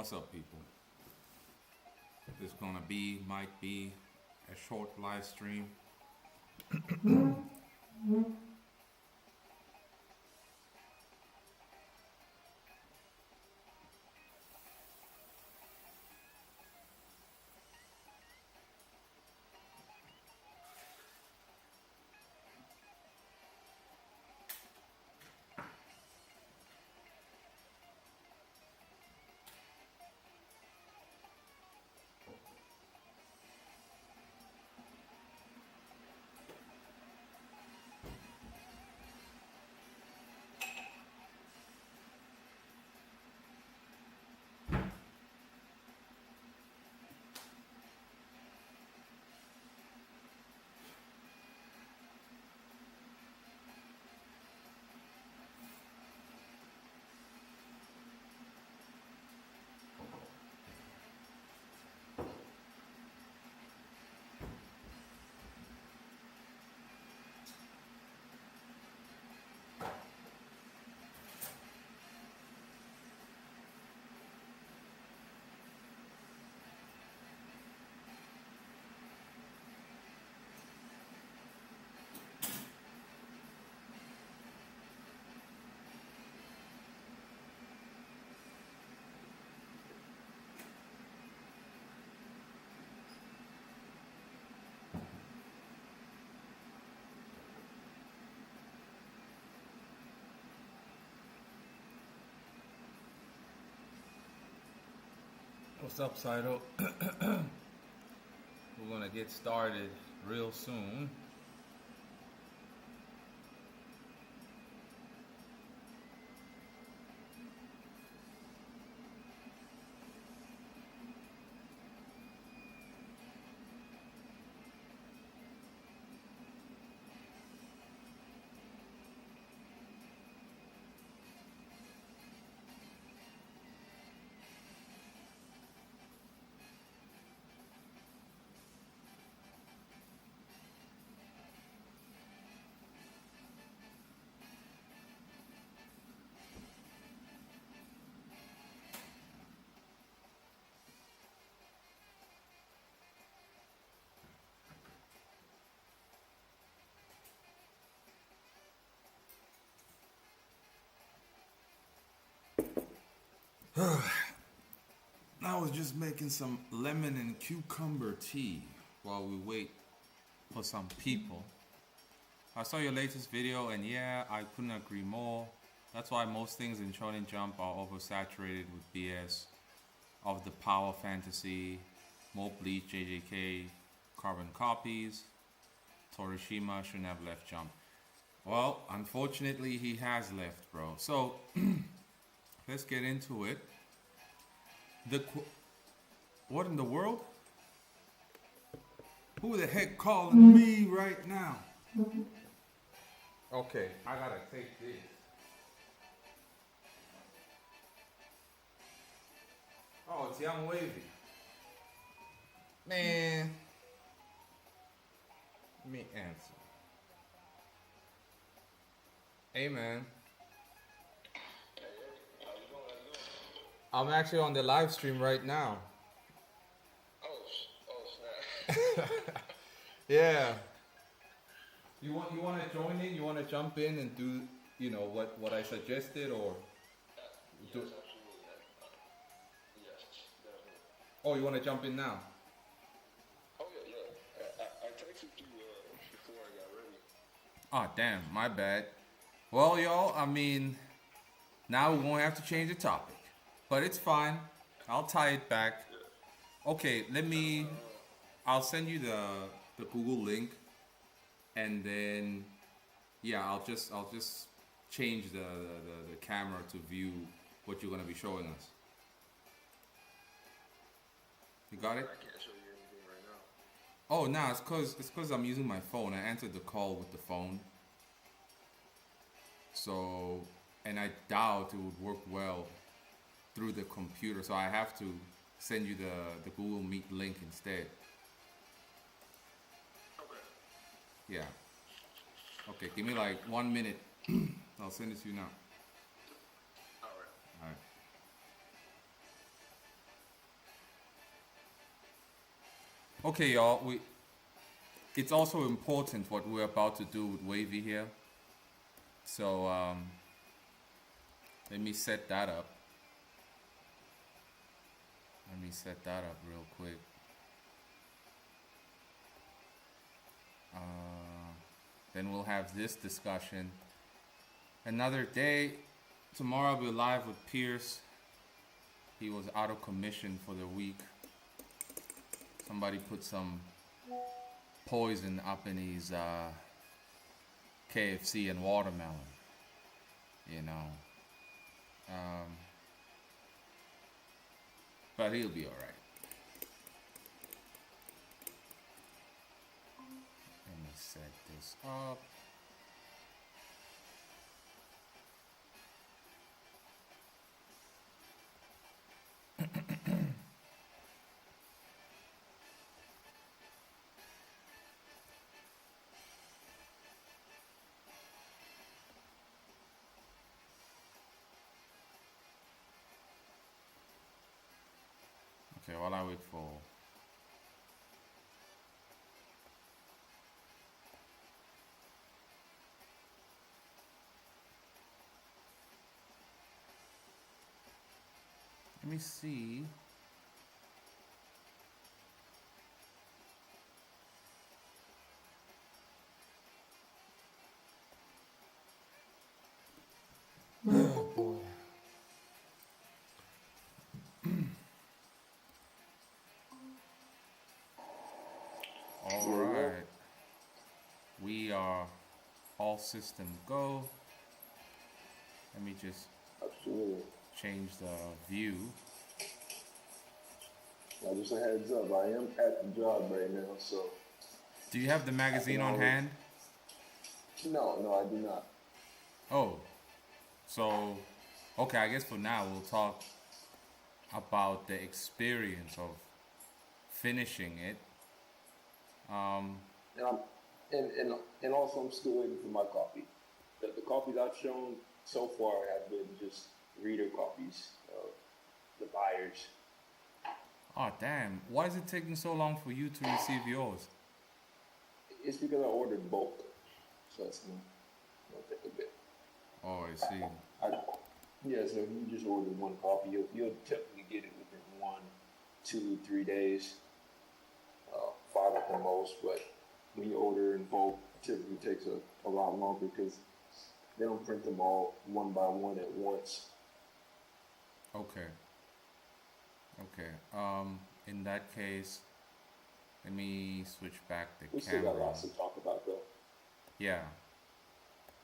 What's up, people? This might be a short live stream. What's up, Saito? We're gonna get started real soon. I was just making some lemon and cucumber tea while we wait for some people. I saw your latest video and yeah, I couldn't agree more. That's why most things in Shonen Jump are oversaturated with BS of the power fantasy, more Bleach, JJK, carbon copies. Torishima shouldn't have left Jump. Well, unfortunately he has left, bro. So let's get into it. What in the world? Who the heck calling me right now? Okay, I gotta take this. Oh, it's YoungWavy. Man. Let me answer. Hey, man. I'm actually on the live stream right now. Oh snap. Yeah. You want to join in? You want to jump in and do, what I suggested or do? Yes, absolutely. Yes, definitely. Oh, you want to jump in now? Oh yeah. I texted you before I got ready. Oh, damn, my bad. Well, y'all, now we won't have to change the topic. But it's fine. I'll tie it back. Okay, I'll send you the Google link, and then I'll just change the camera to view what you're gonna be showing us. You got it? I can't show you anything right now. Oh no, it's cause I'm using my phone. I answered the call with the phone. So, and I doubt it would work well through the computer, so I have to send you the Google Meet link instead. Okay. Yeah. Okay, give me like 1 minute. I'll send it to you now. Alright. Okay, y'all. It's also important what we're about to do with Wavy here. So let me set that up. Let me set that up real quick. Then we'll have this discussion another day. Tomorrow I'll be live with Pierce. He was out of commission for the week. Somebody put some poison up in his KFC and watermelon. You know. But he'll be alright. Let me set this up. Okay, while I wait for let me see. Oh boy. All right. We are all system go. Let me just Absolutely. change the view. Now, just a heads up, I am at the job right now, so. Do you have the magazine on hand? No, I do not. Oh, so okay. I guess for now we'll talk about the experience of finishing it. And I'm and also I'm still waiting for my copy. The copies I've shown so far have been just reader copies of the buyers. Oh damn! Why is it taking so long for you to receive yours? It's because I ordered bulk, so it's gonna take a bit. Oh, I see. Yeah, so if you just order one copy, you'll typically get it within 1, 2, 3 days, 5 at the most. But when you order in bulk, it typically takes a lot longer because they don't print them all one by one at once. Okay. In that case, let me switch back the We camera. still got lots to talk about though. Yeah.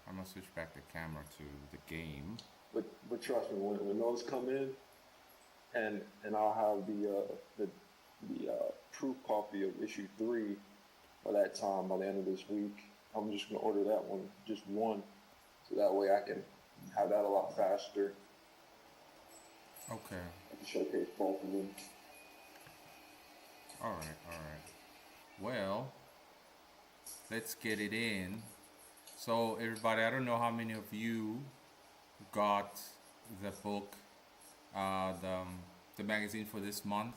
I'm gonna switch back the camera to the game. But trust me, when those come in, and I'll have the proof copy of issue 3 by that time, by the end of this week. I'm just gonna order that one, just one, so that way I can have that a lot faster. Okay. I can showcase both of them. All right. Well, let's get it in. So everybody, I don't know how many of you got the book, the magazine for this month,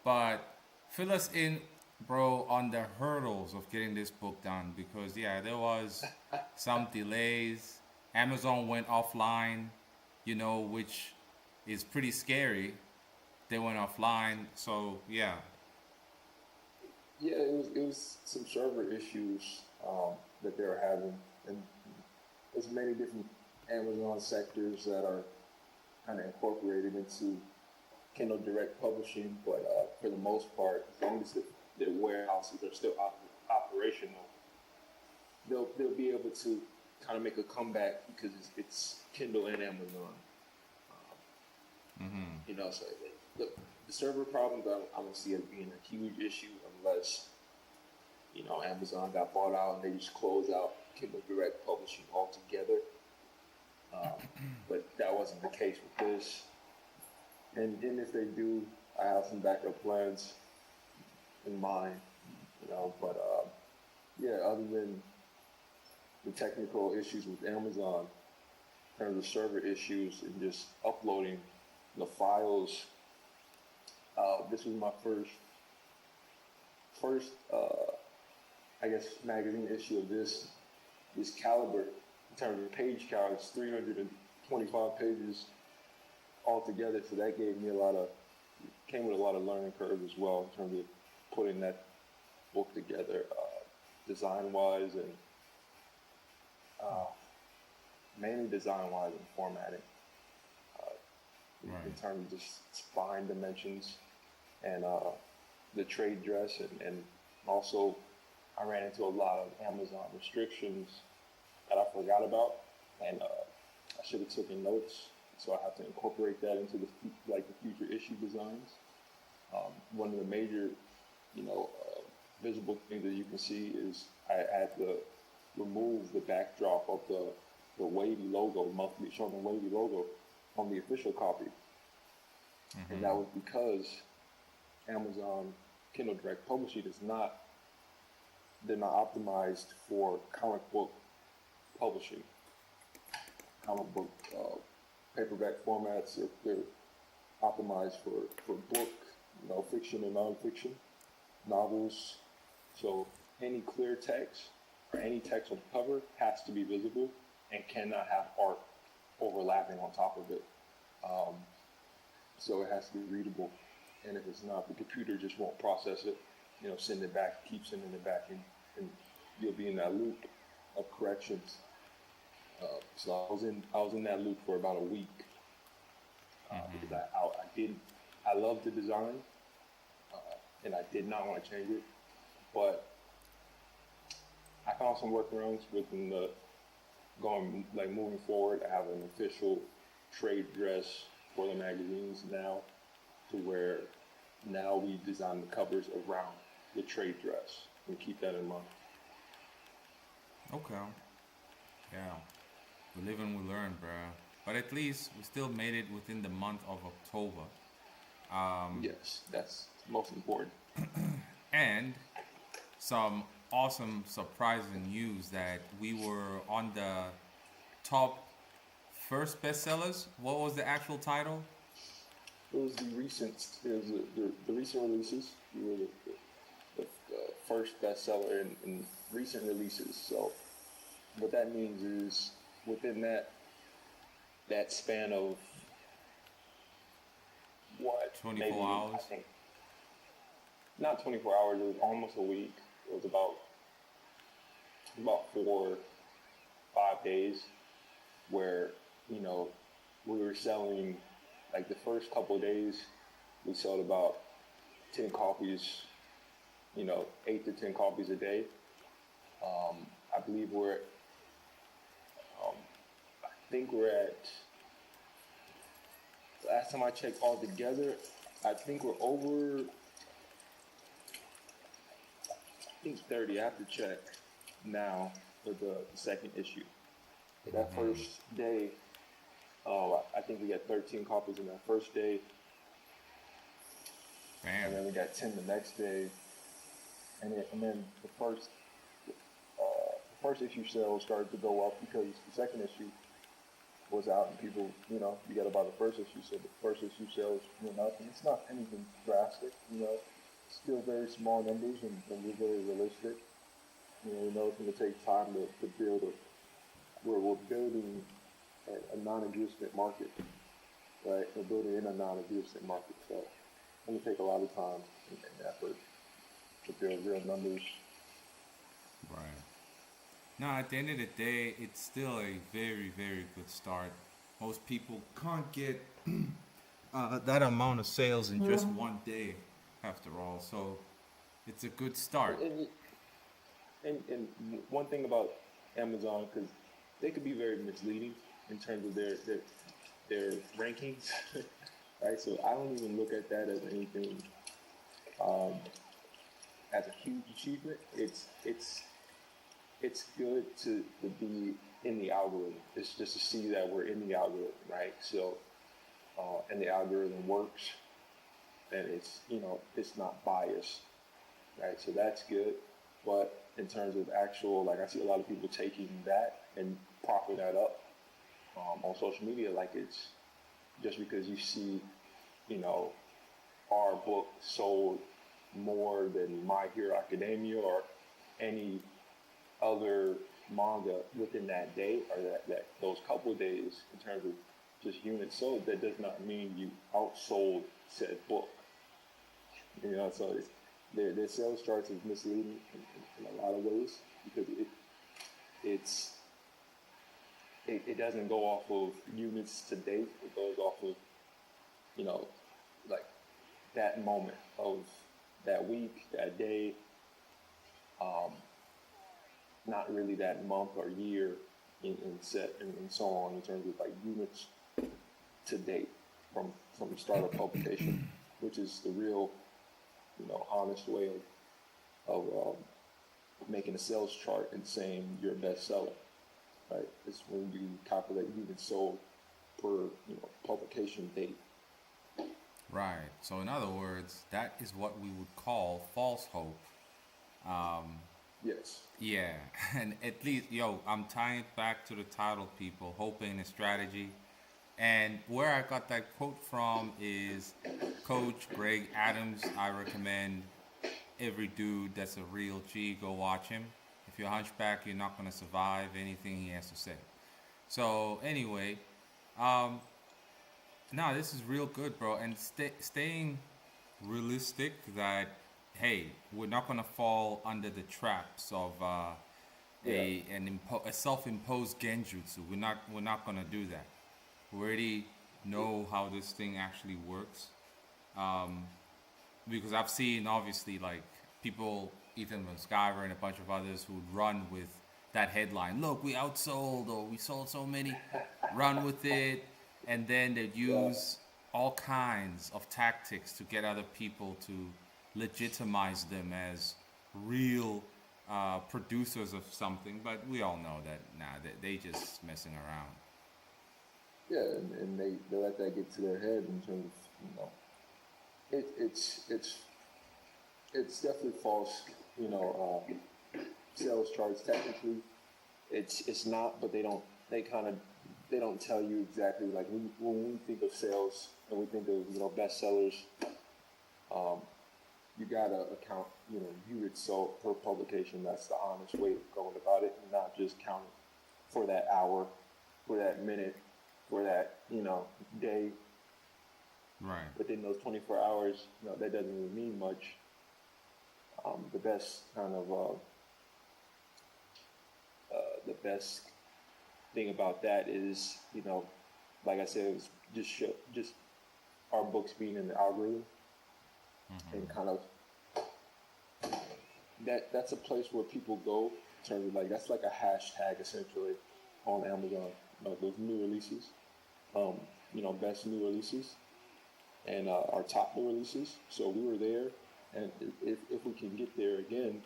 but fill us in, bro, on the hurdles of getting this book done, because yeah, there was some delays. Amazon went offline, which is pretty scary. They went offline, so yeah. Yeah, it was some server issues that they were having, and there's many different Amazon sectors that are kind of incorporated into Kindle Direct Publishing, but for the most part, as long as the warehouses are still operational, they'll be able to kind of make a comeback because it's Kindle and Amazon. So look, the server problems I don't see it being a huge issue unless Amazon got bought out and they just closed out Kindle Direct Publishing altogether. But that wasn't the case with this. And if they do, I have some backup plans in mind, But yeah, other than the technical issues with Amazon, in terms of server issues and just uploading the files, this was my first first, I guess, magazine issue of this caliber in terms of page count. It's 325 pages altogether. So that came with a lot of learning curves as well in terms of putting that book together, design-wise and mainly design-wise and formatting. In terms of just spine dimensions and the trade dress, and also I ran into a lot of Amazon restrictions that I forgot about, and I should have taken notes, so I have to incorporate that into the future issue designs. One of the major, visible things that you can see is I had to remove the backdrop of the Wavy logo, monthly showing the Wavy logo on the official copy. Mm-hmm. And that was because Amazon Kindle Direct Publishing they're not optimized for comic book publishing. Comic book paperback formats, they're optimized for book, fiction and nonfiction, novels. So any clear text or any text on the cover has to be visible and cannot have art overlapping on top of it. So it has to be readable. And if it's not, the computer just won't process it, send it back, keep sending it back, and you'll be in that loop of corrections. So I was in that loop for about a week because I loved the design and I did not want to change it, but I found some workarounds within moving forward. I have an official trade dress for the magazines now, to where now we design the covers around the trade dress, and keep that in mind. Okay. Yeah. We live and we learn, bruh. But at least we still made it within the month of October. Yes, that's most important. And some awesome surprising news that we were on the top first bestsellers. What was the actual title? It was the recent releases. We were the first bestseller in recent releases. So what that means is within that span of 24 hours? I think not 24 hours. It was almost a week. It was about 4 or 5 days where we were selling. Like the first couple of days, we sold about 10 copies, 8 to 10 copies a day. I believe last time I checked all together, I think we're over, 30. I have to check now for the second issue. But that first day, I think we got 13 copies in that first day. Damn. And then we got 10 the next day. And then the first issue sales started to go up because the second issue was out and people, you got to buy the first issue. So the first issue sales went up, and it's not anything drastic, still very small numbers and we're very realistic. We know it's going to take time to build we're building a non-existent market, right? We're building in a non-existent market, so it's going to take a lot of time and effort to build real numbers. Right. Now, at the end of the day, it's still a very, very good start. Most people can't get that amount of sales in just one day, after all. So it's a good start. And one thing about Amazon, because they could be very misleading in terms of their rankings, right? So I don't even look at that as anything as a huge achievement. It's good to be in the algorithm. It's just to see that we're in the algorithm, right? So and the algorithm works, and it's not biased, right? So that's good. But in terms of actual, I see a lot of people taking that and propping that up on social media, it's just because you see, our book sold more than My Hero Academia or any other manga within that day or that those couple days in terms of just units sold, that does not mean you outsold said book. You know, so their sales charts is misleading in a lot of ways because it doesn't go off of units to date. It goes off of, you know, like that moment of that week, that day, not really that month or year in set and so on in terms of like units to date from start of publication, which is the real, you know, honest way of making a sales chart and saying you're a bestseller, right? It's when you calculate units sold per, you know, publication date. Right. So in other words, that is what we would call false hope. Yes. Yeah, and at least, yo, I'm tying it back to the title, people. Hope ain't a strategy. And where I got that quote from is Coach Greg Adams. I recommend every dude that's a real G, go watch him. If you're a hunchback, you're not going to survive anything he has to say. So anyway, no, this is real good, bro. And staying realistic that, hey, we're not going to fall under the traps of a self-imposed genjutsu. We're not going to do that. We already know how this thing actually works. Because I've seen, obviously, like, people, Ethan Van Sciver and a bunch of others who would run with that headline. Look, we outsold, or we sold so many. Run with it. And then they'd use all kinds of tactics to get other people to legitimize them as real producers of something. But we all know that, they just messing around. Yeah, and they let that get to their head in terms of, you know, it's definitely false, you know, sales charts. Technically, it's not, but they don't tell you exactly. Like when we think of sales and we think of, you know, bestsellers, you gotta account, you know, units sold per publication. That's the honest way of going about it, and not just counting for that hour, for that minute, for that, you know, day. Right. Within those 24 hours, you know, that doesn't really mean much. The best kind of the best thing about that is, you know, like I said, it was just our books being in the algorithm, and kind of that's a place where people go in terms of, like, that's like a hashtag essentially on Amazon, you know, those new releases, you know, best new releases, and our top new releases. So we were there, and if we can get there again,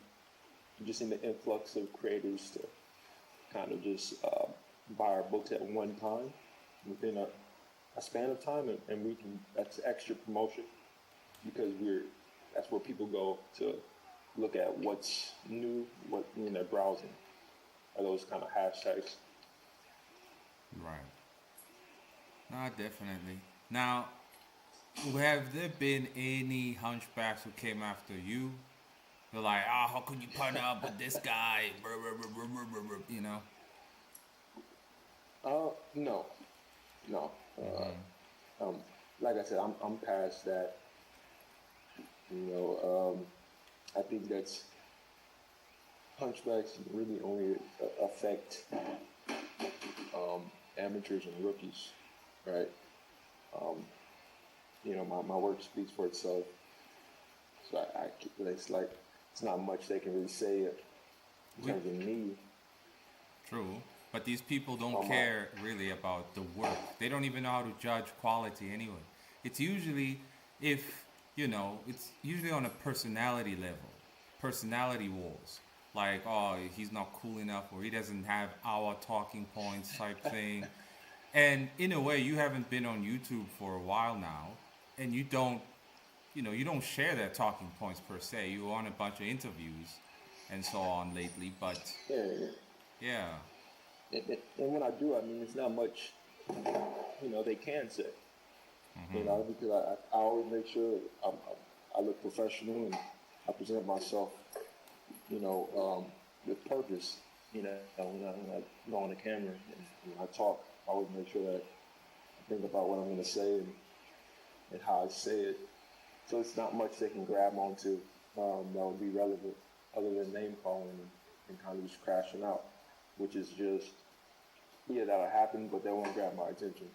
just in the influx of creators to kind of just buy our books at one time within a span of time, and we can, that's extra promotion, because that's where people go to look at what's new, what in their browsing are those kind of hashtags. Right. No, definitely. Now, have there been any hunchbacks who came after you? They're like, how could you partner up with this guy? You know? No. Like I said, I'm past that. You know, I think that's hunchbacks really only affect amateurs and rookies, right? You know, my work speaks for itself, so it's not much they can really say in terms of me. True, but these people don't care really about the work. They don't even know how to judge quality anyway. It's usually, it's usually on a personality level, personality wars. Like, he's not cool enough, or he doesn't have our talking points type thing. And in a way, you haven't been on YouTube for a while now, and you don't share their talking points per se. You're on a bunch of interviews and so on lately, but yeah. And when I do, I mean, it's not much, you know, they can say. You know, because I always make sure I look professional, and I present myself, with purpose. When I go on the camera and when I talk, I always make sure that I think about what I'm going to say and how I say it. So it's not much they can grab onto that would be relevant other than name calling and kind of just crashing out, which is just, yeah, that'll happen, but that won't grab my attention.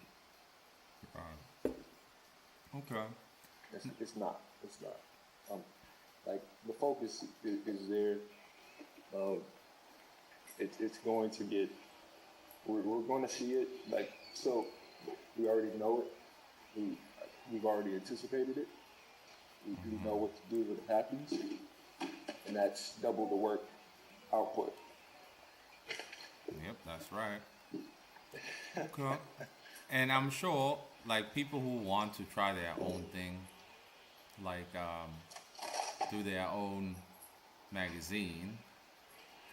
Okay. It's not. Like the focus is there. It's going to get. We're going to see it. Like so, we already know it. We've already anticipated it. We know what to do when it happens, and that's double the work output. Yep, that's right. Okay. And I'm sure, like, people who want to try their own thing, like, do their own magazine,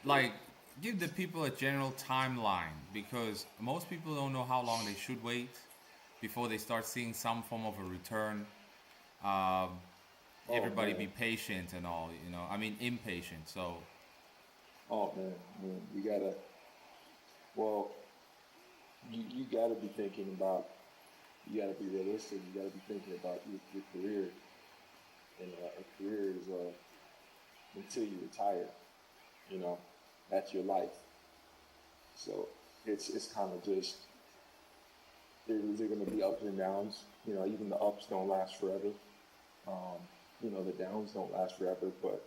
like, give the people a general timeline, because most people don't know how long they should wait before they start seeing some form of a return. Everybody be patient and all, I mean, impatient, so. Oh, man, you gotta, well, you gotta be thinking about, you gotta be realistic, you gotta be thinking about your career. And a career is until you retire, that's your life. So it's kind of just, there's going to be ups and downs. Even the ups don't last forever. The downs don't last forever, but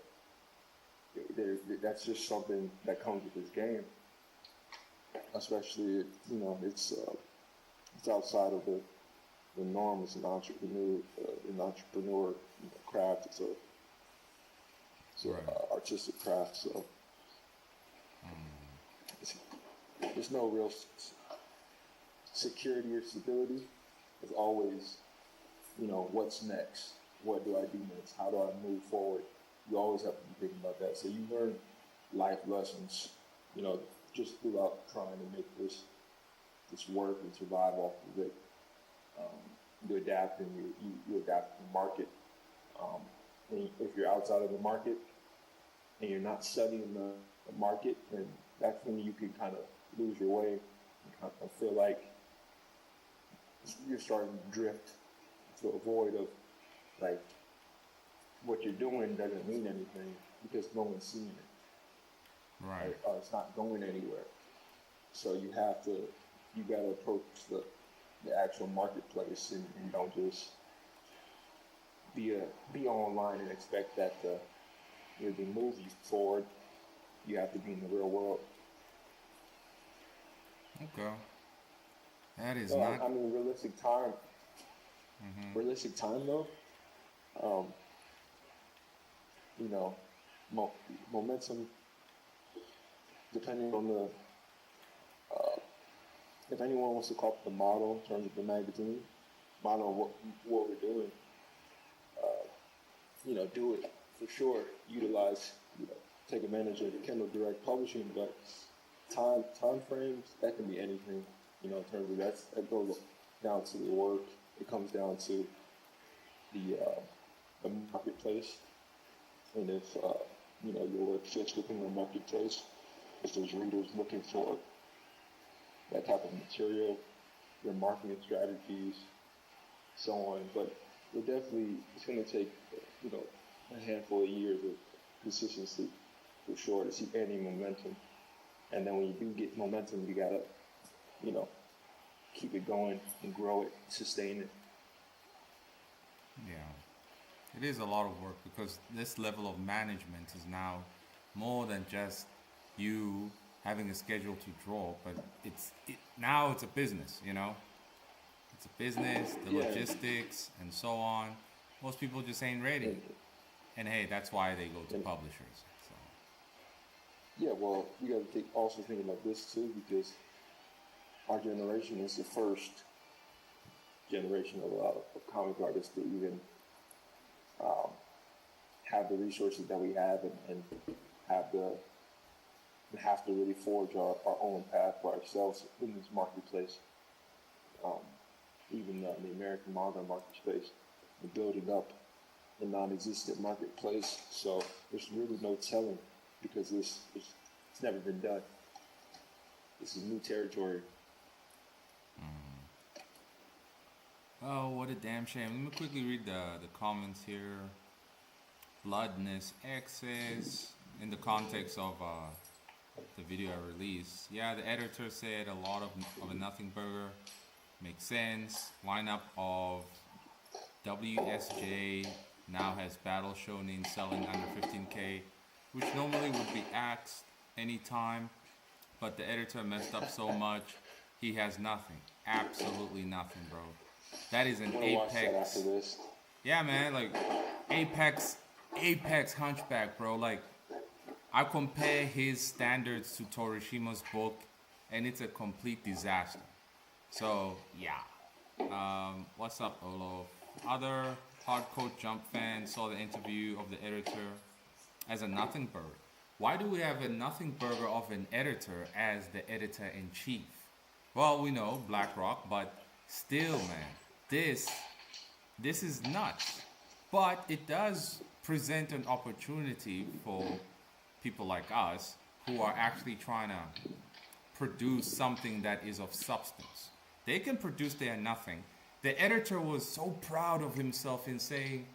that's just something that comes with this game. Especially, it's outside of the norm as an entrepreneur craft. It's a artistic craft. So there's no real security or stability. It's always, what's next? What do I do next? How do I move forward? You always have to be thinking about that. So you learn life lessons, just throughout trying to make this work and survive off of it. You adapt and you adapt to the market. And if you're outside of the market and you're not studying the market, then that's when you can kind of lose your way and kind of feel like you're starting to drift to a void of, like, what you're doing doesn't mean anything because no one's seeing it. Right. It's not going anywhere. So you gotta approach the actual marketplace and don't just be online and expect that to move you forward. You have to be in the real world. Okay. That is not. I mean, realistic time. Mm-hmm. Realistic time, though. Momentum. Depending on the. If anyone wants to call up the model in terms of the magazine, model what we're doing, do it for sure. Utilize, take advantage of the Kindle Direct Publishing, but time frames, that can be anything. In terms of that goes down to the work. It comes down to the marketplace, and if your work fits within the marketplace, if there's readers looking for that type of material, your marketing strategies, so on. But it's going to take, a handful of years of consistency for sure to see any momentum. And then when you do get momentum, you got to, keep it going and grow it, sustain it. Yeah. It is a lot of work because this level of management is now more than just you having a schedule to draw, but now it's a business, It's a business, the logistics, and so on. Most people just ain't ready. And hey, that's why they go to publishers. So. Yeah, well, you got to also think about this too, because our generation is the first generation of comic artists to even have the resources that we have and have to really forge our own path for ourselves in this marketplace. Even the American manga market space, we're building up a non-existent marketplace. So there's really no telling because it's never been done. This is new territory. Oh, what a damn shame. Let me quickly read the comments here. Bloodness excess in the context of the video I released. Yeah, the editor said a lot of a nothing burger makes sense. Lineup of WSJ now has Battle Shonen selling under 15K, which normally would be axed anytime, but the editor messed up so much. He has nothing, absolutely nothing, bro. That is an Apex. Yeah, man, like Apex Hunchback, bro. Like I compare his standards to Torishima's book, and it's a complete disaster. So yeah. What's up, Olo? Other hardcore Jump fans saw the interview of the editor as a nothing burger. Why do we have a nothing burger of an editor as the editor-in-chief? Well, we know BlackRock, but still, man, this is nuts. But it does present an opportunity for people like us who are actually trying to produce something that is of substance. They can produce their nothing. The editor was so proud of himself in saying,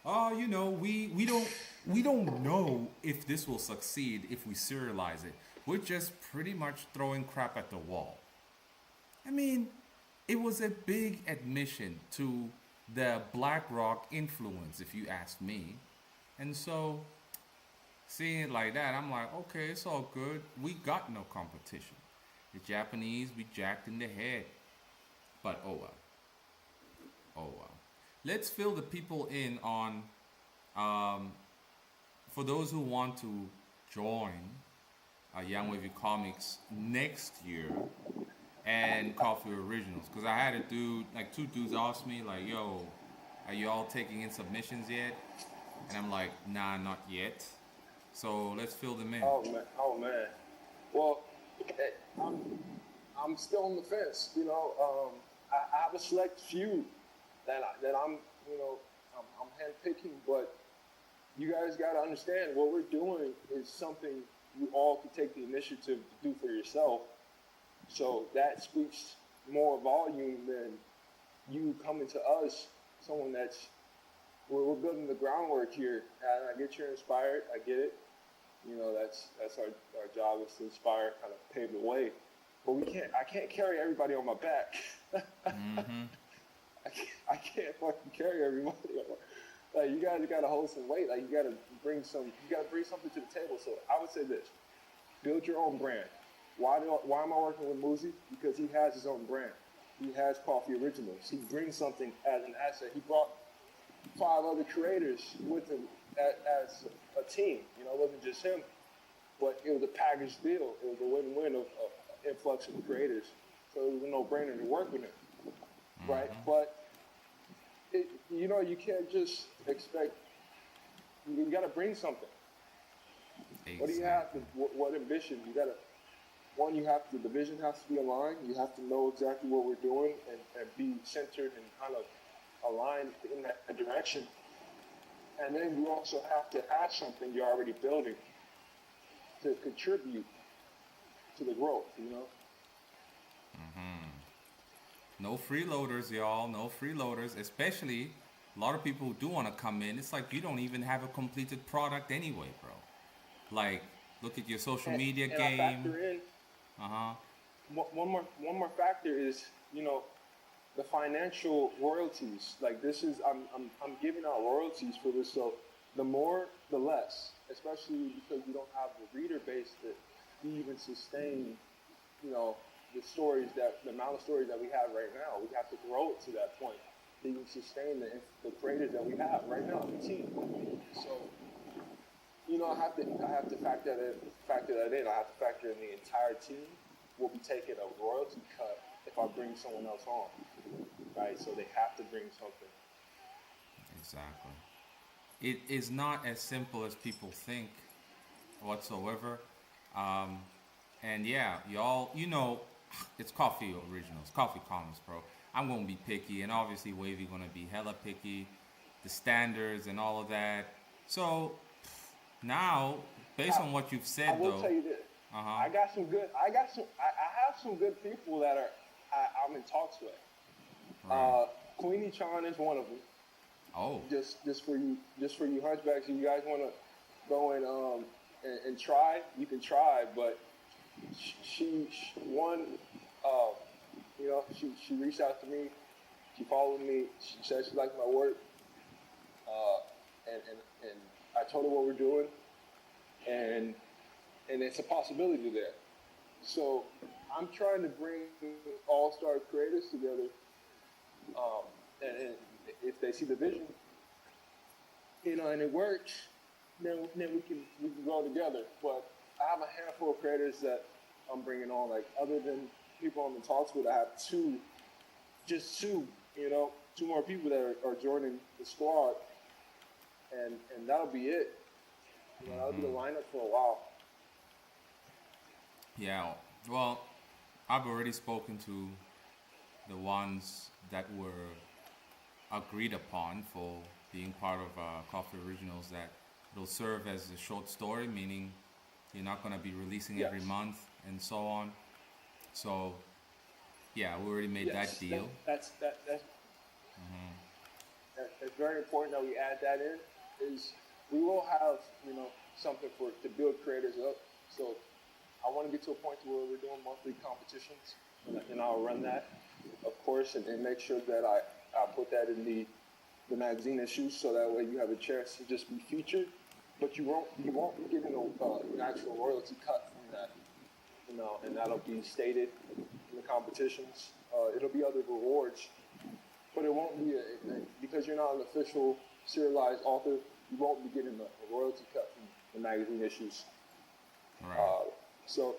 "Oh, you know, we don't know if this will succeed if we serialize it. We're just pretty much throwing crap at the wall." I mean, it was a big admission to the BlackRock influence, if you ask me. And so, seeing it like that, I'm like, okay, it's all good. We got no competition. The Japanese, we jacked in the head. But oh well. Oh well. Let's fill the people in on, for those who want to join YoungWavy Comics next year and Coffee Originals. Because I had a dude, like two dudes asked me, like, yo, are you all taking in submissions yet? And I'm like, nah, not yet. So let's fill them in. Oh man. Well, I'm still on the fence. You know, I have a select few that I'm handpicking, but you guys got to understand what we're doing is something you all can take the initiative to do for yourself. So that speaks more volume than you coming to us, someone that's we're building the groundwork here. And I get you're inspired. I get it. You know, that's our job is to inspire, kind of pave the way. But I can't carry everybody on my back. Mm-hmm. I can't fucking carry everybody. Like you guys got to hold some weight. Like you got to bring something to the table. So I would say this: build your own brand. Why am I working with Muzi? Because he has his own brand. He has Coffee Originals. He brings something as an asset. He brought 5 other creators with him as a team. You know, it wasn't just him, but it was a package deal. It was a win-win of influx of creators. So it was a no-brainer to work with him, right? But you can't just expect. You got to bring something. Exactly. What do you have? What ambition? You got to. One, the vision has to be aligned. You have to know exactly what we're doing and be centered and kind of aligned in that direction. And then you also have to have something you're already building to contribute to the growth, you know? No freeloaders, y'all. No freeloaders. Especially a lot of people who do want to come in. It's like you don't even have a completed product anyway, bro. Like, look at your social media game. I factor in, one more factor is, you know, the financial royalties. Like this is, I'm giving out royalties for this. So the more, the less, especially because we don't have the reader base to even sustain, you know, the amount of stories that we have right now. We have to grow it to that point to even sustain the creators that we have right now, the team. So, you know, I have to factor that in. I have to factor in the entire team will be taking a royalty cut if I bring someone else on, right? So they have to bring something. Exactly. It is not as simple as people think whatsoever. And yeah, y'all, you know, it's Coffee Originals, Coffee Comics, bro. I'm going to be picky, and obviously Wavy going to be hella picky. the standards and all of that. So now, based on what you've said, I will though, tell you this. I got some good. I have some good people that I'm in talks with. Right. Queenie Chan is one of them. Oh, Just for you hunchbacks, if you guys want to go and try, you can try. But she she reached out to me. She followed me. She said she liked my work. And I told her what we're doing, and it's a possibility there. So I'm trying to bring all-star creators together, and if they see the vision, and it works, then we can go together. But I have a handful of creators that I'm bringing on. Like, other than people I'm in talks with, I have two more people that are joining the squad, and that'll be it. That'll be the lineup for a while. yeah. Well, I've already spoken to the ones that were agreed upon for being part of Coffee Originals, that it'll serve as a short story, meaning you're not going to be releasing every month and so on. So, yeah, we already made that deal. That's very important that we add that in. Is we will have something to build creators up. So I want to get to a point where we're doing monthly competitions, and I'll run that, of course, and make sure that I put that in the magazine issues, so that way you have a chance to just be featured, but you won't be getting an actual royalty cut from that, and that'll be stated in the competitions. It'll be other rewards, but it won't be because you're not an official serialized author. You won't be getting a royalty cut from the magazine issues. Right. So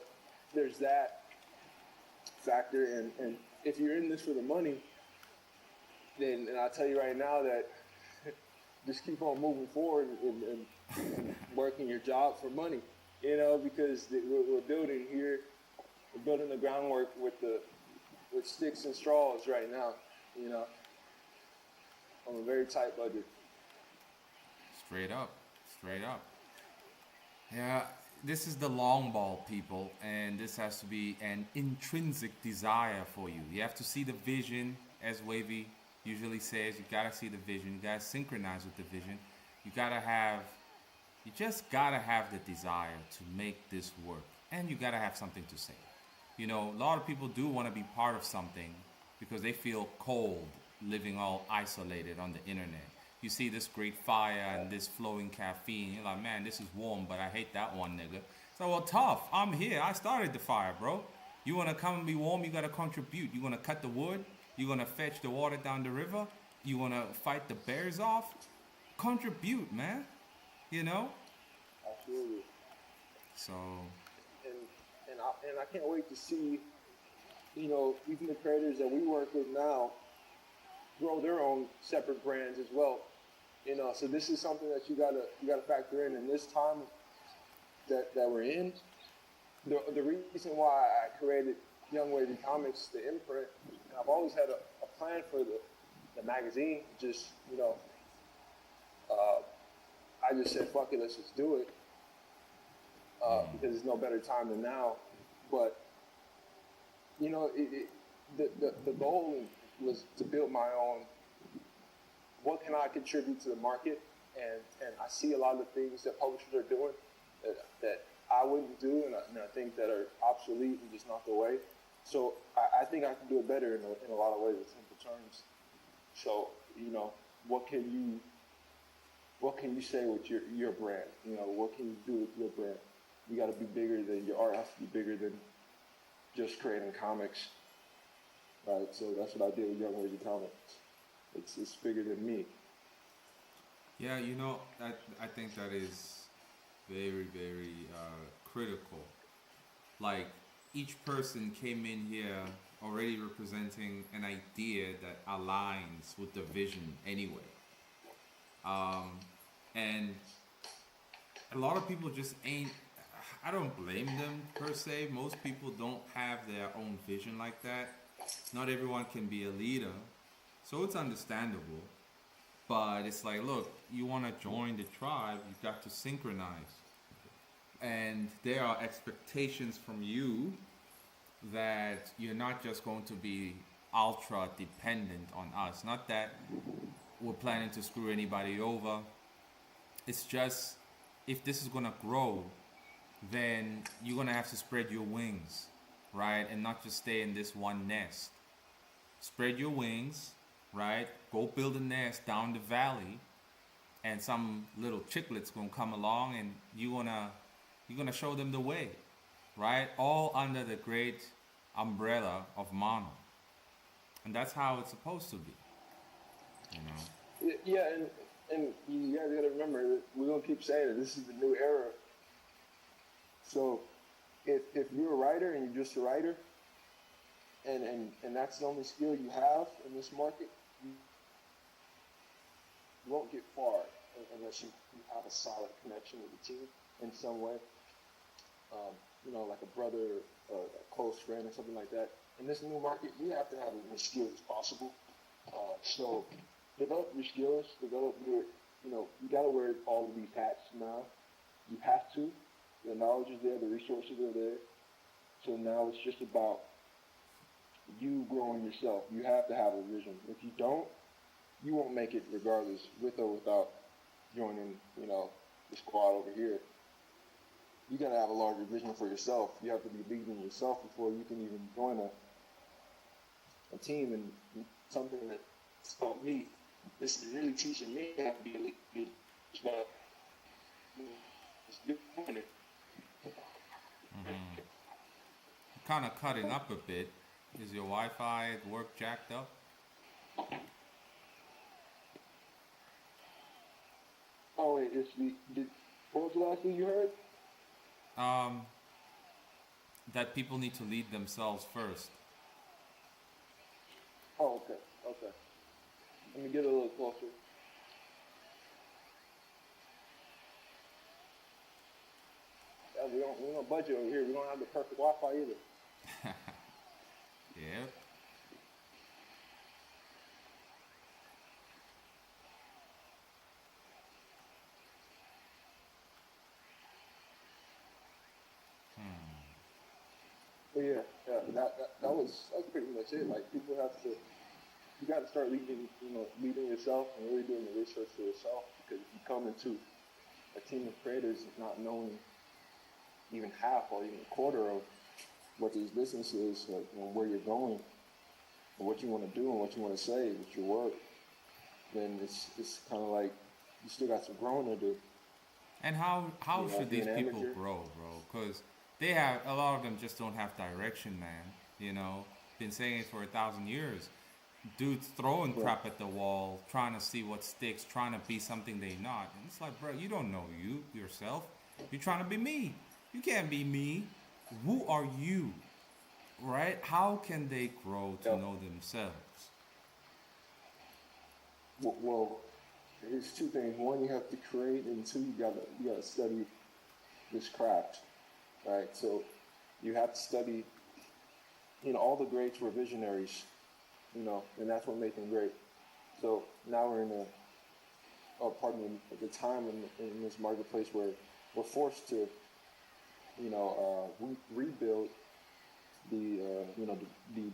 there's that factor, and if you're in this for the money, then I'll tell you right now that just keep on moving forward and working your job for money, because we're building here, we're building the groundwork with sticks and straws right now, on a very tight budget. Straight up. Yeah, this is the long ball, people, and this has to be an intrinsic desire for you. You have to see the vision, as Wavy usually says. You gotta see the vision. You gotta synchronize with the vision. You just gotta have the desire to make this work, and you gotta have something to say. A lot of people do want to be part of something because they feel cold living all isolated on the internet. You see this great fire and this flowing caffeine. You're like, man, this is warm, but I hate that one, nigga. So, well, tough. I'm here. I started the fire, bro. You want to come and be warm? You got to contribute. You want to cut the wood? You want to fetch the water down the river? You want to fight the bears off? Contribute, man. Absolutely. So. And I can't wait to see, even the creators that we work with now grow their own separate brands as well. So this is something that you gotta factor in this time that we're in. The reason why I created YoungWavy Comics, the imprint, and I've always had a plan for the magazine. Just I just said, fuck it, let's just do it, because there's no better time than now. But the goal was to build my own. What can I contribute to the market? And I see a lot of the things that publishers are doing that I wouldn't do, and I think that are obsolete and just not the way. So I think I can do it better in a lot of ways, in simple terms. So what can you say with your brand? What can you do with your brand? You got to be bigger than your art has to be bigger than just creating comics. Right, so that's what I did with YoungWavy Comics. It's bigger than me. Yeah, I think that is very, very critical. Like, each person came in here already representing an idea that aligns with the vision anyway. And a lot of people just ain't, I don't blame them per se. Most people don't have their own vision like that. Not everyone can be a leader, so it's understandable. But it's like, look, you want to join the tribe, you got to synchronize. And there are expectations from you that you're not just going to be ultra dependent on us. Not that we're planning to screw anybody over. It's just, if this is going to grow, then you're going to have to spread your wings, right? And not just stay in this one nest. Spread your wings, right? Go build a nest down the valley, and some little chicklets going to come along, and you're going to show them the way, right? All under the great umbrella of MANAA. And that's how it's supposed to be, you know? Yeah, and you guys got to remember that we're going to keep saying it. This is the new era. So if you're a writer and you're just a writer, and that's the only skill you have in this market, you won't get far unless you have a solid connection with the team in some way. You know, like a brother or a close friend or something like that. In this new market, you have to have as many skills as possible. So develop your skills, develop your, you know, you got to wear all of these hats now. You have to. The knowledge is there, the resources are there. So now it's just about you growing yourself. You have to have a vision. If you don't, you won't make it regardless, with or without joining, you know, the squad over here. You got to have a larger vision for yourself. You have to be leading yourself before you can even join a team. And something that taught me, this is really teaching me how to be a leader. It's about doing it. Kind of cutting up a bit. Is your Wi-Fi at work jacked up? Oh, wait, what was the last thing you heard? That people need to lead themselves first. Oh, okay. Let me get a little closer. Yeah, we don't budget over here. We don't have the perfect Wi-Fi either. Yep. But yeah, that was pretty much it. Like, people have to, you got to start leading yourself and really doing the research for yourself. Because if you come into a team of creators not knowing even half or even a quarter of what this business is, like, you know, where you're going, and what you want to do and what you want to say with your work, then it's kind of like you still got some growing to do. And how You know, should these being people amateur. grow, bro? Because they have, a lot of them just don't have direction, man. You know, been saying it for 1,000 years. Dudes throwing crap at the wall, trying to see what sticks, trying to be something they not. And it's like, bro, you don't know yourself. You're trying to be me. You can't be me. Who are you? Right? How can they grow to know themselves? Well, there's two things. One, you have to create, and two, you gotta study this craft, right? So you have to study. You know, all the greats were visionaries, you know, and that's what made them great. So now we're in the time in this marketplace where we're forced to, you know, rebuild the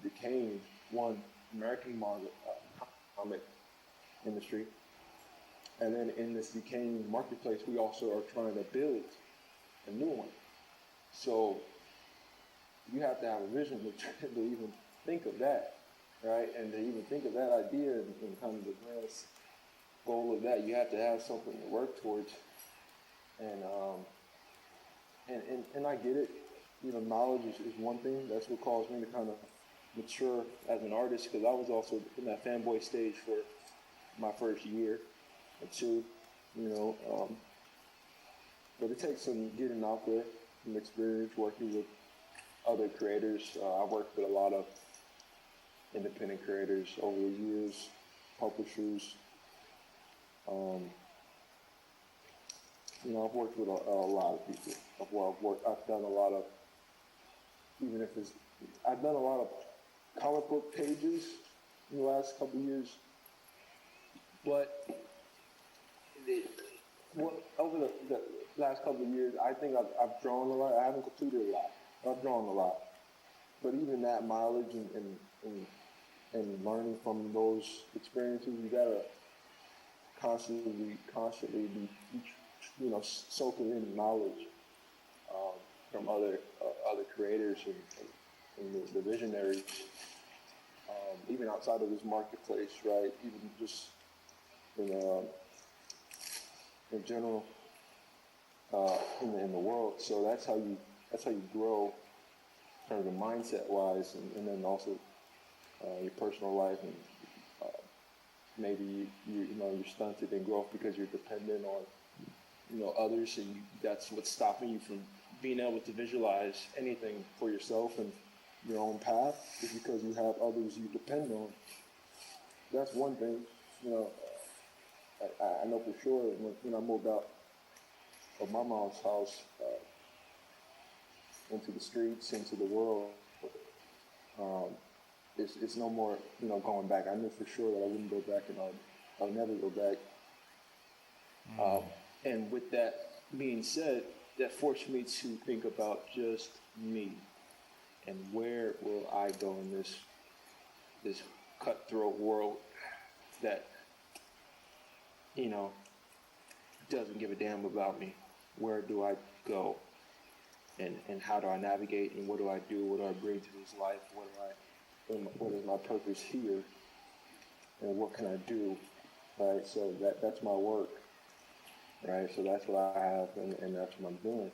decaying American comic industry. And then in this decaying marketplace, we also are trying to build a new one. So you have to have a vision to even think of that, right? And to even think of that idea and kind of the grand goal of that, you have to have something to work towards. And I get it. You know, knowledge is one thing. That's what caused me to kind of mature as an artist, because I was also in that fanboy stage for my first year or two, you know. But it takes some getting out there, some experience working with other creators. I worked with a lot of independent creators over the years, publishers. You know, I've worked with a lot of people. I've done a lot of, I've done a lot of comic book pages in the last couple of years. But it, over the last couple of years, I think I've drawn a lot. I haven't completed a lot. I've drawn a lot. But even that mileage and learning from those experiences, you gotta constantly be, soaking in knowledge from other creators and the visionaries, even outside of this marketplace, right? Even just in general, in the world. So that's how you grow, kind of the mindset wise, and then also your personal life, and maybe you're stunted in growth because you're dependent on others, and that's what's stopping you from being able to visualize anything for yourself and your own path, is because you have others you depend on. That's one thing. I know for sure when I moved out of my mom's house into the streets, into the world, it's no more going back. I knew for sure that I wouldn't go back, and I'll never go back. And with that being said, that forced me to think about just me and where will I go in this cutthroat world that doesn't give a damn about me. Where do I go, and how do I navigate, and what do I do? What do I bring to this life? What is my purpose here, and what can I do? Right. So that's my work. Right. So that's what I have, and that's what I'm doing.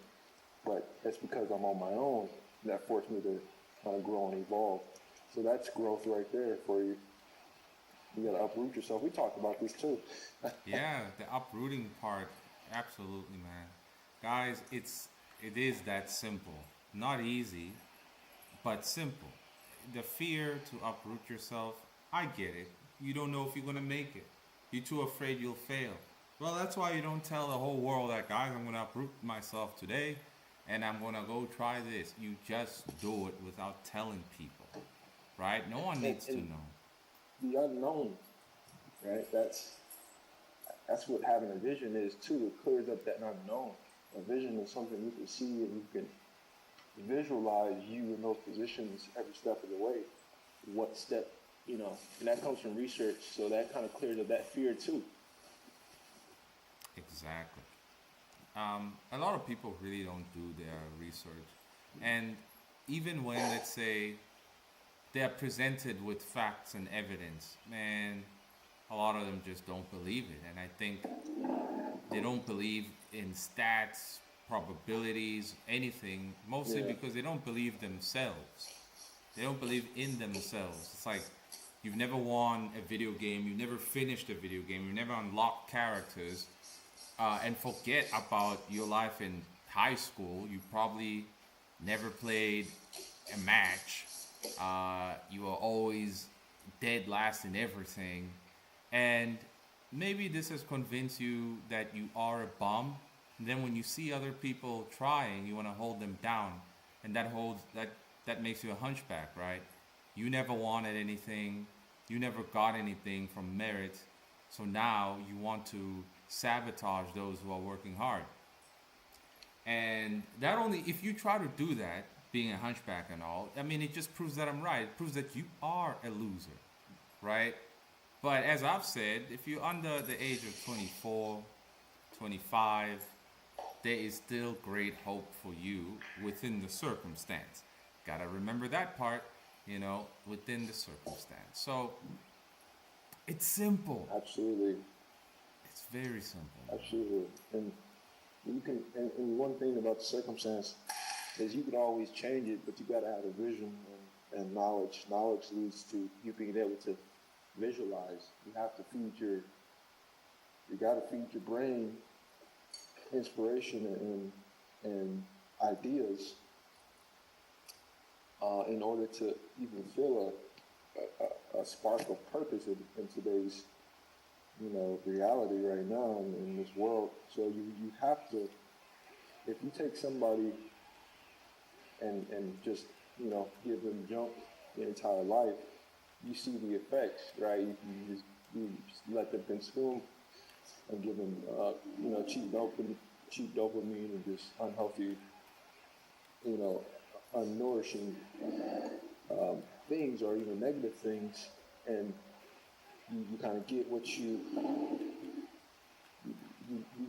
But that's because I'm on my own. That forced me to kind of grow and evolve. So that's growth right there for you. You gotta uproot yourself. We talked about this too. Yeah, the uprooting part, absolutely, man. Guys, it is that simple. Not easy, but simple. The fear to uproot yourself, I get it. You don't know if you're gonna make it. You're too afraid you'll fail. Well, that's why you don't tell the whole world that, guys, I'm gonna uproot myself today, and I'm gonna go try this. You just do it without telling people, right? No one needs to know. The unknown, right? That's what having a vision is too. It clears up that unknown. A vision is something you can see and you can visualize you in those positions every step of the way. What step, and that comes from research, so that kind of clears up that fear too. Exactly. A lot of people really don't do their research, and even when, let's say, they're presented with facts and evidence, man, a lot of them just don't believe it. And I think they don't believe in stats, probabilities, anything, mostly because they don't believe themselves. They don't believe in themselves. It's like you've never won a video game, you never finished a video game, you never unlocked characters, and forget about your life in high school. You probably never played a match. You are always dead last in everything, and maybe this has convinced you that you are a bum. And then when you see other people trying, you want to hold them down, and that makes you a hunchback, right? You never wanted anything, you never got anything from merit, so now you want to sabotage those who are working hard. And that only, if you try to do that, being a hunchback and all, I mean, it just proves that I'm right. It proves that you are a loser, right? But as I've said, if you're under the age of 24, 25, there is still great hope for you within the circumstance. Gotta remember that part, within the circumstance. So it's simple. Absolutely. It's very simple. Absolutely. And you can, and one thing about the circumstance is you can always change it, but you got to have a vision and knowledge. Knowledge leads to you being able to visualize. You have to you got to feed your brain inspiration and ideas in order to even feel a spark of purpose in today's, reality right now in this world. So you have to, if you take somebody and just, give them junk the entire life, you see the effects, right? You just you just let them consume and give them, cheap dopamine and just unhealthy, you know, unnourishing things or even negative things, and you kind of get what you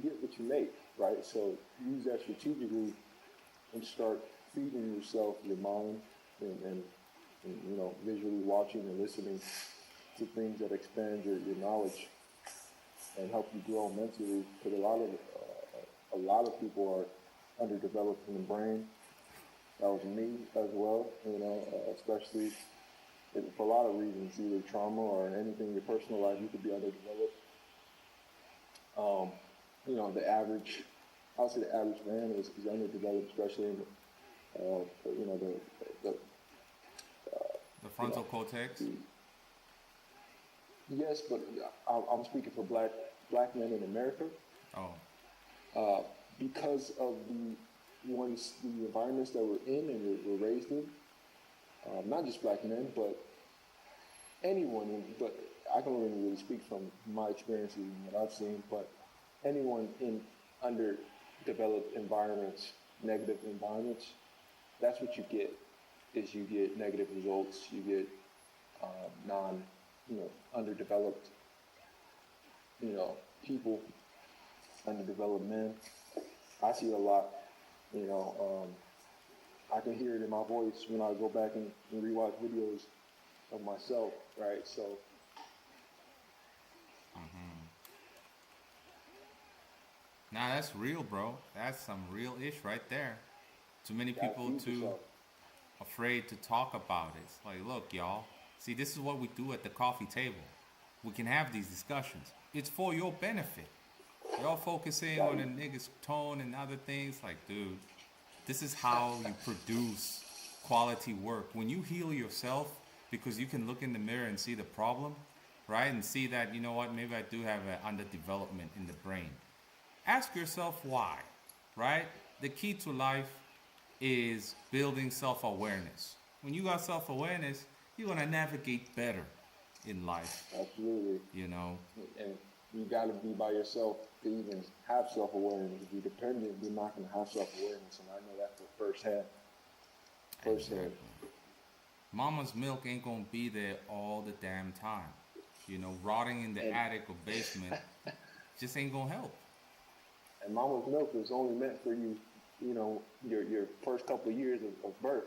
get what you make, right? So use that strategically and start feeding yourself, your mind, and visually watching and listening to things that expand your knowledge and help you grow mentally. Because a lot of people are underdeveloped in the brain. That was me as well, especially for a lot of reasons, either trauma or anything in your personal life, you could be underdeveloped. I would say the average man is underdeveloped, especially in the frontal cortex. Yes, but I'm speaking for black men in America. Oh. Because of the environments that we're in and we're raised in, not just black men, but anyone. But I can only really speak from my experiences and what I've seen. But anyone in underdeveloped environments, negative environments, that's what you get. Is you get negative results. You get underdeveloped, people, underdeveloped men. I see it a lot. I can hear it in my voice when I go back and rewatch videos of myself, right? So. Nah, that's real, bro. That's some real ish right there. Too many people too afraid to talk about it. It's like, look, y'all. See, this is what we do at the coffee table. We can have these discussions. It's for your benefit. Y'all focusing on a nigga's tone and other things. Like, dude, this is how you produce quality work. When you heal yourself, because you can look in the mirror and see the problem, right? And see that, you know what, maybe I do have an underdevelopment in the brain. Ask yourself why, right? The key to life is building self-awareness. When you got self-awareness, you're going to navigate better in life. Absolutely. And you got to be by yourself to even have self-awareness. If you're dependent, you're not going to have self-awareness. And I know that for firsthand. Exactly. Mama's milk ain't going to be there all the damn time. Rotting in the attic or basement just ain't going to help. And mama's milk was only meant for you, your first couple of years of birth.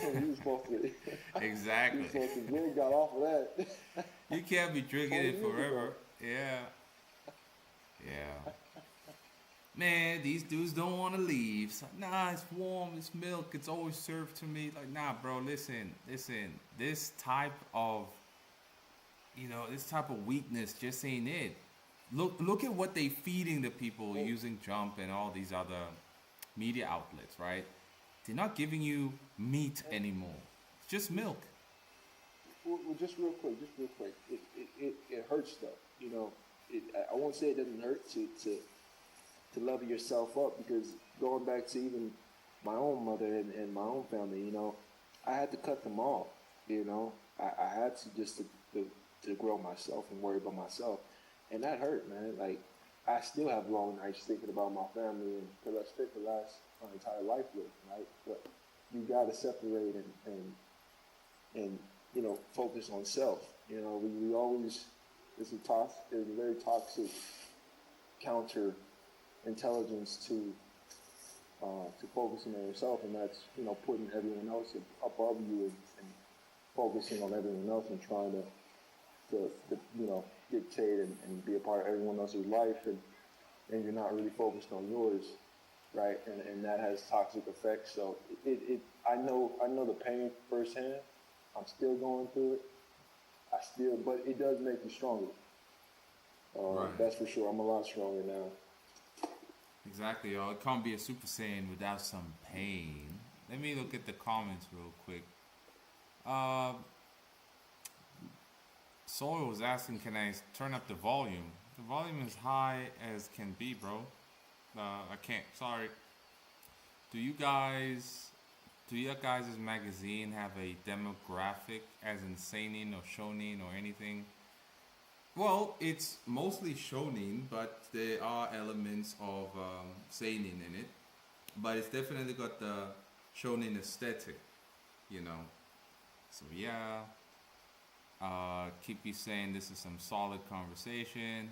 You supposed to. Exactly. You supposed to really got off of that. You can't be drinking it forever. Yeah. Man, these dudes don't want to leave. It's like, nah, it's warm, it's milk, it's always served to me. Like, nah, bro, listen. This type of weakness just ain't it. Look at what they feeding the people using Jump and all these other media outlets, right? They're not giving you meat anymore. It's just milk. Well, just real quick. It hurts though. I won't say it doesn't hurt to level yourself up, because going back to even my own mother and my own family, I had to cut them off. I had to just to grow myself and worry about myself. And that hurt, man. Like, I still have long nights thinking about my family, and because I spent my entire life with them, right? But you got to separate and focus on self. We always, it's a very toxic counter intelligence to focusing on yourself, and that's putting everyone else above you and focusing on everyone else and trying to dictate and be a part of everyone else's life, and you're not really focused on yours, right? And that has toxic effects. So I know the pain firsthand. I'm still going through it. But it does make you stronger. Right. That's for sure. I'm a lot stronger now. Exactly, y'all. It can't be a Super Saiyan without some pain. Let me look at the comments real quick. Soil was asking, can I turn up the volume? The volume is high as can be, bro. I can't. Sorry. Do you guys' magazine have a demographic as in seinen or shonen or anything? Well, it's mostly shonen, but there are elements of seinen in it. But it's definitely got the shonen aesthetic, you know. So yeah, keep you saying this is some solid conversation.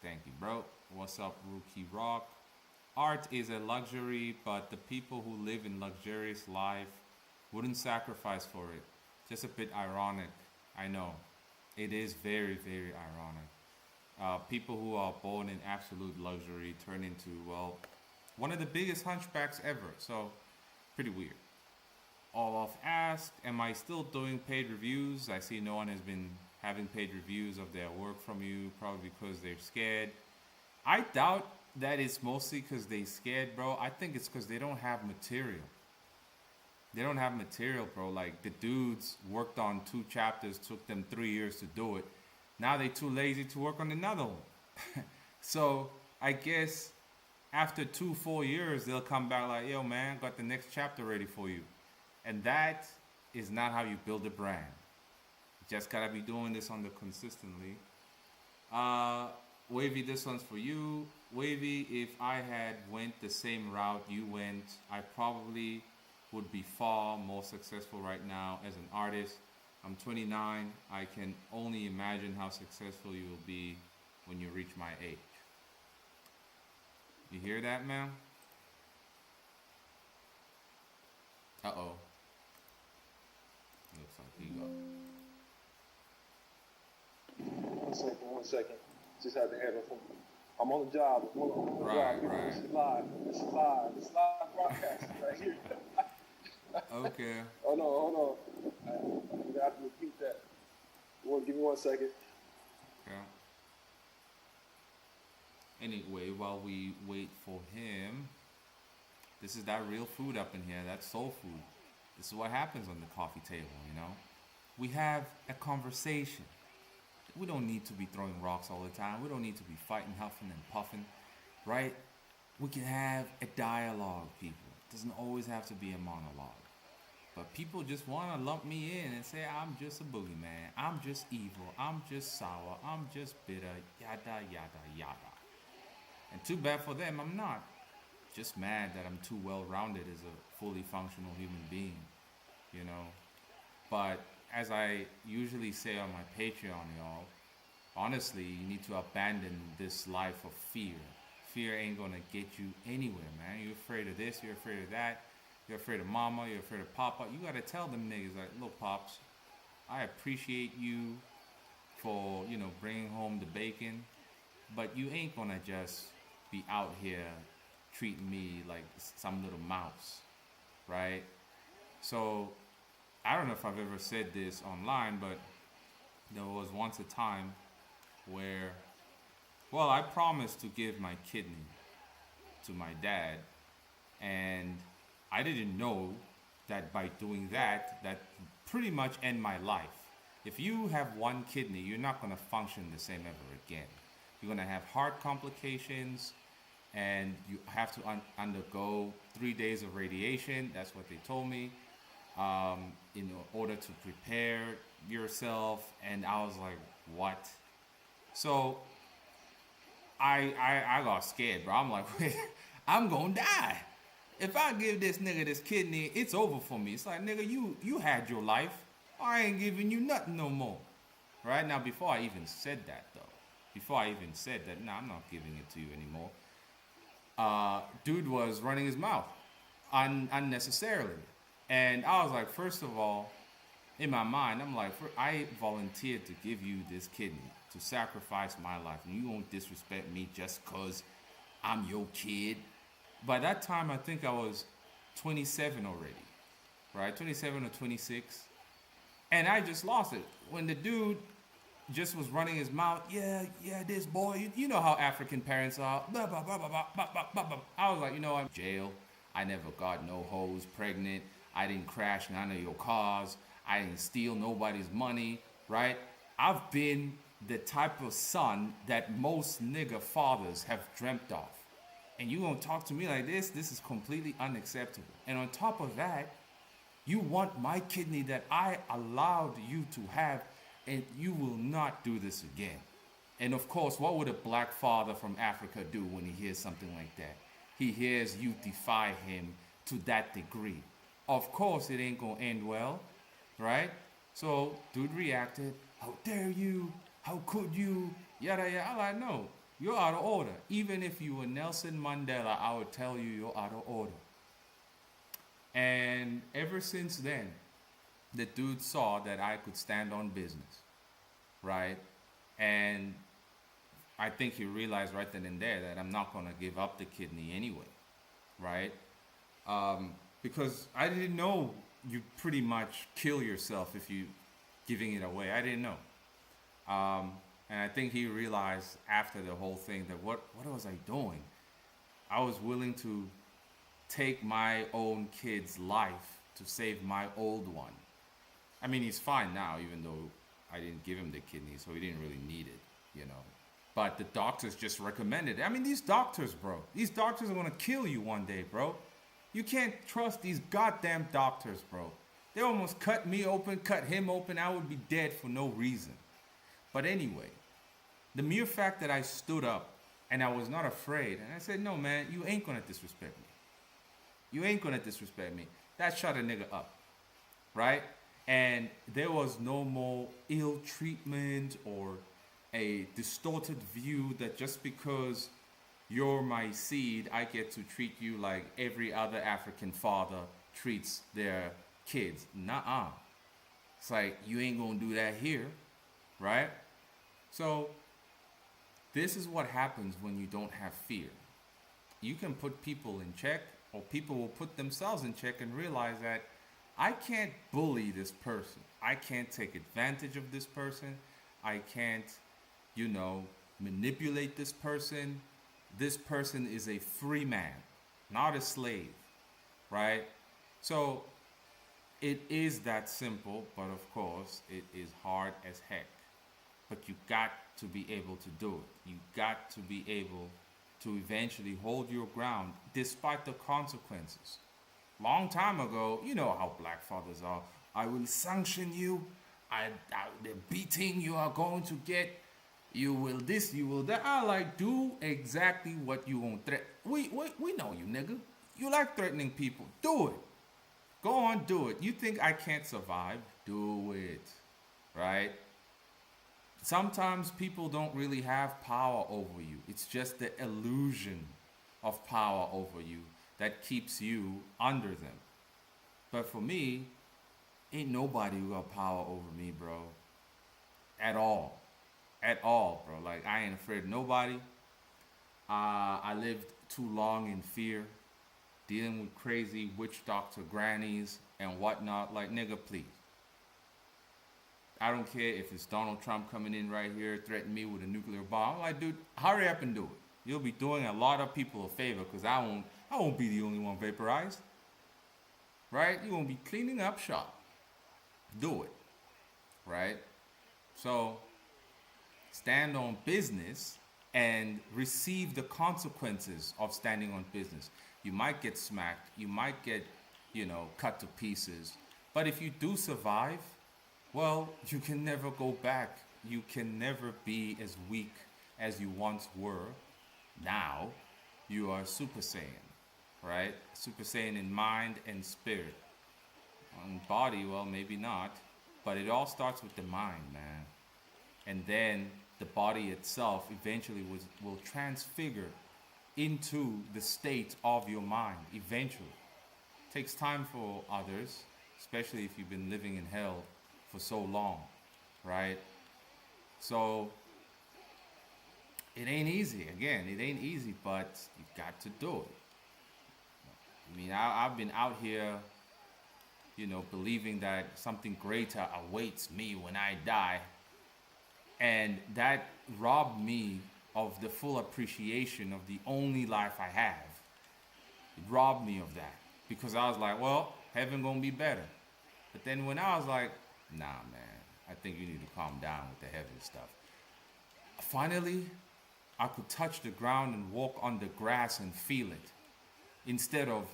Thank you, bro. What's up, Rookie Rock? Art is a luxury, but the people who live in luxurious life wouldn't sacrifice for it. Just a bit ironic. I know. It is very, very ironic. People who are born in absolute luxury turn into, well, one of the biggest hunchbacks ever. So, pretty weird. Olaf asked, am I still doing paid reviews? I see no one has been having paid reviews of their work from you, probably because they're scared. I doubt that it's mostly because they scared, bro. I think it's because they don't have material. They don't have material, bro. Like, the dudes worked on 2 chapters, took them 3 years to do it. Now they too lazy to work on another one. So, I guess after 2 full years, they'll come back like, yo, man, got the next chapter ready for you. And that is not how you build a brand. You just gotta be doing this on the consistently. Wavy, this one's for you. Wavy, if I had went the same route you went, I probably would be far more successful right now as an artist. I'm 29. I can only imagine how successful you will be when you reach my age. You hear that, man? Uh-oh. Looks like he got... 1 second. Just had to handle something. I'm on the job. I'm on the Right, job. right. This is live. This is live broadcast right here. Okay. Hold on. I have to repeat that. Give me 1 second. Okay. Anyway, while we wait for him, this is that real food up in here. That's soul food. This is what happens on the coffee table, you know? We have a conversation. We don't need to be throwing rocks all the time. We don't need to be fighting, huffing, and puffing, right? We can have a dialogue, people. It doesn't always have to be a monologue. But people just want to lump me in and say, I'm just a boogeyman. I'm just evil. I'm just sour. I'm just bitter. Yada, yada, yada. And too bad for them, I'm not. Just mad that I'm too well-rounded as a fully functional human being, you know? But as I usually say on my Patreon, y'all, honestly, you need to abandon this life of fear. Fear ain't gonna get you anywhere, man. You're afraid of this, you're afraid of that. You're afraid of mama, you're afraid of papa. You gotta tell them niggas, like, look, pops, I appreciate you for, you know, bringing home the bacon, but you ain't gonna just be out here treating me like some little mouse, right? So, I don't know if I've ever said this online, but there was once a time where, well, I promised to give my kidney to my dad, and I didn't know that by doing that, that pretty much end my life. If you have one kidney, you're not going to function the same ever again. You're going to have heart complications, and you have to undergo 3 days of radiation. That's what they told me, in order to prepare yourself. And I was like, what? So I got scared, bro. I'm like, wait, I'm going to die. If I give this nigga this kidney, it's over for me. It's like, nigga, you had your life. I ain't giving you nothing no more. Right? Now, before I even said that, though, nah, I'm not giving it to you anymore. Dude was running his mouth unnecessarily. And I was like, first of all, in my mind, I'm like, I volunteered to give you this kidney, to sacrifice my life. And you won't disrespect me just because I'm your kid. By that time, I think I was 27 already, right? 27 or 26. And I just lost it. When the dude just was running his mouth, yeah, this boy, you know how African parents are. Blah, blah, blah, blah, blah, blah, blah, blah. I was like, you know, I'm in jail. I never got no hoes pregnant. I didn't crash none of your cars. I didn't steal nobody's money, right? I've been the type of son that most nigga fathers have dreamt of. And you gonna talk to me like this? This is completely unacceptable. And on top of that, you want my kidney that I allowed you to have and you will not do this again. And of course, what would a black father from Africa do when he hears something like that? He hears you defy him to that degree. Of course, it ain't gonna end well, right? So, dude reacted, how dare you? How could you? Yada yada. I'm like, no, you're out of order. Even if you were Nelson Mandela, I would tell you you're out of order. And ever since then, the dude saw that I could stand on business, right? And I think he realized right then and there that I'm not going to give up the kidney anyway, right? Because I didn't know you pretty much kill yourself if you giving it away. I didn't know. And I think he realized after the whole thing that what was I doing? I was willing to take my own kid's life to save my old one. I mean, he's fine now, even though I didn't give him the kidney, so he didn't really need it, you know. But the doctors just recommended it. I mean, these doctors, bro. These doctors are gonna kill you one day, bro. You can't trust these goddamn doctors, bro. They almost cut me open, cut him open. I would be dead for no reason. But anyway, the mere fact that I stood up and I was not afraid, and I said, no, man, you ain't gonna disrespect me. You ain't gonna disrespect me. That shut a nigga up, right? And there was no more ill treatment or a distorted view that just because you're my seed, I get to treat you like every other African father treats their kids. Nuh-uh. It's like, you ain't gonna do that here, right? So, this is what happens when you don't have fear. You can put people in check, or people will put themselves in check and realize that I can't bully this person. I can't take advantage of this person. I can't, you know, manipulate this person. This person is a free man, not a slave, right? So it is that simple, but of course it is hard as heck. But you got to be able to do it. You got to be able to eventually hold your ground despite the consequences. Long time ago, you know how black fathers are. I will sanction you. The beating you are going to get. You will this, you will that. I like, do exactly what you want. We know you, nigga. You like threatening people. Do it. Go on, do it. You think I can't survive? Do it. Right? Sometimes people don't really have power over you. It's just the illusion of power over you that keeps you under them. But for me, ain't nobody who got power over me, bro. At all. At all, bro. Like, I ain't afraid of nobody. I lived too long in fear, dealing with crazy witch doctor grannies and whatnot. Like, nigga, please. I don't care if it's Donald Trump coming in right here, threatening me with a nuclear bomb. I'm like, dude, hurry up and do it. You'll be doing a lot of people a favor, because I won't be the only one vaporized. Right? You won't be cleaning up shop. Do it. Right? So, stand on business and receive the consequences of standing on business. You might get smacked. You might get, cut to pieces. But if you do survive, well, you can never go back. You can never be as weak as you once were. Now, you are Super Saiyan, right? Super Saiyan in mind and spirit. On body, well, maybe not. But it all starts with the mind, man. And then the body itself eventually will transfigure into the state of your mind, eventually. It takes time for others, especially if you've been living in hell for so long, right? So it ain't easy. Again, it ain't easy, but you got to do it. I mean, I've been out here, believing that something greater awaits me when I die. And that robbed me of the full appreciation of the only life I have. It robbed me of that. Because I was like, well, heaven gonna be better. But then when I was like, nah, man, I think you need to calm down with the heaven stuff. Finally, I could touch the ground and walk on the grass and feel it, instead of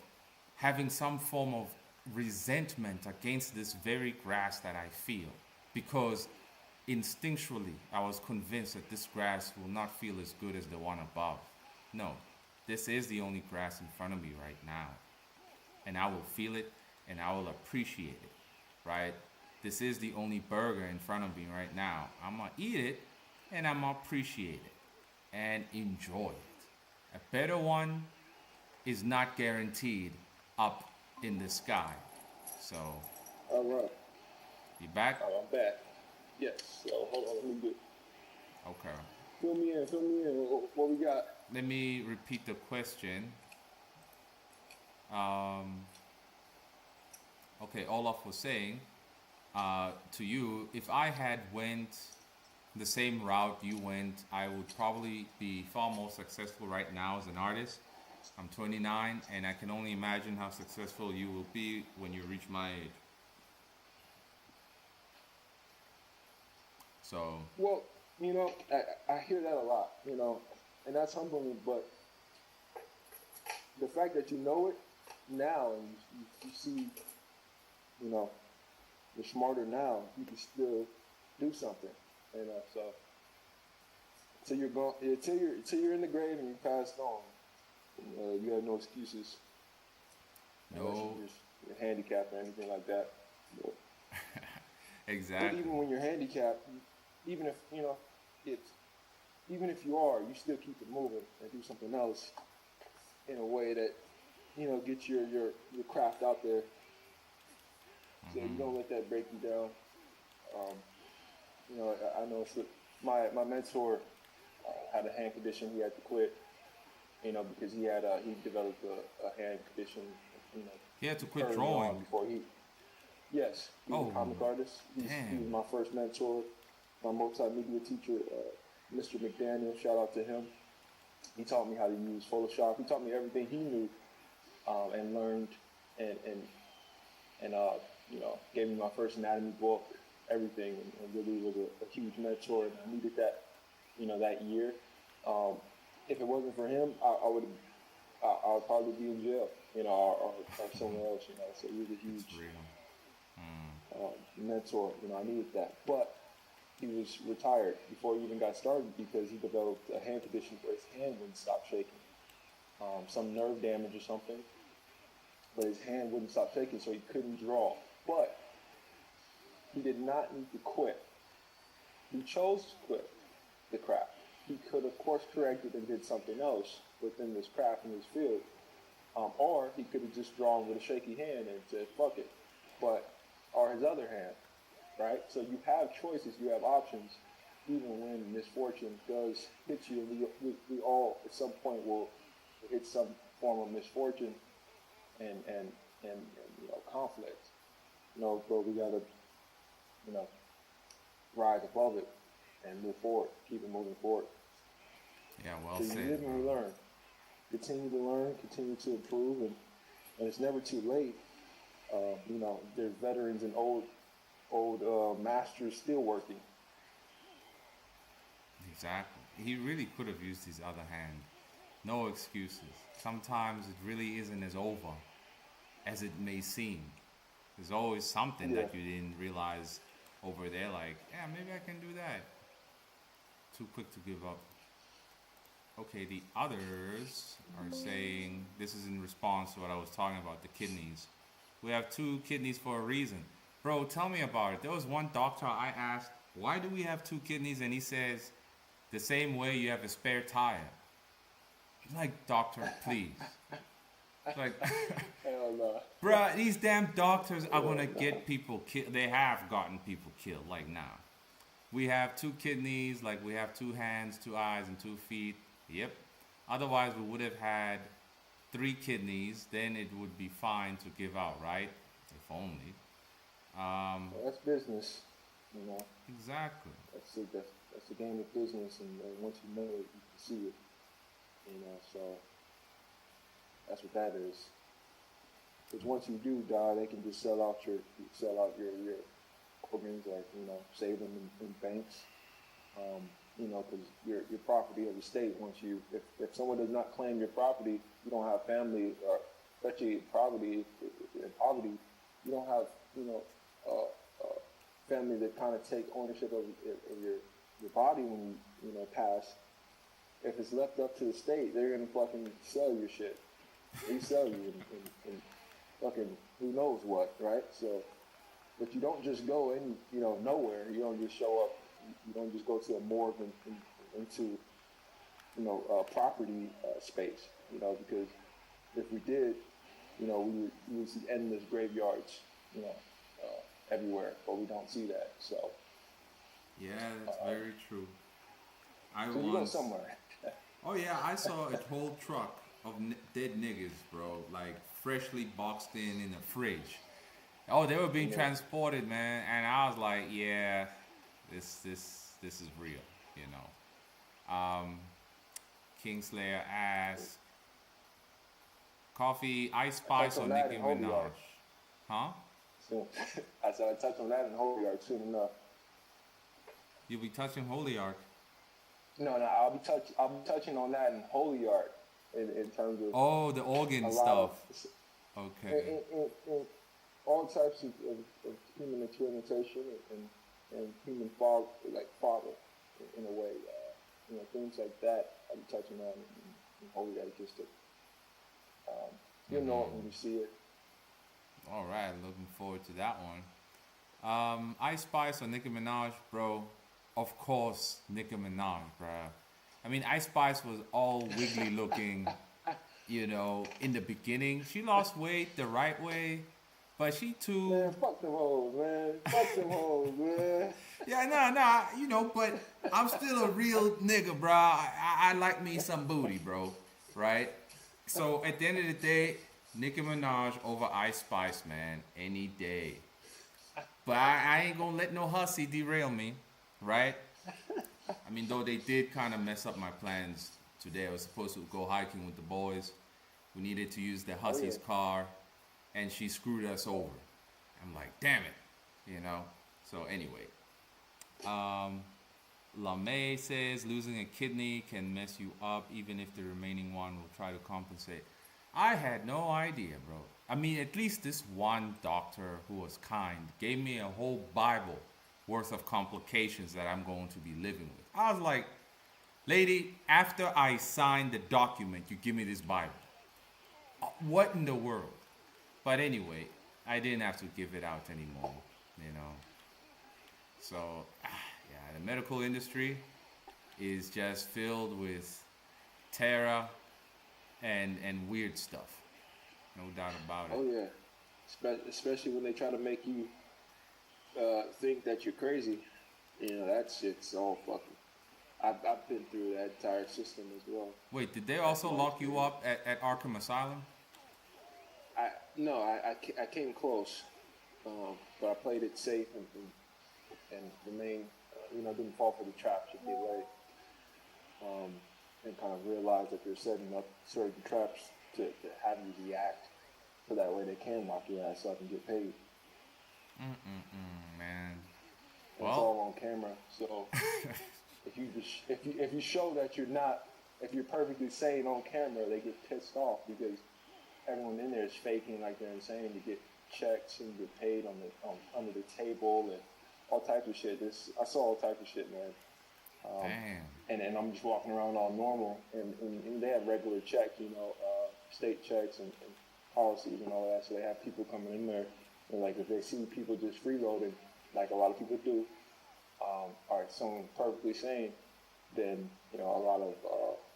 having some form of resentment against this very grass that I feel. Because instinctually, I was convinced that this grass will not feel as good as the one above. No, this is the only grass in front of me right now. And I will feel it and I will appreciate it, right? This is the only burger in front of me right now. I'm gonna eat it and I'm gonna appreciate it and enjoy it. A better one is not guaranteed up in the sky. So, All right. you back? I'm back. Yes. So hold on. Let me get. Okay. Fill me in. Fill me in. What we got? Let me repeat the question. Okay, Olaf was saying to you, if I had went the same route you went, I would probably be far more successful right now as an artist. I'm 29, and I can only imagine how successful you will be when you reach my age. So, Well, I hear that a lot, and that's humbling. But the fact that you know it now and you see, you're smarter now, you can still do something, So until you're in the grave and you passed on, you have no excuses. no, You're handicapped or anything like that. But exactly. even when you're handicapped, even if even if you are, you still keep it moving and do something else in a way that get your craft out there. So you don't let that break you down. I know my mentor had a hand condition. He had to quit, because he developed a hand condition. He had to quit early drawing. on before he. Yes, he was a comic artist. He was my first mentor, my multimedia teacher, Mr. McDaniel. Shout out to him. He taught me how to use Photoshop. He taught me everything he knew, and learned, and gave me my first anatomy book, everything, and really was a huge mentor. And I needed that, that year. If it wasn't for him, I would probably be in jail, or somewhere else, So he was a huge mentor. I needed that, but he was retired before he even got started because he developed a hand condition where his hand wouldn't stop shaking, some nerve damage or something. But his hand wouldn't stop shaking, so he couldn't draw. But he did not need to quit. He chose to quit the craft. He could have course corrected and did something else within this craft and this field. Or he could have just drawn with a shaky hand and said, fuck it. Or his other hand, right? So you have choices, you have options, even when misfortune does hit you. And we all, at some point, will hit some form of misfortune and conflict. But we gotta, rise above it and move forward, keep it moving forward. Yeah, well so said. You live and you learn. Continue to learn, continue to improve, and it's never too late. There's veterans and old masters still working. Exactly. He really could have used his other hand. No excuses. Sometimes it really isn't as over as it may seem. There's always something that you didn't realize over there, like, yeah, maybe I can do that. Too quick to give up. Okay, the others are saying, this is in response to what I was talking about, the kidneys. We have 2 kidneys for a reason. Bro, tell me about it. There was one doctor I asked, why do we have 2 kidneys? And he says, the same way you have a spare tire. Like, doctor, please. Like, Hell no. bruh, these damn doctors are gonna get people killed. They have gotten people killed, like now. We have 2 kidneys, like we have 2 hands, 2 eyes, and 2 feet. Yep. Otherwise, we would have had 3 kidneys. Then it would be fine to give out, right? If only. That's business, Exactly. That's the game of business, and once you know it, you can see it. So that's what that is. Because once you do die, they can just sell out your organs, or save them in banks. Because you're property of the state. Once if someone does not claim your property, you don't have family, or especially poverty. In poverty, you don't have family that kind of take ownership of your body when you know pass. If it's left up to the state, they're gonna fucking sell your shit. They sell you and fucking who knows what, right? So, but you don't just go in, you know, nowhere. You don't just show up. You don't just go to a morgue and into, you know, property space. You know, because if we did, you know, we would see endless graveyards, you know, everywhere, but we don't see that. So. Yeah, that's very true. So you go somewhere. Oh yeah, I saw a whole truck of dead niggas, bro, like freshly boxed in a fridge. Oh, they were being transported, man, and I was like, yeah, this is real, you know. Kingslayer asks, coffee, Ice Spice, or Nicki Minaj? Huh? So, I said I touch on that in Holy Ark soon enough. You'll be touching Holy Ark. No, I'll be touching on that in Holy Ark in terms of the organ stuff. Okay. In all types of human experimentation and human father in a way, you know, things like that. I'll be touching on in Holy Ark just to you'll know it when you see it. All right, looking forward to that one. Ice Spice or Nicki Minaj, bro? Of course, Nicki Minaj, bro. I mean, Ice Spice was all wiggly looking, you know, in the beginning. She lost weight the right way, but she too. Man, fuck them hoes, man. Fuck them hoes, man. Yeah, nah, you know, but I'm still a real nigga, bro. I like me some booty, bro. Right? So at the end of the day, Nicki Minaj over Ice Spice, man, any day. But I ain't gonna let no hussy derail me. Right? I mean, though they did kind of mess up my plans today. I was supposed to go hiking with the boys. We needed to use the hussy's car, and she screwed us over. I'm like, damn it, you know? So anyway. LaMay says, losing a kidney can mess you up, even if the remaining one will try to compensate. I had no idea, bro. I mean, at least this one doctor who was kind gave me a whole Bible worth of complications that I'm going to be living with. I was like, lady, after I sign the document, you give me this Bible. What in the world? But anyway, I didn't have to give it out anymore, you know. So, yeah, the medical industry is just filled with terror and weird stuff. No doubt about it. Oh, yeah. Especially when they try to make you think that you're crazy, you know, that shit's all fucking. I've been through that entire system as well. Wait, did they also lock you up at Arkham Asylum? I came close, but I played it safe and remained, you know, didn't fall for the traps that they lay, and kind of realized that they're setting up certain traps to have you react, so that way they can lock your ass up and get paid. Man. It's all on camera. So if you show that if you're perfectly sane on camera, they get pissed off because everyone in there is faking like they're insane to get checks and get paid under the table and all types of shit. I saw all types of shit, man. Damn. And I'm just walking around all normal, and they have regular checks, you know, state checks and policies and all that. So they have people coming in there. And like if they see people just freeloading, like a lot of people do, or someone perfectly sane, then you know a lot of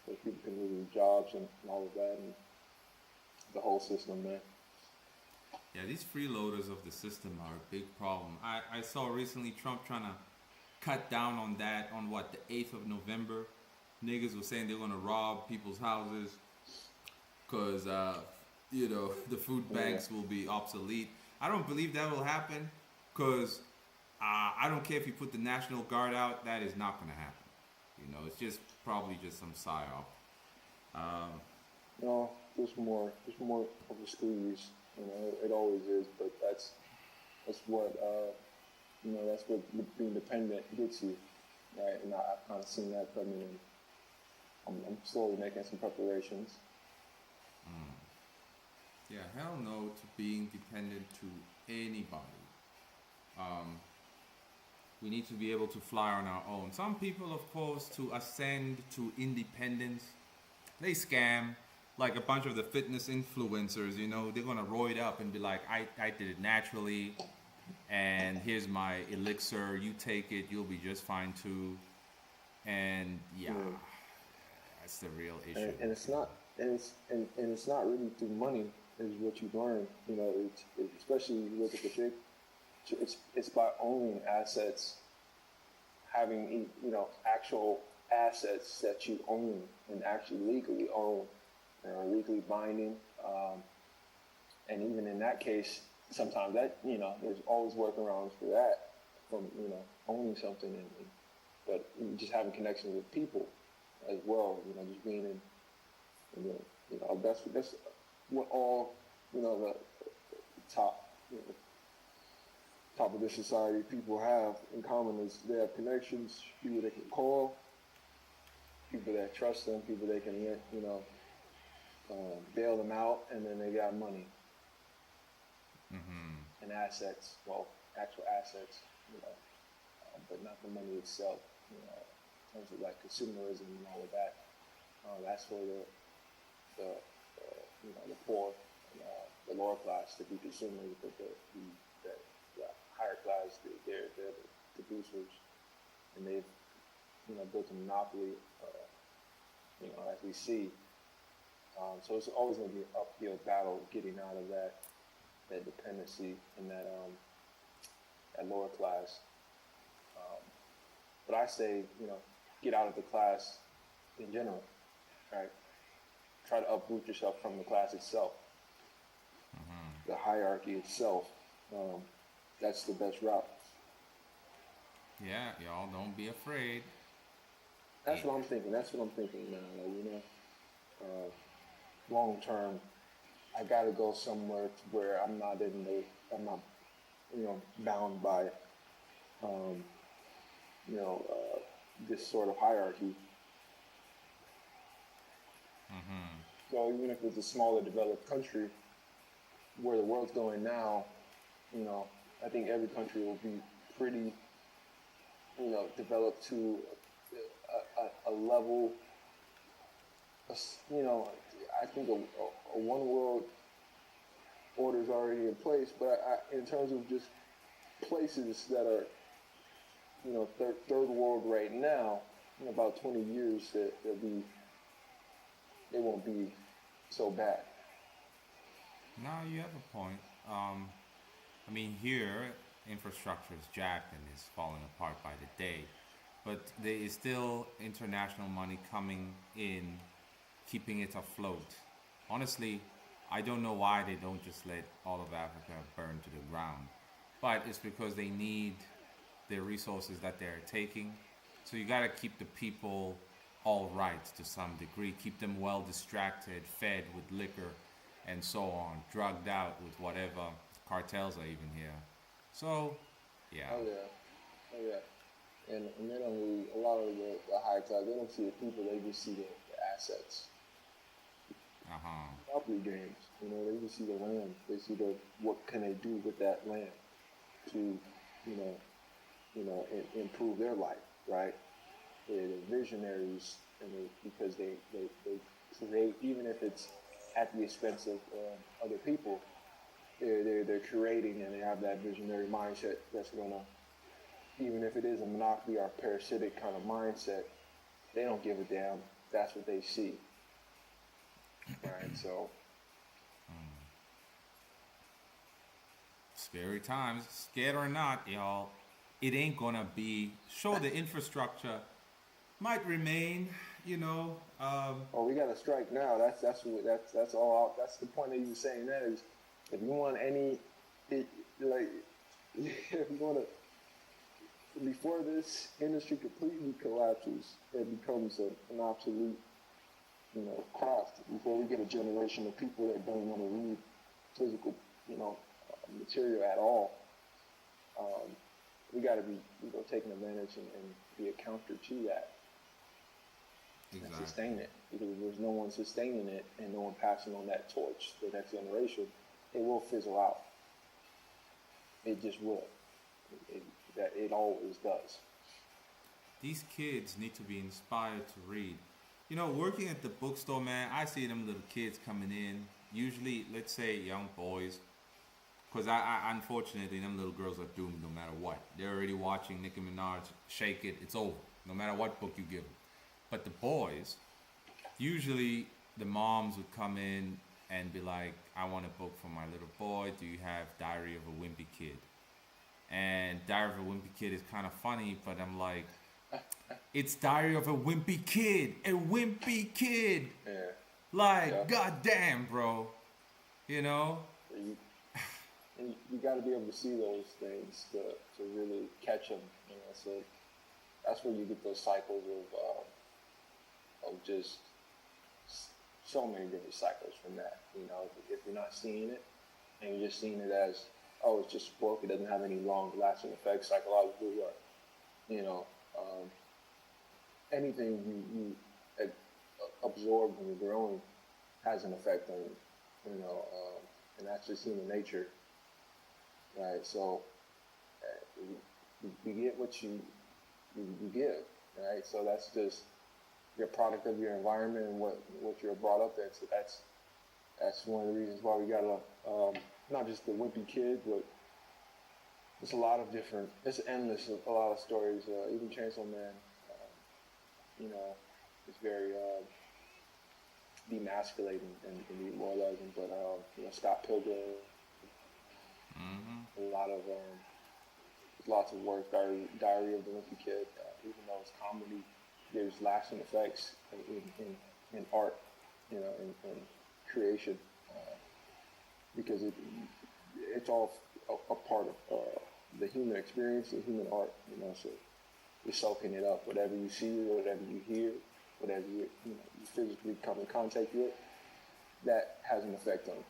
those people can lose their jobs and all of that, and the whole system, man. Yeah, these freeloaders of the system are a big problem. I saw recently Trump trying to cut down on that on the 8th of November. Niggas were saying they're gonna rob people's houses because you know the food banks will be obsolete. I don't believe that will happen because I don't care if you put the National Guard out. That is not going to happen. You know, it's just probably just some psyop. No, just more of a squeeze. You know, it always is, but that's what you know. That's what being dependent gets you, right? And I've kind of seen that coming in. I'm slowly making some preparations. Yeah, hell no to being dependent to anybody. We need to be able to fly on our own. Some people, of course, to ascend to independence, they scam. Like a bunch of the fitness influencers, you know, they're gonna roid up and be like, I did it naturally, and here's my elixir. You take it, you'll be just fine too. And yeah, that's the real issue. And it's not, and it's not really through money is what you learn. You know, especially you look at the big. It's by owning assets, having actual assets that you own and actually legally own, legally binding, and even in that case, sometimes that there's always workarounds for that from owning something, but just having connections with people as well. Just being in the that's what all the top. Top of this society people have in common is they have connections, people they can call, people that trust them, people they can bail them out, and then they got money and assets, actual assets, but not the money itself. In terms of like consumerism and all of that, that's for the poor, and, the lower class to be consumers, but the higher class, they're the producers, and they've built a monopoly, as we see. So it's always going to be an uphill battle getting out of that dependency and that lower class. But I say, get out of the class in general, right? Try to uproot yourself from the class itself, the hierarchy itself. That's the best route. Yeah, y'all don't be afraid. That's what I'm thinking. Now. Long term, I got to go somewhere to where I'm not bound by, this sort of hierarchy. So even if it's a smaller developed country, where the world's going now, I think every country will be pretty, developed to a level. I think a one world order is already in place. But in terms of just places that are, third world right now, in about 20 years, they won't be so bad. No, you have a point. I mean, here, infrastructure is jacked and is falling apart by the day. But there is still international money coming in, keeping it afloat. Honestly, I don't know why they don't just let all of Africa burn to the ground. But it's because they need the resources that they're taking. So you got to keep the people all right to some degree. Keep them well distracted, fed with liquor, and so on, drugged out with whatever. Cartels are even here. So, yeah. Oh yeah. And they don't really, a lot of the high class, they don't see the people, they just see the assets. Property games, they just see the land. They see what can they do with that land to, improve their life, right? They're visionaries, because they create, even if it's at the expense of other people. They're creating, and they have that visionary mindset that's gonna, even if it is a monopoly or parasitic kind of mindset, they don't give a damn. That's what they see, right? So, scary times, scared or not, y'all. It ain't gonna be. Sure, the infrastructure might remain, Oh, we got to strike now. That's all. That's the point that you were saying. That is, if you want if you want to, before this industry completely collapses, it becomes an obsolete, craft. Before we get a generation of people that don't want to read physical, material at all, we got to be, taking advantage and be a counter to that. Exactly. And sustain it, because if there's no one sustaining it and no one passing on that torch to the next generation, it will fizzle out. It just will. that it always does. These kids need to be inspired to read. You know, working at the bookstore, man, I see them little kids coming in. Usually, let's say young boys, because I unfortunately, them little girls are doomed no matter what. They're already watching Nicki Minaj Shake It. It's over, no matter what book you give them. But the boys, usually the moms would come in and be like, I want a book for my little boy. Do you have Diary of a Wimpy Kid? And Diary of a Wimpy Kid is kind of funny, but I'm like, it's Diary of a Wimpy Kid. A wimpy kid. Yeah. Like, Yeah. goddamn, bro. You know? You got to be able to see those things to really catch them. You know, so that's where you get those cycles of just so many different cycles from that. You know, if you're not seeing it and you're just seeing it as, oh, it's just a book, it doesn't have any long-lasting effects psychologically, or you know, anything you absorb when you're growing has an effect on you. You know, and that's just human nature. Right, so you get what you give, right? So that's just your product of your environment and what you're brought up at. So that's one of the reasons why we got not just the wimpy kid, but there's a lot of different. It's endless. A lot of stories. Even Chainsaw Man, you know, it's very demasculating and demoralizing. But you know, Scott Pilgrim. Mm-hmm. A lot of lots of work. Diary of the Wimpy Kid. Even though it's comedy, there's lasting effects in art, you know, in creation, because it's all a part of the human experience, the human art. You know, so you're soaking it up. Whatever you see, whatever you hear, whatever you physically come in contact with, that has an effect on you,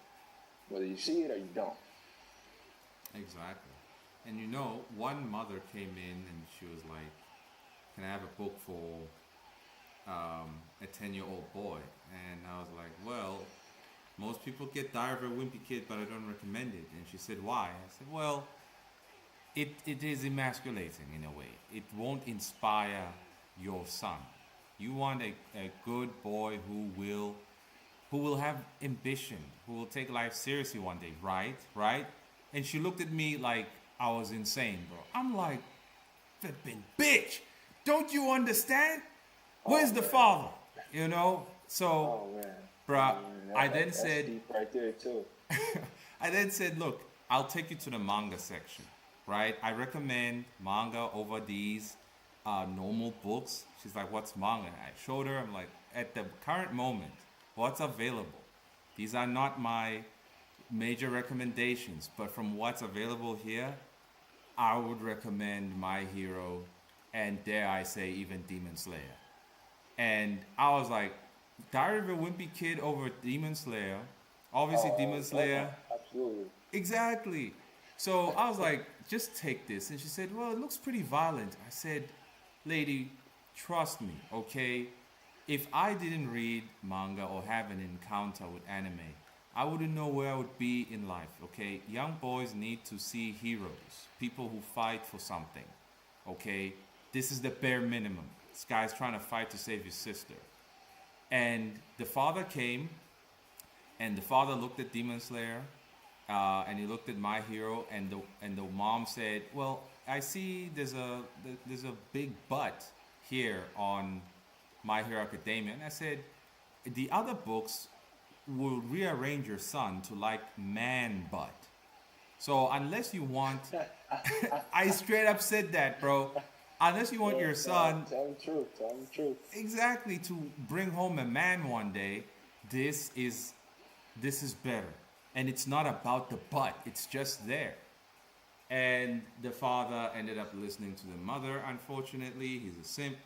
whether you see it or you don't. Exactly. And you know, one mother came in and she was like, can I have a book for a 10-year-old boy? And I was like, well, most people get Diary of a Wimpy Kid, but I don't recommend it. And she said, why? I said, well, it is emasculating in a way. It won't inspire your son. You want a good boy who will have ambition, who will take life seriously one day, right? Right? And she looked at me like I was insane, bro. I'm like, flipping bitch, don't you understand? Where's the father? You know? So, bro, I then said, deep right there too. I then said, look, I'll take you to the manga section, right? I recommend manga over these normal books. She's like, what's manga? I showed her, I'm like, at the current moment, what's available? These are not my major recommendations, but from what's available here, I would recommend My Hero and, dare I say, even Demon Slayer. And I was like, Diary of a Wimpy Kid over Demon Slayer. Obviously, Demon Slayer. Absolutely. Exactly. So I was like, just take this. And she said, well, it looks pretty violent. I said, lady, trust me, okay? If I didn't read manga or have an encounter with anime, I wouldn't know where I would be in life, okay? Young boys need to see heroes, people who fight for something, okay? This is the bare minimum. This guy's trying to fight to save his sister. And the father came, and the father looked at Demon Slayer, and he looked at My Hero, and the mom said, well, I see there's a big butt here on My Hero Academia. And I said, the other books will rearrange your son to like man butt. So unless you want, I straight up said that, bro. Unless you want your son, tell him the truth. Exactly, to bring home a man one day, this is better. And it's not about the butt, it's just there. And the father ended up listening to the mother. Unfortunately, he's a simp.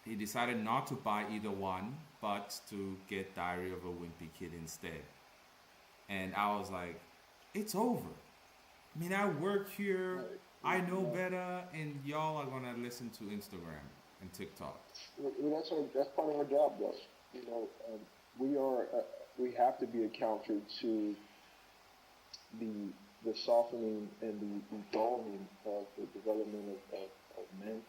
He decided not to buy either one, but to get Diary of a Wimpy Kid instead. And I was like, it's over. I mean, I work here, I know better, and y'all are gonna listen to Instagram and TikTok. Well, that's part of our job, though. You know, we have to be a counter to the softening and the dulling of development of men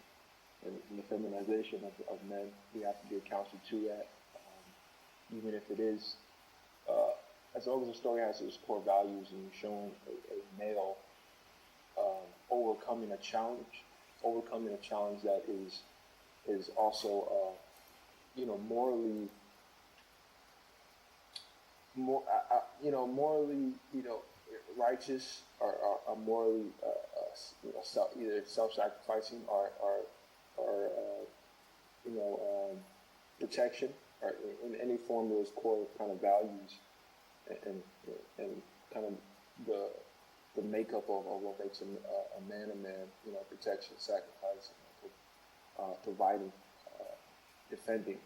and the feminization of men. We have to be a counter to that, even if it is, as long as the story has its core values and you're showing a male overcoming a challenge that is also, morally, morally, righteous or morally, either self-sacrificing or protection or in any form of those core kind of values and kind of the makeup of what makes a man, protection, sacrifice, providing, defending,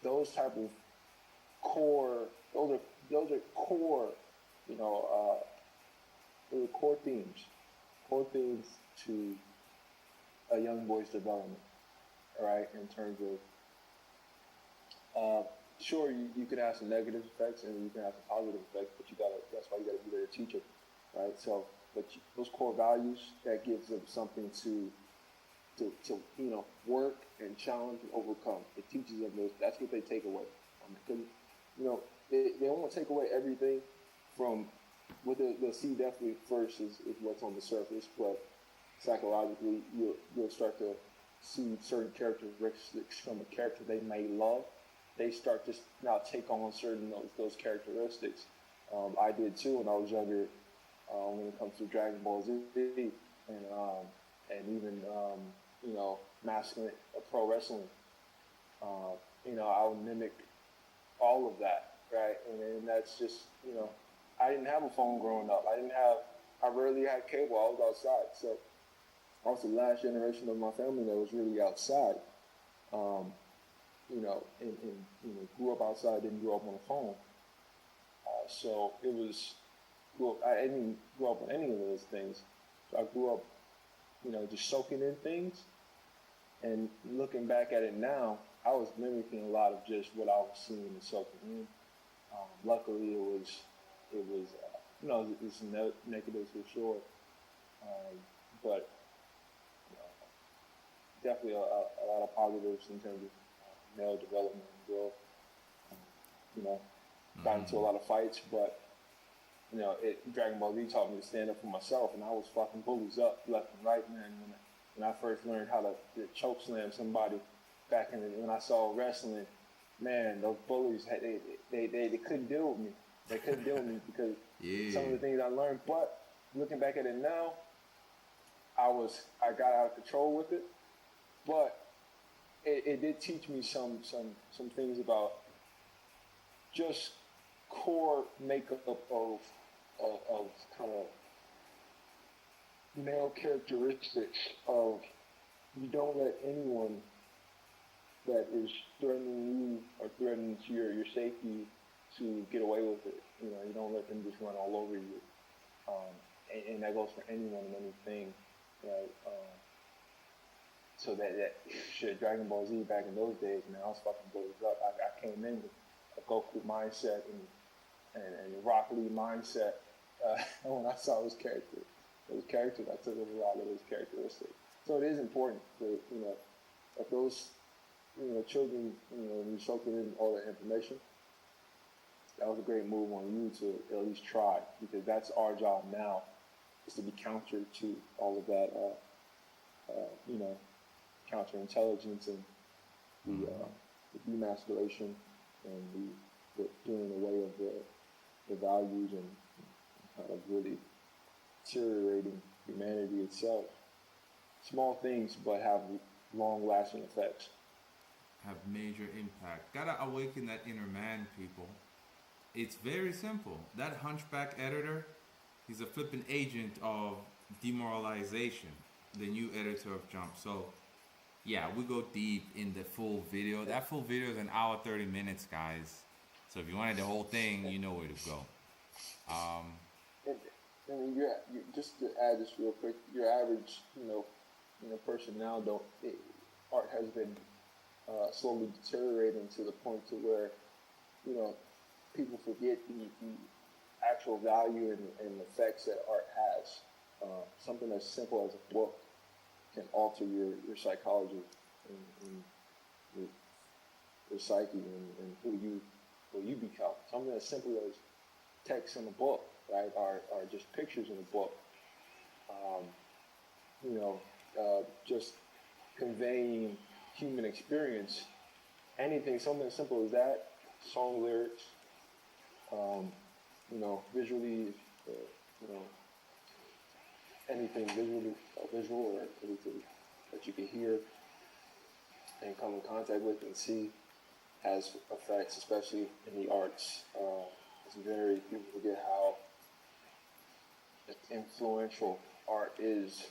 those type of core, those are core, those are core themes to a young boy's development, all right, in terms of, sure, you can have some negative effects and you can have some positive effects, but that's why you gotta be there to teach it, right? So, those core values, that gives them something to work and challenge and overcome. It teaches them those, that's what they take away. Because, they won't take away everything from what they'll see definitely first is what's on the surface, but psychologically, you'll start to see certain characteristics from a character they may love. They start to now take on certain those characteristics. I did too when I was younger. When it comes to Dragon Ball Z and even masculine pro wrestling, I would mimic all of that, right? And that's just I didn't have a phone growing up. I rarely had cable. I was outside, so I was the last generation of my family that was really outside. Grew up outside, didn't grow up on a phone. So it was, I didn't grow up on any of those things. So I grew up, just soaking in things. And looking back at it now, I was mimicking a lot of just what I was seeing and soaking in. Luckily, it was it's negatives for sure. But definitely a lot of positives in terms of male development and growth. Got into a lot of fights, but Dragon Ball Z taught me to stand up for myself, and I was fucking bullies up left and right, man. When I first learned how to choke slam somebody back when I saw wrestling, man, those bullies they couldn't deal with me. They couldn't deal with me because some of the things I learned. But looking back at it now, I got out of control with it. But it did teach me some things about just core makeup of kind of male characteristics of you don't let anyone that is threatening you or threatening to your safety to get away with it. You don't let them just run all over you. And that goes for anyone and anything. So that shit, Dragon Ball Z back in those days, man, I was fucking bullied up. I came in with a Goku mindset and a Rock Lee mindset. When I saw those characters, I took over a lot of those characteristics. So it is important to, if those, children, when you soak in all that information, that was a great move on you to at least try, because that's our job now, is to be counter to all of that, counterintelligence and the demasculation and the doing away of the values and kind of really deteriorating humanity itself. Small things, but have long-lasting effects. Have major impact. Gotta awaken that inner man, people. It's very simple. That hunchback editor, he's a flipping agent of demoralization, the new editor of Jump. So, yeah, we go deep in the full video. That full video is an hour, 30 minutes, guys. So if you wanted the whole thing, you know where to go. And just to add this real quick, your average, person now art has been slowly deteriorating to the point to where, people forget the actual value and effects that art has. something as simple as a book can alter your psychology and your psyche and who you become. Something as simple as text in a book, right, or just pictures in a book. Just conveying human experience. Anything, something as simple as that. Song lyrics. Visually. Anything visual or anything that you can hear and come in contact with and see has effects, especially in the arts. People forget how influential art is.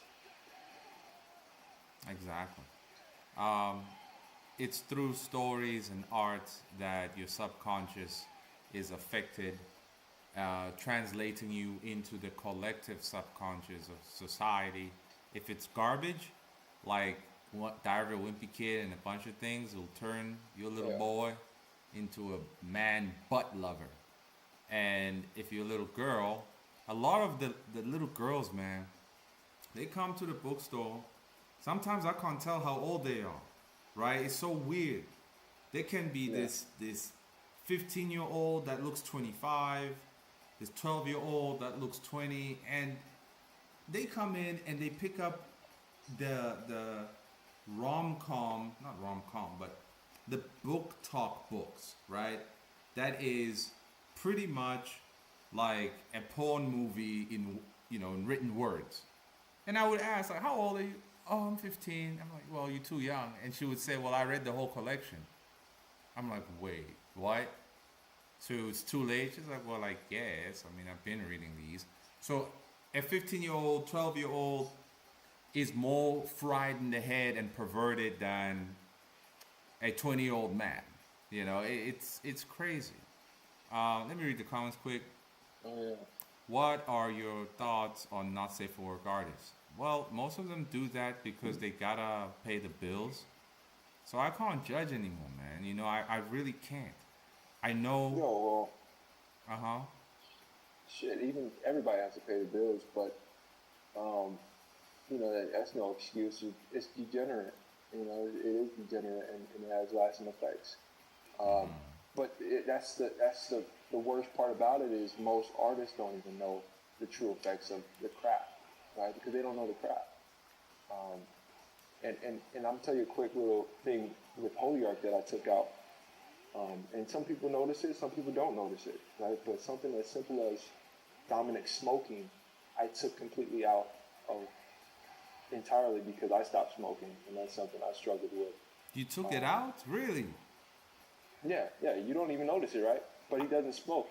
Exactly. It's through stories and art that your subconscious is affected, translating you into the collective subconscious of society. If it's garbage, like Diary of a Wimpy Kid and a bunch of things, it'll turn your little boy into a man butt lover. And if you're a little girl, a lot of the little girls, man, they come to the bookstore. Sometimes I can't tell how old they are, right? It's so weird. They can be this 15-year-old that looks 25, this 12-year-old that looks 20, and they come in and they pick up the but the book talk books, right? That is pretty much like a porn movie in written words. And I would ask, like, how old are you? Oh, I'm 15. I'm like, well, you're too young. And she would say, well, I read the whole collection. I'm like, wait, what? So it's too late? She's like, well, I guess. I mean, I've been reading these. So a 15-year-old, 12-year-old is more fried in the head and perverted than a 20-year-old man. It's crazy. Let me read the comments quick. Oh, yeah. What are your thoughts on not safe for work artists? Well, most of them do that because they gotta pay the bills. So I can't judge anymore, man. I really can't. I know. Yo, well. Shit, even everybody has to pay the bills, but that's no excuse. It's degenerate. It is degenerate and it has lasting effects. But that's the worst part about it is most artists don't even know the true effects of the craft, right? Because they don't know the craft. And I'm tell you a quick little thing with Holy Ark that I took out. And some people notice it, some people don't notice it, right? But something as simple as Dominic smoking, I took completely out of entirely because I stopped smoking, and that's something I struggled with. You took it out? Really? Yeah, you don't even notice it, right? But he doesn't smoke.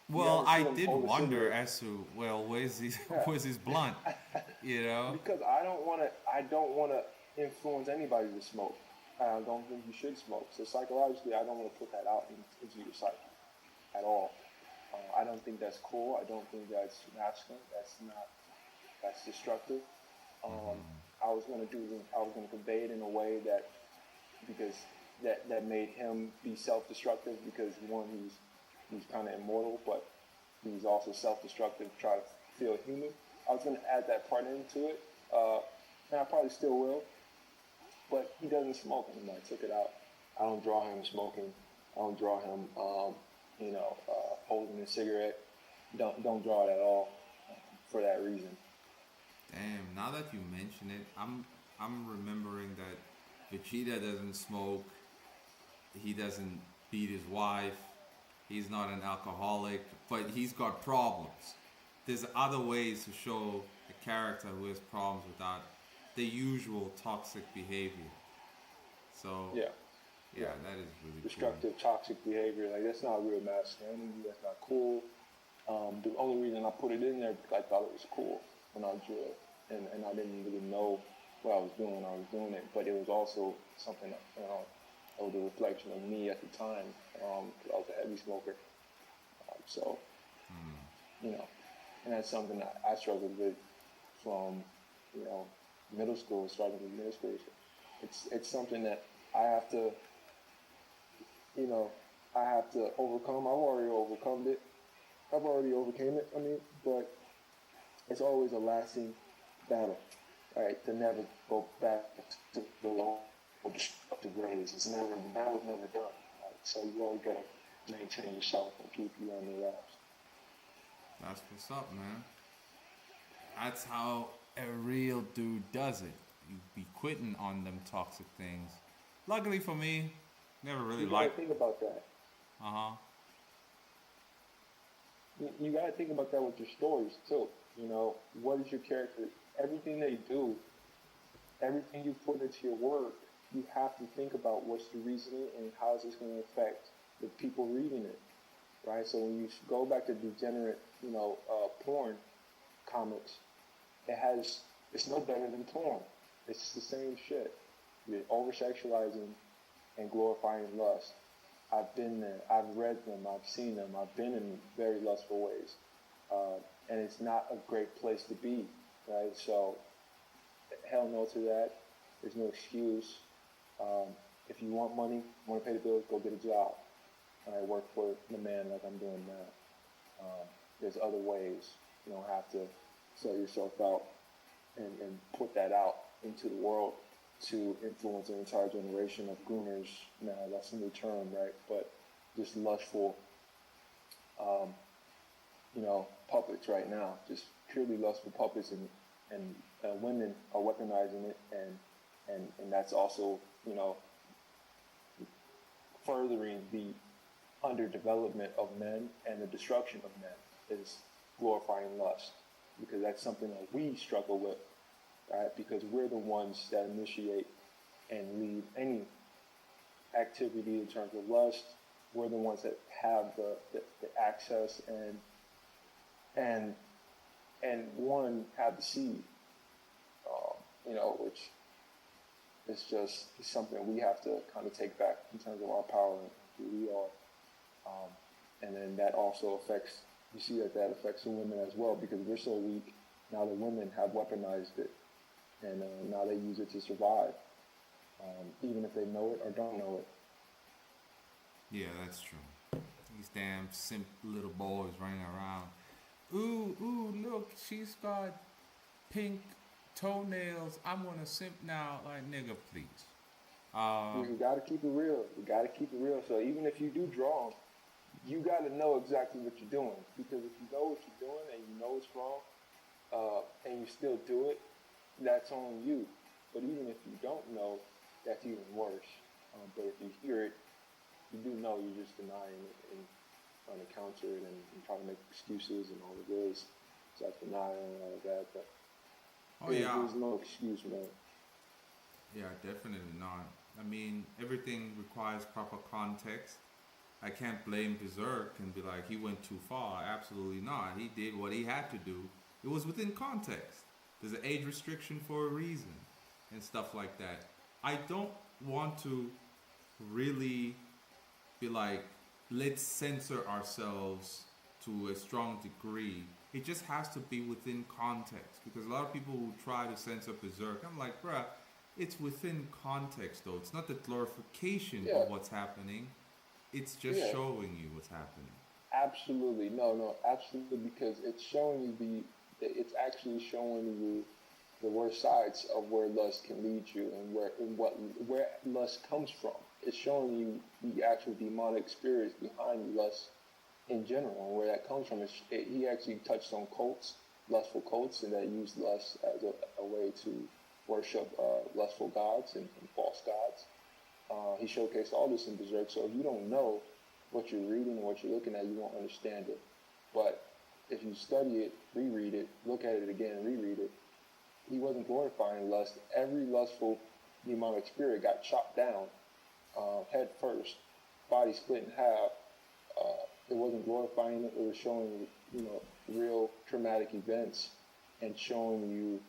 Well, I did wonder as to, where's his blunt, Because I don't want to influence anybody to smoke. I don't think you should smoke. So psychologically, I don't want to put that out into your psyche at all. I don't think that's cool. I don't think that's masculine. That's destructive. I was going to convey it in a way that made him be self-destructive because one, he's kind of immortal, but he's also self-destructive, try to feel human. I was going to add that part into it, and I probably still will, but he doesn't smoke anymore. I took it out. I don't draw him smoking. I don't draw him, holding a cigarette. Don't draw it at all for that reason. Damn, now that you mention it, I'm remembering that Vegeta doesn't smoke. He doesn't beat his wife. He's not an alcoholic, but he's got problems. There's other ways to show a character who has problems without the usual toxic behavior. So that is really destructive, toxic behavior. Like, that's not real masculinity. That's not cool. The only reason I put it in there because I thought it was cool when I drew it, and I didn't really know what I was doing when I was doing it. But it was also something that was a reflection of me at the time. Because I was a heavy smoker. And that's something that I struggled with from middle school, starting with middle school. It's something that I have to overcome. I've already overcame it. But it's always a lasting battle, right? To never go back to the old destructive ways. It's never, the battle's never done. Right? So you always gotta maintain yourself and keep you on the wraps. That's what's up, man. That's how a real dude does it. You be quitting on them toxic things. Luckily for me, never really You gotta liked. think about that. Uh huh. You gotta think about that with your stories too. You know, what is your character? Everything they do, everything you put into your work, you have to think about what's the reasoning and how is this going to affect the people reading it, right? So when you go back to degenerate, porn comics, it's no better than porn. It's the same shit. You're over-sexualizing and glorifying lust. I've been there. I've read them. I've seen them. I've been in very lustful ways. And it's not a great place to be, right? So, hell no to that. There's no excuse. If you want money, want to pay the bills, go get a job. I work for the man like I'm doing now. There's other ways. You don't have to sell yourself out and put that out into the world to influence an entire generation of groomers. Now, that's a new term, right? But just lustful, puppets right now, just purely lustful puppets, and women are weaponizing it, and that's also, furthering the underdevelopment of men and the destruction of men is glorifying lust, because that's something that we struggle with, right? Because we're the ones that initiate and lead any activity in terms of lust. We're the ones that have the access and one have the seed, which is just something we have to kind of take back in terms of our power and who we are. And then that also affects, you see that affects the women as well, because we're so weak. Now the women have weaponized it, and now they use it to survive, even if they know it or don't know it. Yeah, that's true. These damn simp little boys running around. Ooh, look, she's got pink toenails. I'm gonna simp now. Like, nigga, please. You gotta keep it real. You gotta keep it real. So even if you do draw, you gotta know exactly what you're doing. Because if you know what you're doing and you know it's wrong, and you still do it, that's on you. But even if you don't know, that's even worse. But if you hear it, you do know you're just denying it and trying to counter it and trying to make excuses and all of this, self-denial and all of that. But there's no excuse, man. Yeah, definitely not. I mean, everything requires proper context. I can't blame Berserk and be like, he went too far. Absolutely not. He did what he had to do. It was within context. There's an age restriction for a reason and stuff like that. I don't want to really be like, let's censor ourselves to a strong degree. It just has to be within context, because a lot of people who try to censor Berserk, I'm like, bruh, it's within context though. It's not the glorification of what's happening. It's just showing you what's happening. Absolutely. No, absolutely, because it's showing you it's actually showing you the worst sides of where lust can lead you and where lust comes from. It's showing you the actual demonic spirits behind lust in general, and where that comes from. He actually touched on cults, lustful cults, and that used lust as a way to worship lustful gods and false gods. He showcased all this in Berserk, so if you don't know what you're reading and what you're looking at, you won't understand it. But if you study it, reread it, look at it again, reread it, he wasn't glorifying lust. Every lustful demonic spirit got chopped down head first, body split in half. It wasn't glorifying it. It was showing real traumatic events and showing you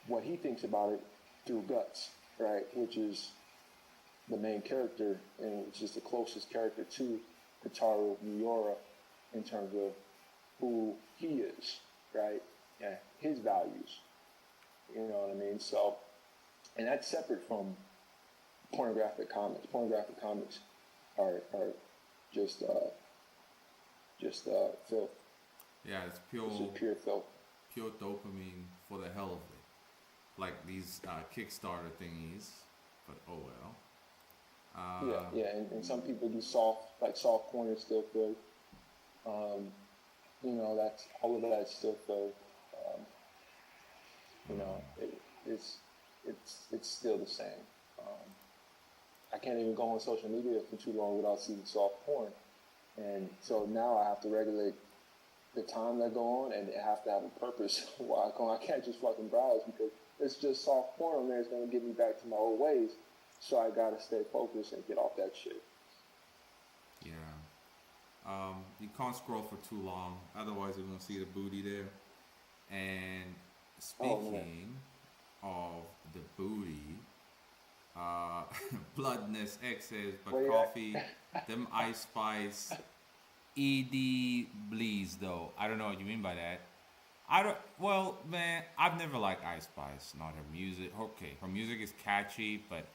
what he thinks about it through guts, right? Which is the main character, and which is the closest character to Kotaro Miura in terms of who he is, right? And his values. You know what I mean? So, and that's separate from pornographic comics. Pornographic comics are just filth. Yeah, it's pure It's just pure filth. pure dopamine for the hell of it, like these Kickstarter thingies. But oh well. Yeah, and some people do soft porn is still good. That's all of that's still good. It's still the same. I can't even go on social media for too long without seeing soft porn, and so now I have to regulate the time that go on, and it have to have a purpose. Why I can't just fucking browse because it's just soft porn on there. It's gonna get me back to my old ways. So I gotta stay focused and get off that shit. Yeah. You can't scroll for too long, otherwise you're gonna see the booty there. And speaking of the booty, Bloodness X says, but coffee, them Ice Spice, ED Bleeze though. I don't know what you mean by that. Well, man, I've never liked Ice Spice, not her music. Okay, her music is catchy, but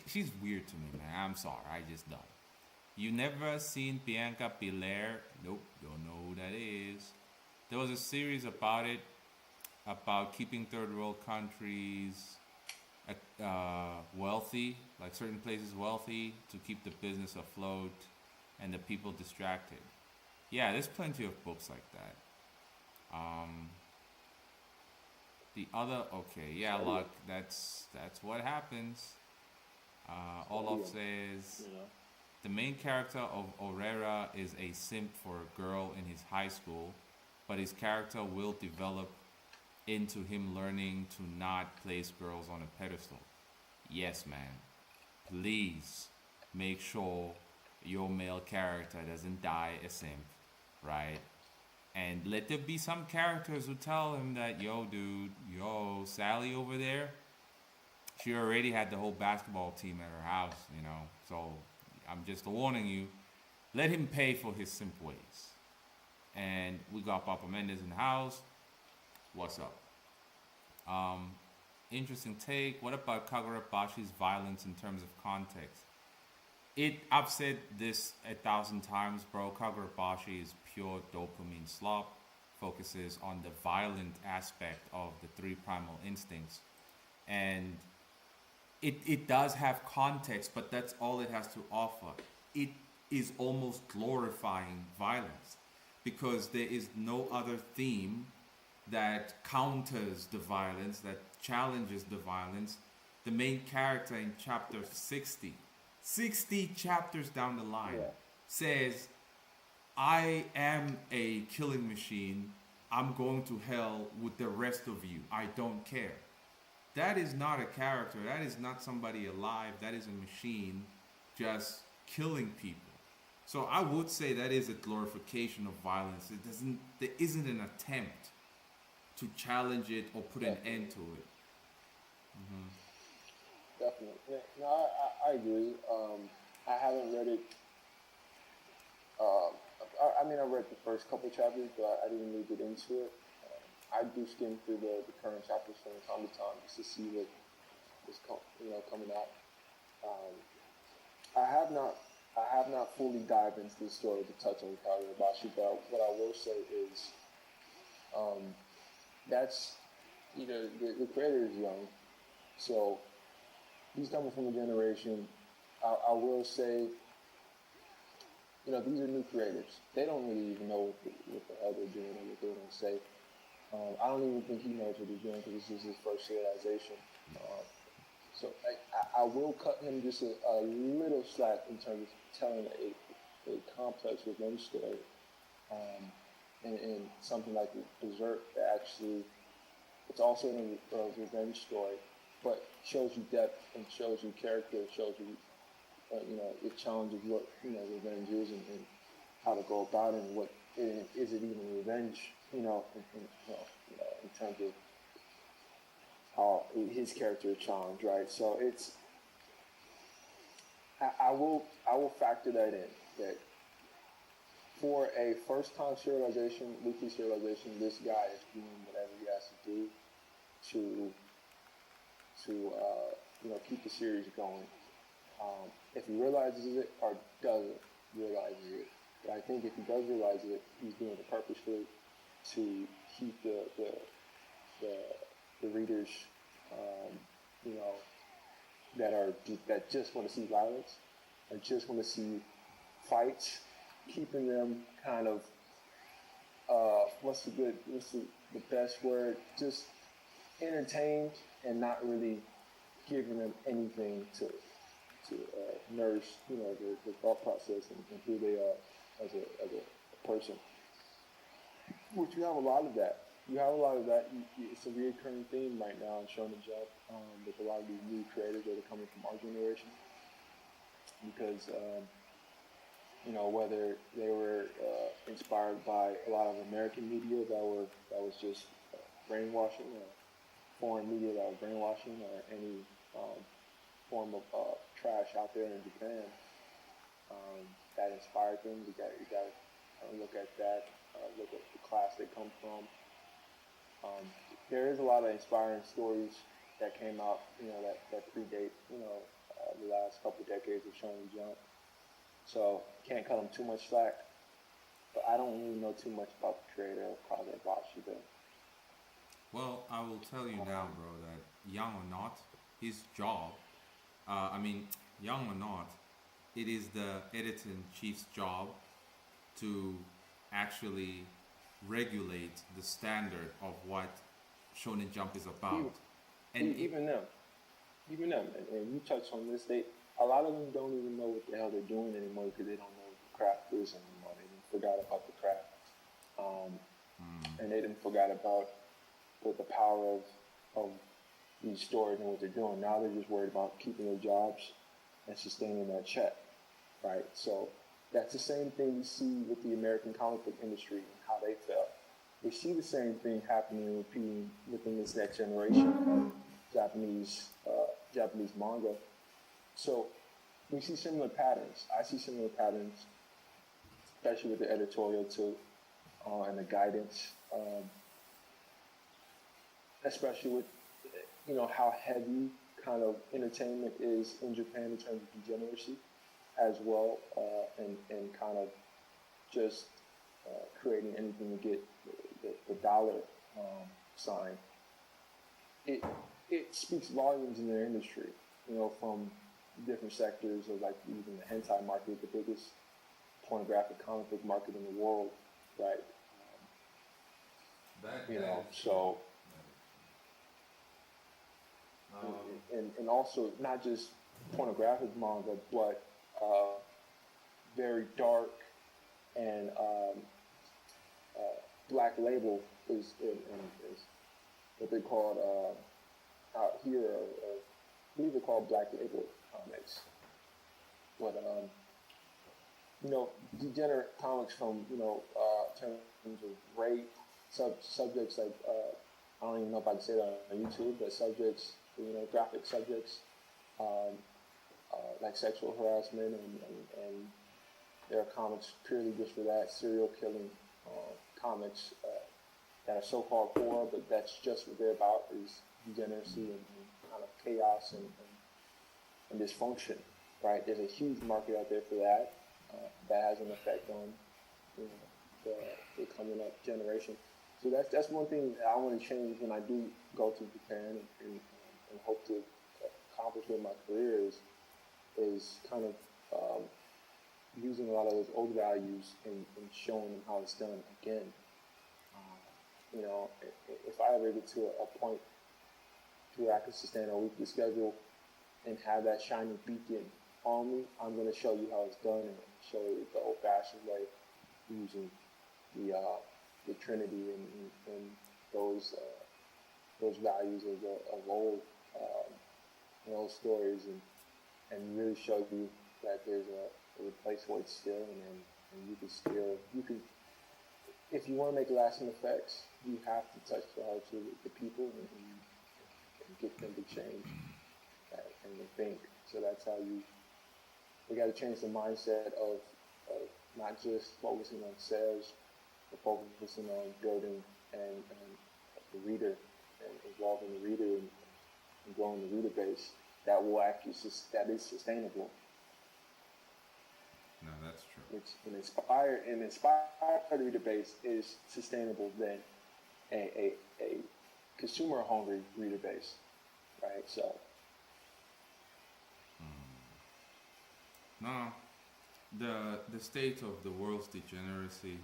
she's weird to me, man. I'm sorry, I just don't. You never seen Bianca Belair? Nope, don't know who that is. There was a series about it, about keeping third world countries wealthy, like certain places wealthy, to keep the business afloat and the people distracted. Yeah, there's plenty of books like that. The other, okay, yeah, look, that's what happens. Olaf says, the main character of Orera is a simp for a girl in his high school, but his character will develop into him learning to not place girls on a pedestal. Yes, man. Please make sure your male character doesn't die a simp, right? And let there be some characters who tell him that, yo, dude, Sally over there, she already had the whole basketball team at her house, So I'm just warning you, let him pay for his simp ways. And we got Papa Mendes in the house. What's up? Interesting take. What about Kagurabashi's violence in terms of context? I've said this 1,000 times, bro. Kagurabashi is pure dopamine slop. Focuses on the violent aspect of the three primal instincts. And it does have context, but that's all it has to offer. It is almost glorifying violence because there is no other theme that counters the violence, that challenges the violence. The main character in chapter 60 chapters down the line, says, I am a killing machine. I'm going to hell with the rest of you. I don't care. That is not a character. That is not somebody alive. That is a machine just killing people. So I would say that is a glorification of violence. There isn't an attempt to challenge it or put an end to it. Mm-hmm. Definitely. No, I agree. I haven't read it. I read the first couple chapters, but I didn't really get into it. I do skim through the current chapters from time to time just to see what is coming out. I have not fully dived into the story to touch on Kagurabashi, but what I will say is that's the creator is young, so he's coming from a generation. I will say, these are new creators. They don't really even know what the hell they're doing or what they're going to say. I don't even think he knows what he's doing because this is his first serialization. So I will cut him just a little slack in terms of telling a complex revenge story. And something like Berserk that actually, it's also a revenge story, but shows you depth and shows you character, shows you, it challenges what, revenge is and how to go about it and what, is it even revenge, in terms of how his character is challenged, right? So I will factor that in, that for a first-time serialization, weekly serialization, this guy is doing whatever he has to do to keep the series going. If he realizes it or doesn't realize it, but I think if he does realize it, he's doing it purposefully to keep the readers, you know, that just want to see violence, or just want to see fights, keeping them kind of what's the best word? Just entertained and not really giving them anything to nourish, you know, the thought process and who they are as a person. Which you have a lot of that. It's a reoccurring theme right now in Shonen Jump with a lot of these new creators that are coming from our generation. Because, you know, whether they were inspired by a lot of American media that was just brainwashing, or foreign media that was brainwashing, or any form of trash out there in Japan that inspired them. You got to look at that. Look at the class they come from. There is a lot of inspiring stories that came out, you know, that predate, you know, the last couple of decades of Shonen Jump. So can't cut them too much slack. But I don't really know too much about the creator of Kagebashi though. Well, I will tell you now, bro, that young or not, his job, young or not, it is the editor-in-chief's job to actually regulate the standard of what Shonen Jump is about. Even them, and you touched on this, a lot of them don't even know what the hell they're doing anymore because they don't know what the craft is anymore. They forgot about the craft, and they didn't forgot about the power of these stories and what they're doing. Now they're just worried about keeping their jobs and sustaining that check, right? So that's the same thing we see with the American comic book industry and how they felt. We see the same thing happening and repeating within this next generation of Japanese manga. So we see similar patterns. I see similar patterns, especially with the editorial too, and the guidance, especially with, you know, how heavy kind of entertainment is in Japan in terms of degeneracy as well, and kind of just creating anything to get the dollar sign. It speaks volumes in their industry, you know, from different sectors of like even the hentai market, the biggest pornographic comic book market in the world, right? So and also not just pornographic manga, but very dark and black label is what they call out here. I believe they're called black label comics. But you know, degenerate comics from, you know, terms of rape, subjects like I don't even know if I can say that on YouTube, but subjects, you know, graphic subjects like sexual harassment, and there are comics purely just for that, serial killing comics that are so-called horror, but that's just what they're about, is degeneracy and kind of chaos and dysfunction, right? There's a huge market out there for that. That has an effect on, you know, the coming up generation. So that's one thing that I want to change when I do go to Japan and hope to accomplish with my career is kind of using a lot of those old values and showing them how it's done again. You know, if I ever get to a point where I can sustain a weekly schedule and have that shiny beacon on me, I'm going to show you how it's done and show you the old-fashioned way, using the Trinity and those values of old stories, and really show you that there's a place where it's still, and you can if you want to make lasting effects, you have to touch the hearts of the people and get them to change and to think. So that's how we got to change the mindset of not just focusing on sales, but focusing on building and the reader, and involving the reader and growing the reader base. That will actually that is sustainable. No, that's true. Which an inspired reader base is sustainable then. a consumer hungry reader base, right? So No, the state of the world's degeneracy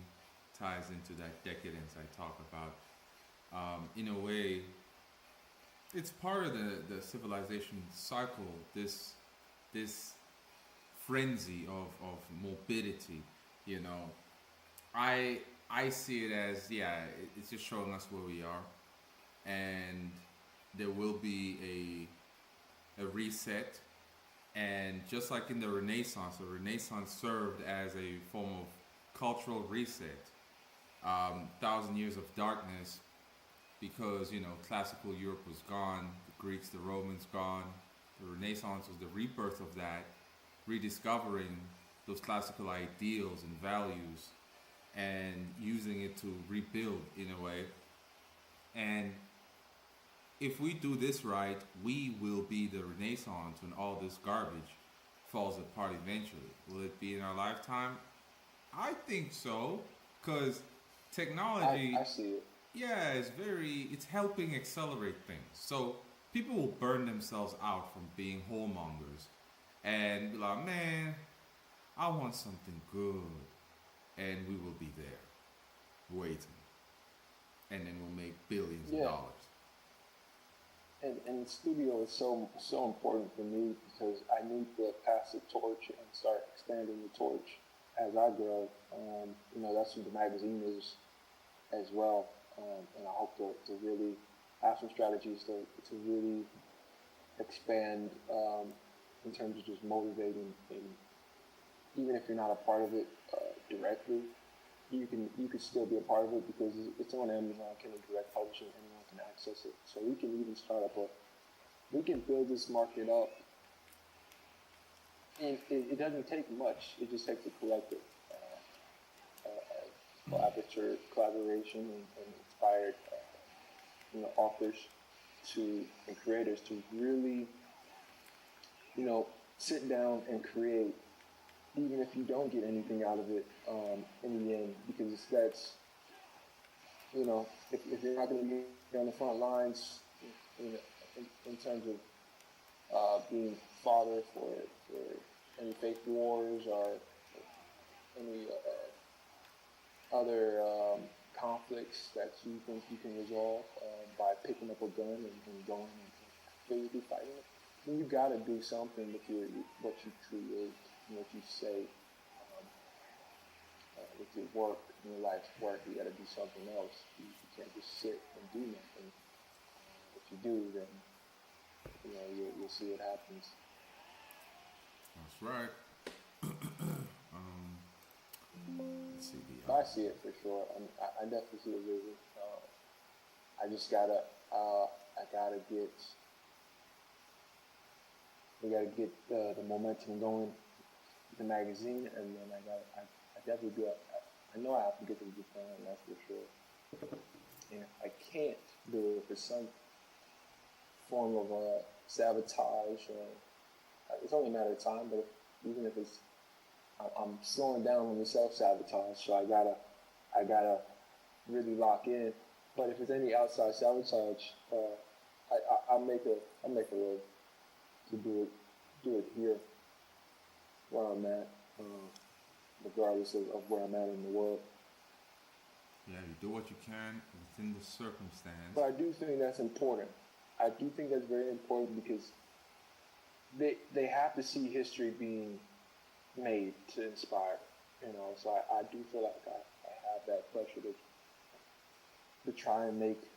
ties into that decadence I talk about. In a way, it's part of the civilization cycle. This frenzy of morbidity. You know, I see it as, yeah, it's just showing us where we are, and there will be a reset. And just like in the Renaissance served as a form of cultural reset. 1,000 years of darkness, because classical Europe was gone, the Greeks, the Romans gone. The Renaissance was the rebirth of that, rediscovering those classical ideals and values, and using it to rebuild in a way. And if we do this right, we will be the Renaissance when all this garbage falls apart eventually. Will it be in our lifetime? I think so, because technology, I see it. yeah, it's helping accelerate things. So people will burn themselves out from being whoremongers and be like, man, I want something good. And we will be there, waiting. And then we'll make billions of Yeah. dollars. And the studio is so important for me because I need to pass the torch and start expanding the torch as I grow. That's what the magazine is as well. And I hope to really have some strategies to really expand in terms of just motivating. And even if you're not a part of it directly, you can still be a part of it because it's on Amazon, Kindle Direct Publishing, anyone can access it. So we can even we can build this market up, and it doesn't take much. It just takes a collective collaboration and inspired authors and creators to really sit down and create, even if you don't get anything out of it in the end, because that's, if you're not going to be on the front lines in terms of being fodder for any fake wars or any other conflicts that you think you can resolve by picking up a gun and going and physically fighting it, then you got to do something with what you create, what you say, with your work, your life's work. You got to do something else. You can't just sit and do nothing. If you do, then you'll see what happens. That's right. Let's see I see it for sure. I definitely see the vision. I just gotta get the momentum going with the magazine, and then I definitely do. I know I have to get to Japan, that's for sure. And if I can't do it for some form of sabotage, it's only a matter of time. But even if I'm slowing down on the self-sabotage, so I gotta really lock in. But if it's any outside sabotage, I'll make a way to do it here where I'm at, regardless of where I'm at in the world. Yeah, you do what you can within the circumstance. But I do think that's important. I do think that's very important because they have to see history being made to inspire, So I do feel like I have that pressure to try and make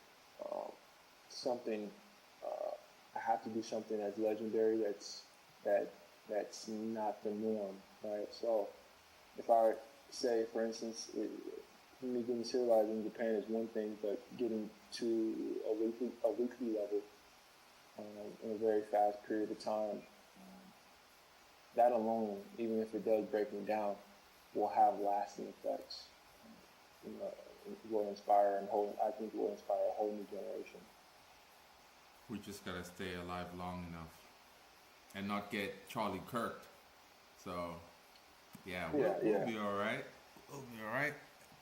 something. I have to do something that's legendary. That's not the norm, right? So if I say, for instance, me getting serialized in Japan is one thing, but getting to a weekly level in a very fast period of time. That alone, even if it does break me down, will have lasting effects. Will inspire I think will inspire a whole new generation. We just gotta stay alive long enough and not get Charlie Kirked. So, yeah, we'll be all right. We'll be all right.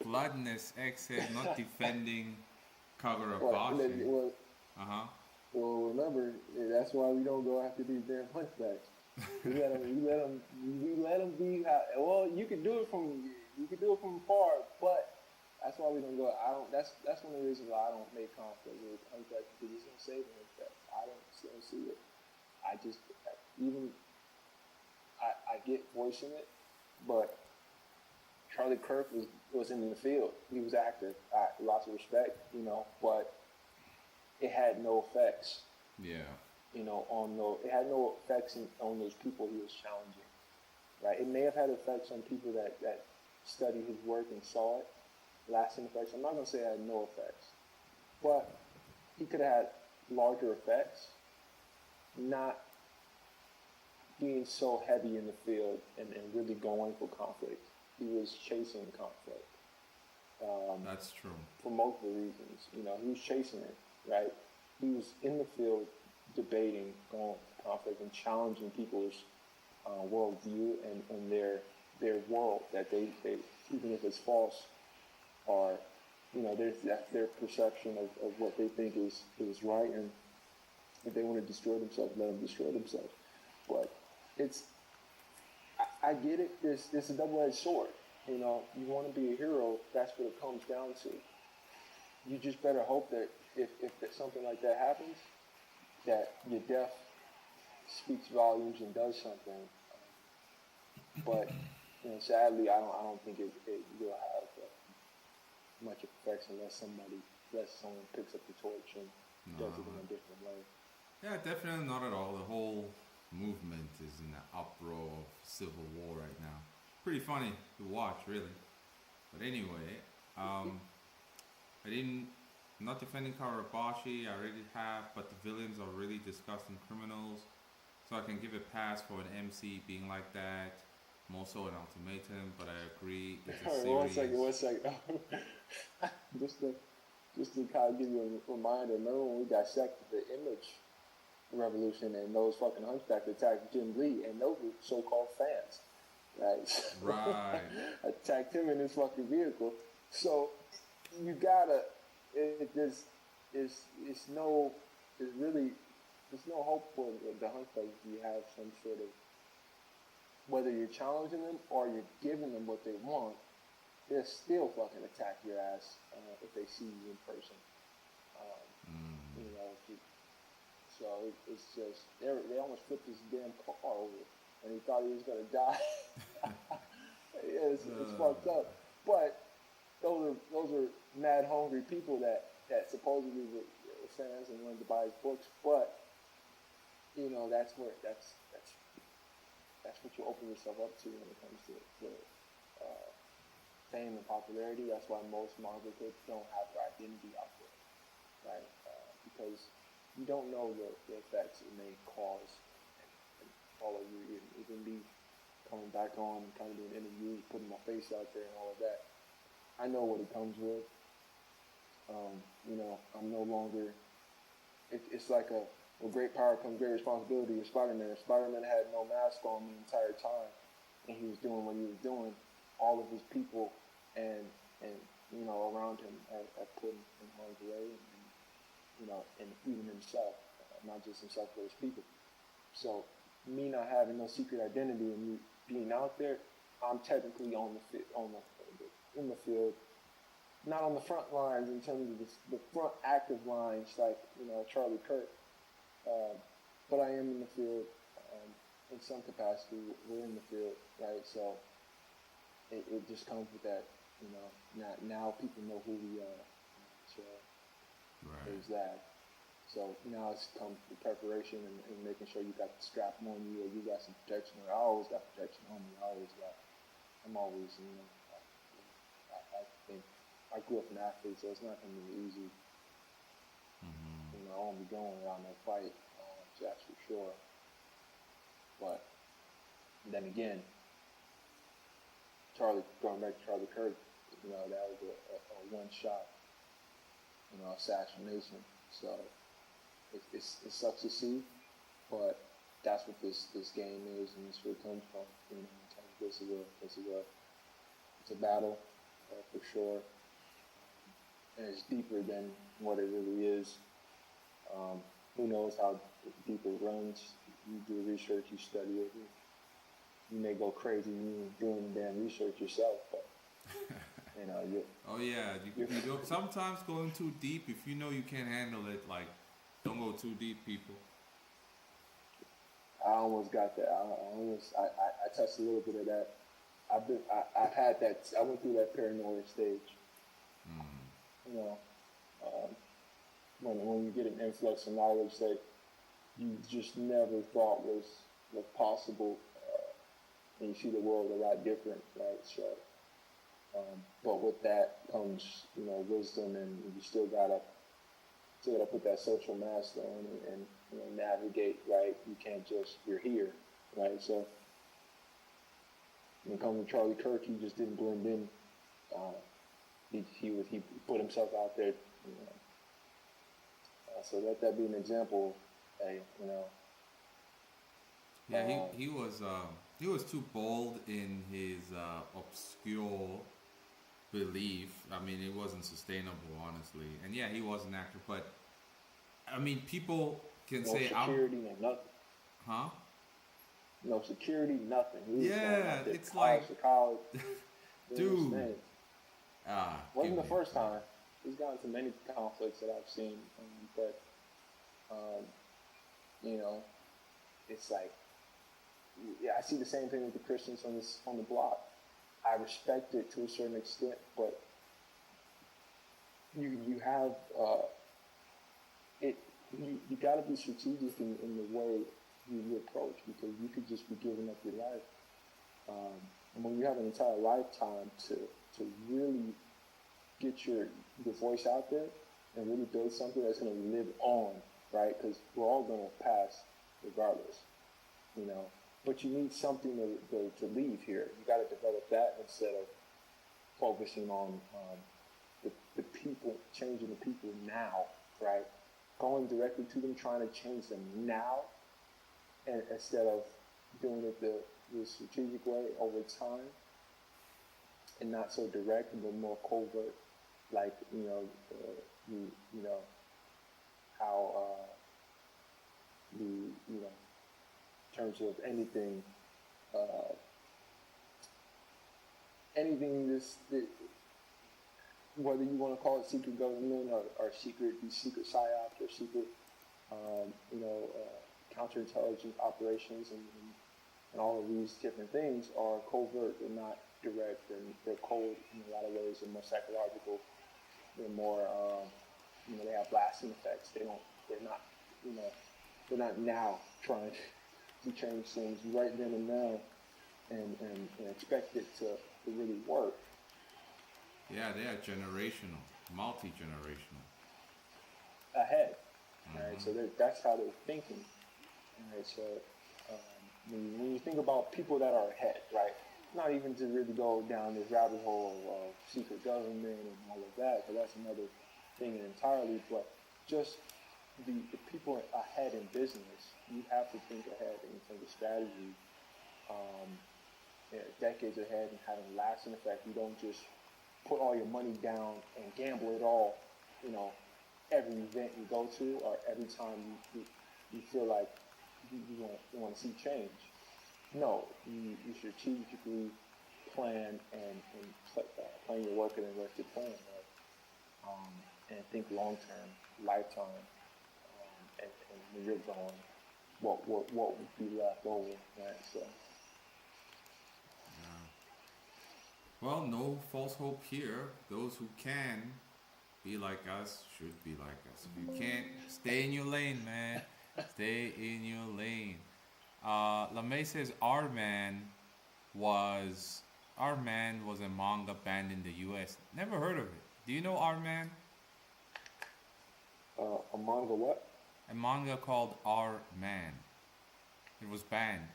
Bloodness X said, not defending Kagurabashi. Uh-huh. Well, remember, that's why we don't go after these damn hunchbacks. We let them be. Well, you can do it from far, but that's why we don't go. I don't. That's one of the reasons why I don't make conflict with hunchbacks, because it's gonna save hunchbacks. I don't see it. I just even I get voicing it, but Charlie Kirk was in the field. He was active. Lots of respect, but it had no effects. Yeah. It had no effects on those people he was challenging, right? It may have had effects on people that studied his work and saw it, lasting effects. I'm not gonna say it had no effects, but he could have had larger effects, not being so heavy in the field and really going for conflict. He was chasing conflict. That's true. For multiple reasons. He was chasing it, right? He was in the field debating, going for conflict and challenging people's worldview and their world that they even if it's false, are that's their perception of what they think is right, and if they want to destroy themselves, let them destroy themselves. But I get it. It's a double-edged sword. You want to be a hero. That's what it comes down to. You just better hope that if something like that happens, that your death speaks volumes and does something. But sadly, I don't think it will have much effects unless someone picks up the torch and does it in a different way. Yeah, definitely not at all. The whole movement is in the uproar of civil war right now. Pretty funny to watch, really. But anyway, I'm not defending Kawarabashi. I already have, but the villains are really disgusting criminals. So I can give a pass for an MC being like that. I'm also an ultimatum, but I agree it's a series. One second. just to kind of give you a reminder, remember when we dissected the image revolution and those fucking hunchbacks attacked Jim Lee, and those were so-called fans, right? Right. Attacked him in his fucking vehicle. So you gotta, there's no hope for the hunchbacks if you have some sort of, whether you're challenging them or you're giving them what they want, they'll still fucking attack your ass if they see you in person. So it's just, they almost flipped his damn car over and he thought he was gonna die. It's fucked up. But those are mad hungry people that supposedly were fans and wanted to buy his books. But that's what you open yourself up to when it comes to fame and popularity. That's why most manga kids don't have their identity out there, right? Because you don't know the effects it may cause and follow you. Even me coming back on, kind of doing interviews, putting my face out there and all of that. I know what it comes with. I'm no longer. It's like with great power comes great responsibility with Spider-Man. Spider-Man had no mask on the entire time, and he was doing what he was doing. All of his people and around him are put in harm's way, and even himself, not just himself, but his people. So me not having no secret identity and me being out there, I'm technically in the field, not on the front lines in terms of the front active lines like Charlie Kirk. But I am in the field in some capacity. We're in the field, right? So it just comes with that, now people know who we are. So there's that. So now it's come to preparation and making sure you got the strap on you or you got some protection. I always got protection on me. I'm always, I think I grew up an athlete, so it's not going to be easy. I won't be going around no fight, that's for sure. But then again, going back to Charlie Kirk, that was a one-shot, assassination. So it sucks to see, but that's what this game is, and that's where it comes from. It's a battle for sure. and it's deeper than what it really is. Who knows how deep it runs? You do research, you study it. You may go crazy doing damn research yourself, but you know you. Oh yeah, you sometimes going too deep. If you know you can't handle it, like don't go too deep, people. I almost got that. I touched a little bit of that. I've had that. I went through that paranoia stage. You know, um, when you get an influx of knowledge that you just never thought was possible, and you see the world a lot different, right? So, but with that comes, you know, wisdom, and you still gotta put that social mask on and you know, navigate, right? You can't just, you're here, right? So when it comes to Charlie Kirk, he just didn't blend in. He put himself out there, you know. So let that be an example. Hey, you know. Yeah, he was too bold in his obscure belief. I mean, it wasn't sustainable, honestly. And yeah, he was an actor, but I mean, people can say security and nothing. Huh? No security, nothing. Yeah, it's like college, dude. Wasn't the first time. He's gotten into many conflicts that I've seen, but you know, it's like, yeah, I see the same thing with the Christians on the block. I respect it to a certain extent, but you have it. You got to be strategic in the way you approach, because you could just be giving up your life. And when you have an entire lifetime to really get your voice out there and really build something that's going to live on, right? Because we're all going to pass regardless, you know. But you need something to leave here. You got to develop that instead of focusing on the people, changing the people now, right? Going directly to them, trying to change them now, and instead of doing it the strategic way over time, and not so direct, but more covert, like you know, you know how you know, in terms of anything, whether you want to call it secret government or secret, these secret psyops or secret, you know, counterintelligence operations and all of these different things are covert. They're not direct, and they're cold in a lot of ways. They're more psychological. They're more, you know, they have lasting effects. They're not, you know, they're not now trying to change things right then and now and expect it to really work. Yeah, they are generational, multi-generational. Ahead, right? So that's how they're thinking. Right? So when you think about people that are ahead, right? Not even to really go down this rabbit hole of secret government and all of that, because that's another thing entirely. But just the people ahead in business, you have to think ahead in terms of strategy, decades ahead, and having lasting effect. You don't just put all your money down and gamble it all, you know, every event you go to or every time you feel like you want to see change. No, you strategically plan and plan your work and work your plan, right? And think long term, lifetime, and when you're gone, what would be left over, right? So. Well, no false hope here. Those who can be like us should be like us. If you can't, stay in your lane, man. Stay in your lane. LeMay says Our Man was a manga band in the U.S. Never heard of it. Do you know Our Man? A manga what? A manga called Our Man. It was banned.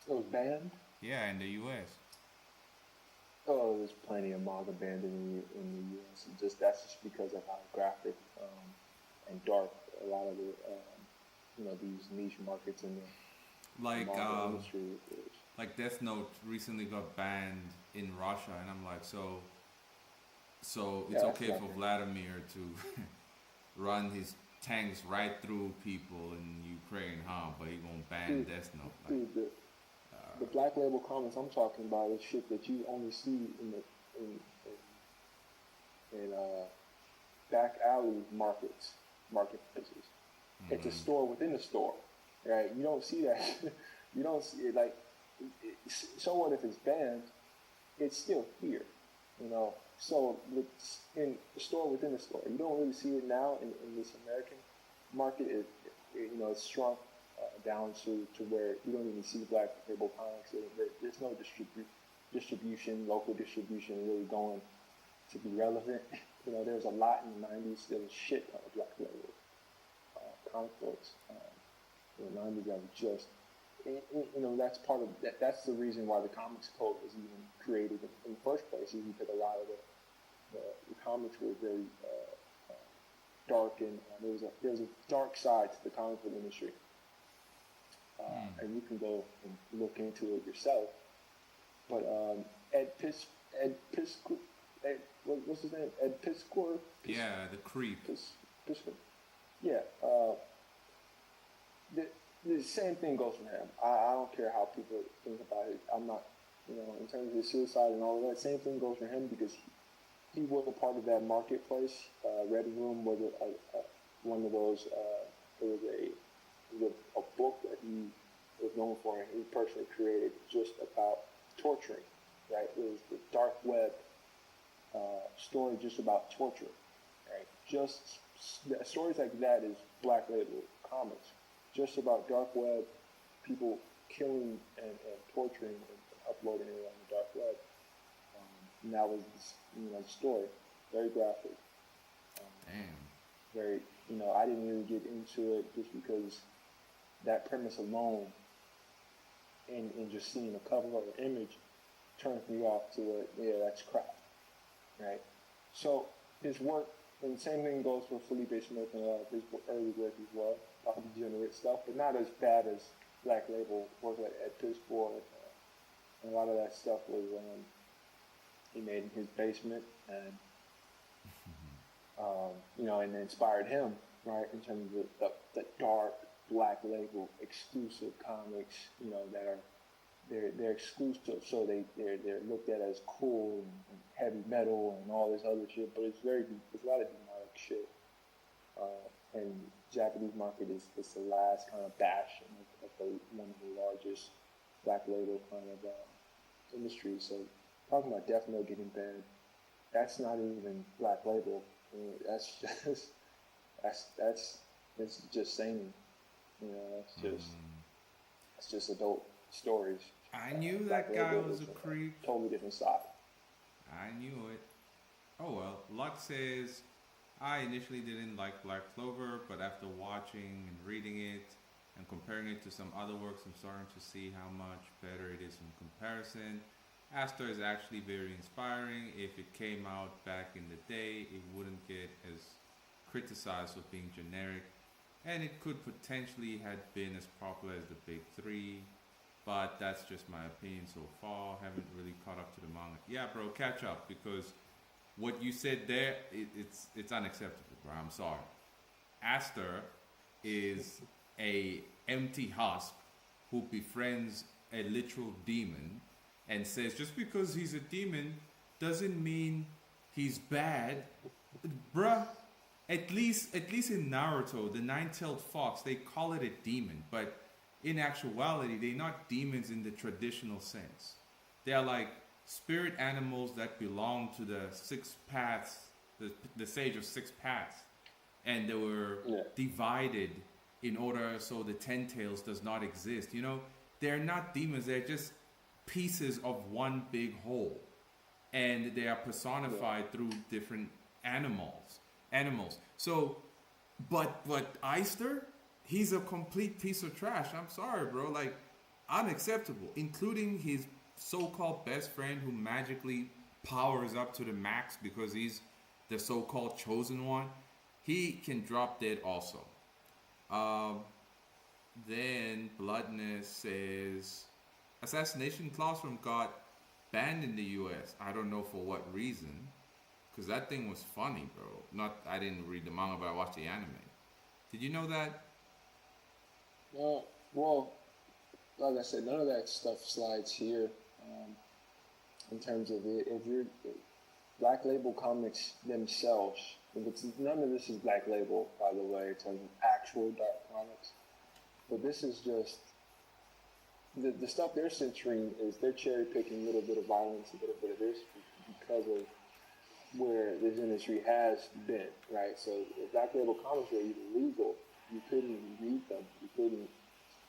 It was banned? Yeah, in the U.S. Oh, there's plenty of manga banned in the U.S. And that's just because of how graphic and dark a lot of the you know, these niche markets in the manga industry is. Like Death Note recently got banned in Russia, and I'm like, so So it's Yeah, that's okay for right. Vladimir to run his tanks right through people in Ukraine, huh? But he gonna ban Dude, Death Note. Like, dude, the black label comics I'm talking about is shit that you only see in the in back alley marketplaces. It's a store within a store, right? You don't see that. You don't see it like. So what if it's banned? It's still here, you know. So it's in the store within the store. You don't really see it now in this American market. You know, it's shrunk down to where you don't even see black label comics. There's no distribution, local distribution really going to be relevant. You know, there was a lot in the 90s. There was shit on black label comic books. In the 90s that were just, you know, that's part of that. That's the reason why the comics code was even created in the first place, is because a lot of the comics were very dark, and there was a dark side to the comic book industry. And you can go and look into it yourself. But what's his name? Ed Piscor? yeah, the creep. Piscor. Yeah. The same thing goes for him. I don't care how people think about it. I'm not, you know, in terms of his suicide and all of that, same thing goes for him, because he was a part of that marketplace. Red Room was one of those, it was a book that he was known for, and he personally created just about torturing, right? It was the dark web story just about torture, right? Just stories like that is black label comics. Just about dark web, people killing and torturing and uploading it on the dark web. And that was, you know, the story. Very graphic. Damn. Very, you know, I didn't really get into it just because that premise alone and just seeing the cover or the image turns me off to it. Yeah, that's crap. Right? So his work, and the same thing goes for Felipe Smith and his early work as well. A lot of degenerate stuff, but not as bad as Black Label work at Pittsburgh. And a lot of that stuff was he made in his basement, and you know, and inspired him, right, in terms of the dark Black Label exclusive comics, you know, that are they're exclusive, so they're looked at as cool and heavy metal and all this other shit, but it's a lot of demonic shit. And Japanese market is the last kind of bastion of one of the largest black label kind of industries. So talking about Death Note getting banned, that's not even black label. I mean, that's just sane. You know, that's just adult stories. I knew Black that guy label was is a creep. Totally different side. I knew it. Oh well, Luck says, I initially didn't like Black Clover, but after watching and reading it and comparing it to some other works, I'm starting to see how much better it is in comparison. Aster is actually very inspiring. If it came out back in the day, it wouldn't get as criticized for being generic, and it could potentially have been as popular as the big three, but that's just my opinion so far. Haven't really caught up to the manga. Yeah, bro, catch up, because what you said there, it's unacceptable, bro. I'm sorry. Aster is a empty husk who befriends a literal demon and says just because he's a demon doesn't mean he's bad, bruh. At least in Naruto, the nine-tailed fox, they call it a demon, but in actuality, they're not demons in the traditional sense. They are like spirit animals that belong to the six paths, the sage of six paths, and they were divided in order so the 10 tails does not exist. You know, they're not demons, they're just pieces of one big whole, and they are personified through different animals. So, but Eister, he's a complete piece of trash. I'm sorry, bro. Like, unacceptable. Including his so-called best friend who magically powers up to the max because he's the so-called chosen one. He can drop dead also. Then Bloodness says, Assassination Classroom got banned in the US. I don't know for what reason. because that thing was funny, bro. Not I didn't read the manga, but I watched the anime. Did you know that? Well, like I said, none of that stuff slides here. In terms of it, if you're Black Label comics themselves, none of this is Black Label, by the way, in terms of actual dark comics. But this is just the stuff they're censoring is they're cherry picking a little bit of violence, a little bit of this because of where this industry has been, right? So if Black Label comics were even legal, you couldn't read them. You couldn't.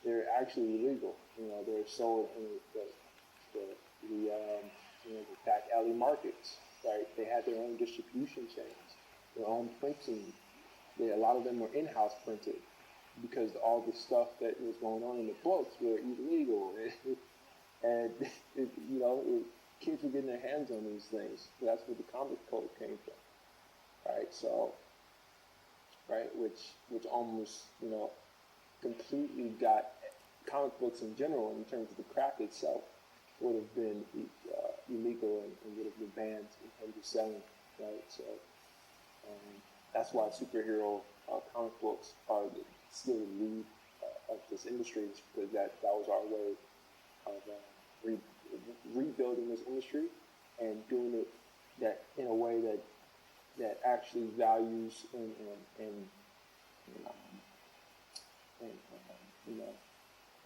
They're actually illegal. You know, they're sold in the back alley markets, right? They had their own distribution chains, their own printing. A lot of them were in-house printed because all the stuff that was going on in the books were illegal, and kids were getting their hands on these things. So that's where the comic code came from, right? So, right, which almost completely got comic books in general in terms of the craft itself would have been illegal and would have been banned in terms of selling, right? So that's why superhero comic books are still the lead of this industry, is because that was our way of rebuilding this industry and doing it that in a way that actually values and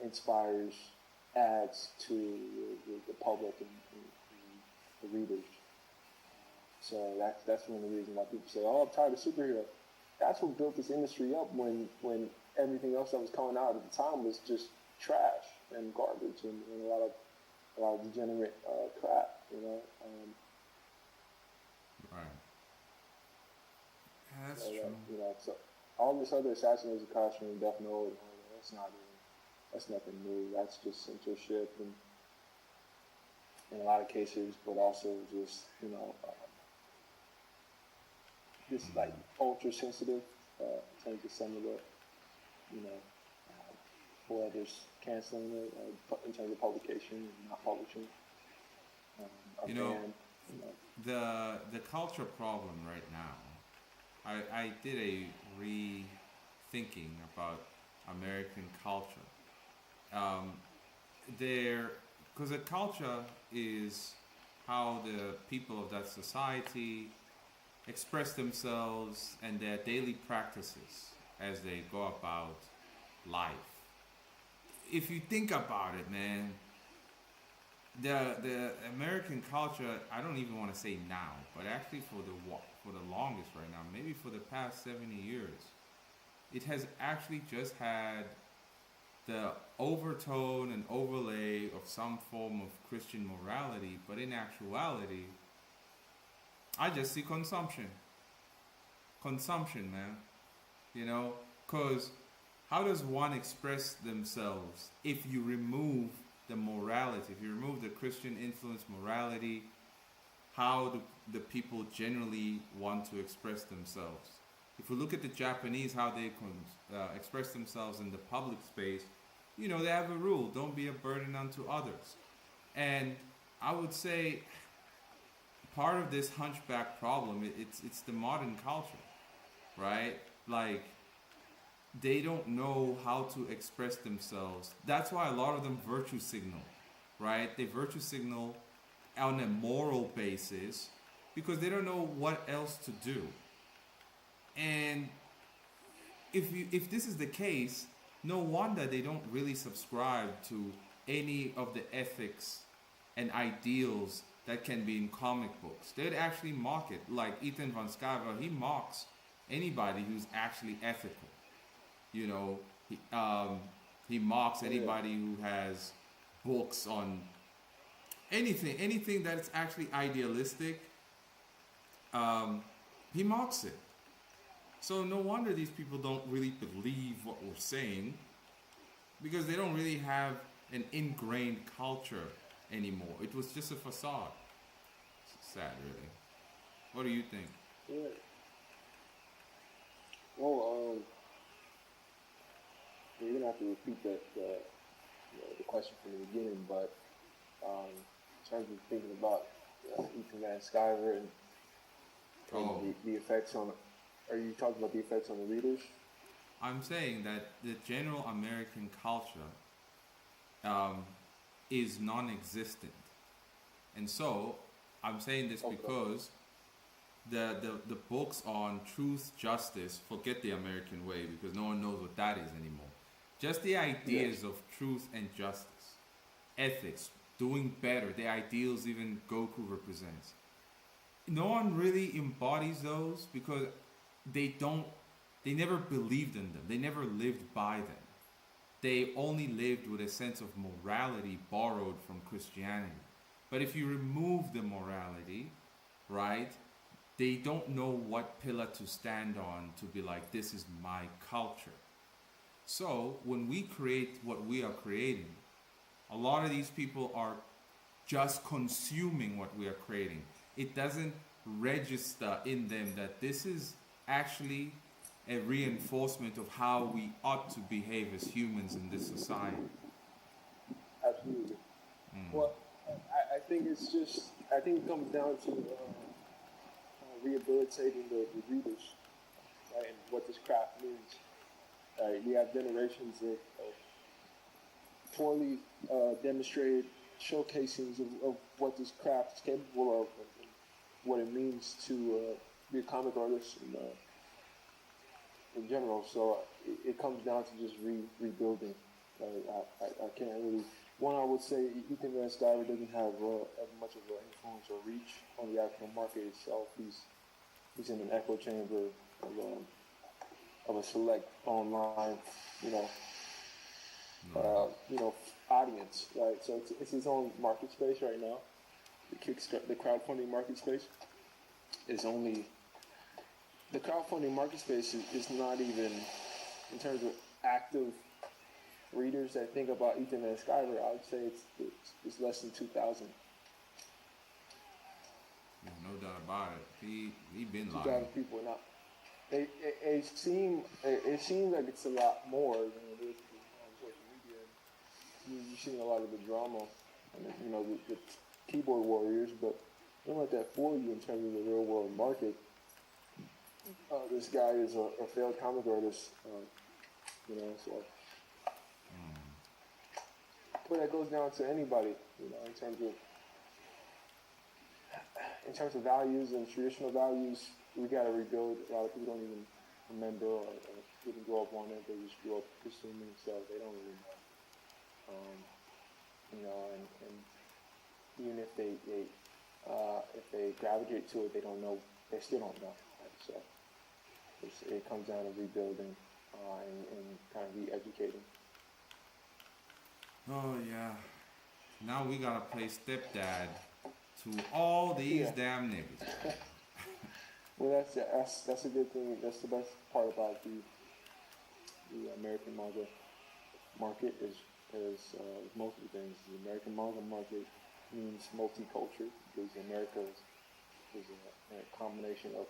inspires, adds to the public and the readers. So that's one of the reasons why people say, "Oh, I'm tired of superheroes." That's what built this industry up when everything else that was coming out at the time was just trash and garbage and a lot of degenerate crap, Right. Yeah, that's true. So all this other Assassination Classroom, Death Note, and all that, that's nothing new. That's just censorship and in a lot of cases, but also just just like ultra sensitive in terms of some of the whoever's canceling it in terms of publication and not publishing. The culture problem right now. I did a rethinking about American culture. Because a culture is how the people of that society express themselves and their daily practices as they go about life. If you think about it, man, the American culture, I don't even want to say now, but actually for the longest right now, maybe for the past 70 years, it has actually just had the overtone and overlay of some form of Christian morality, but in actuality, I just see consumption. Consumption, man. Because how does one express themselves if you remove the morality, if you remove the Christian influence morality? How do the people generally want to express themselves? If we look at the Japanese, how they express themselves in the public space, they have a rule: don't be a burden unto others. And I would say part of this hunchback problem, it's the modern culture, right? Like, they don't know how to express themselves. That's why a lot of them virtue signal, right? They virtue signal on a moral basis because they don't know what else to do. And if this is the case, no wonder they don't really subscribe to any of the ethics and ideals that can be in comic books. They'd actually mock it. Like Ethan Van Sciver, he mocks anybody who's actually ethical. He mocks anybody who has books on anything that's actually idealistic. He mocks it. So no wonder these people don't really believe what we're saying, because they don't really have an ingrained culture anymore. It was just a facade. It's sad, really. What do you think? Yeah. Well, you're gonna have to repeat the question from the beginning, but in terms of thinking about Ethan Van Sciver and and Oh. the effects on. Are you talking about the effects on the readers? I'm saying that the general American culture is non-existent, and so I'm saying this Okay. because the books on truth, justice, forget the American way because no one knows what that is anymore. Just the ideas Yes. of truth and justice, ethics, doing better, the ideals even Goku represents. No one really embodies those because they never believed in them. They never lived by them. They only lived with a sense of morality borrowed from Christianity. But if you remove the morality, right, they don't know what pillar to stand on to be like, this is my culture. So when we create what we are creating, a lot of these people are just consuming what we are creating. It doesn't register in them that this is actually a reinforcement of how we ought to behave as humans in this society. Absolutely. Well, I think it's just. I think it comes down to rehabilitating the readers, right, and what this craft means. We have generations of poorly demonstrated showcasings of what this craft is capable of and what it means to be a comic artist in general. So it comes down to just rebuilding. I can't really. One, I would say Ethan Van Sciver doesn't have as much of an influence or reach on the actual market itself. He's in an echo chamber of a select online, audience, right? So it's his own market space right now. The crowdfunding market space is only the crowdfunding market space is not even in terms of active readers that think about Ethan Van Sciver. I would say it's less than 2,000. No doubt about it. He been 2,000 lying. people now. It seems like it's a lot more than it is on social media. You're seeing a lot of the drama and the keyboard warriors, but don't let that fool you in terms of the real world market. This guy is a failed comic artist, so. But that goes down to anybody, in terms of values and traditional values. We got to rebuild. A lot of people don't even remember or didn't grow up on it. They just grew up consuming stuff. They don't really know. And even if they gravitate to it, they don't know. They still don't know. Right? So it comes down to rebuilding and kind of re-educating. Oh yeah. Now we gotta play stepdad to all these damn niggas. Well, that's a good thing. That's the best part about the American manga market is most of the things. The American manga market means multicultural because America is a combination of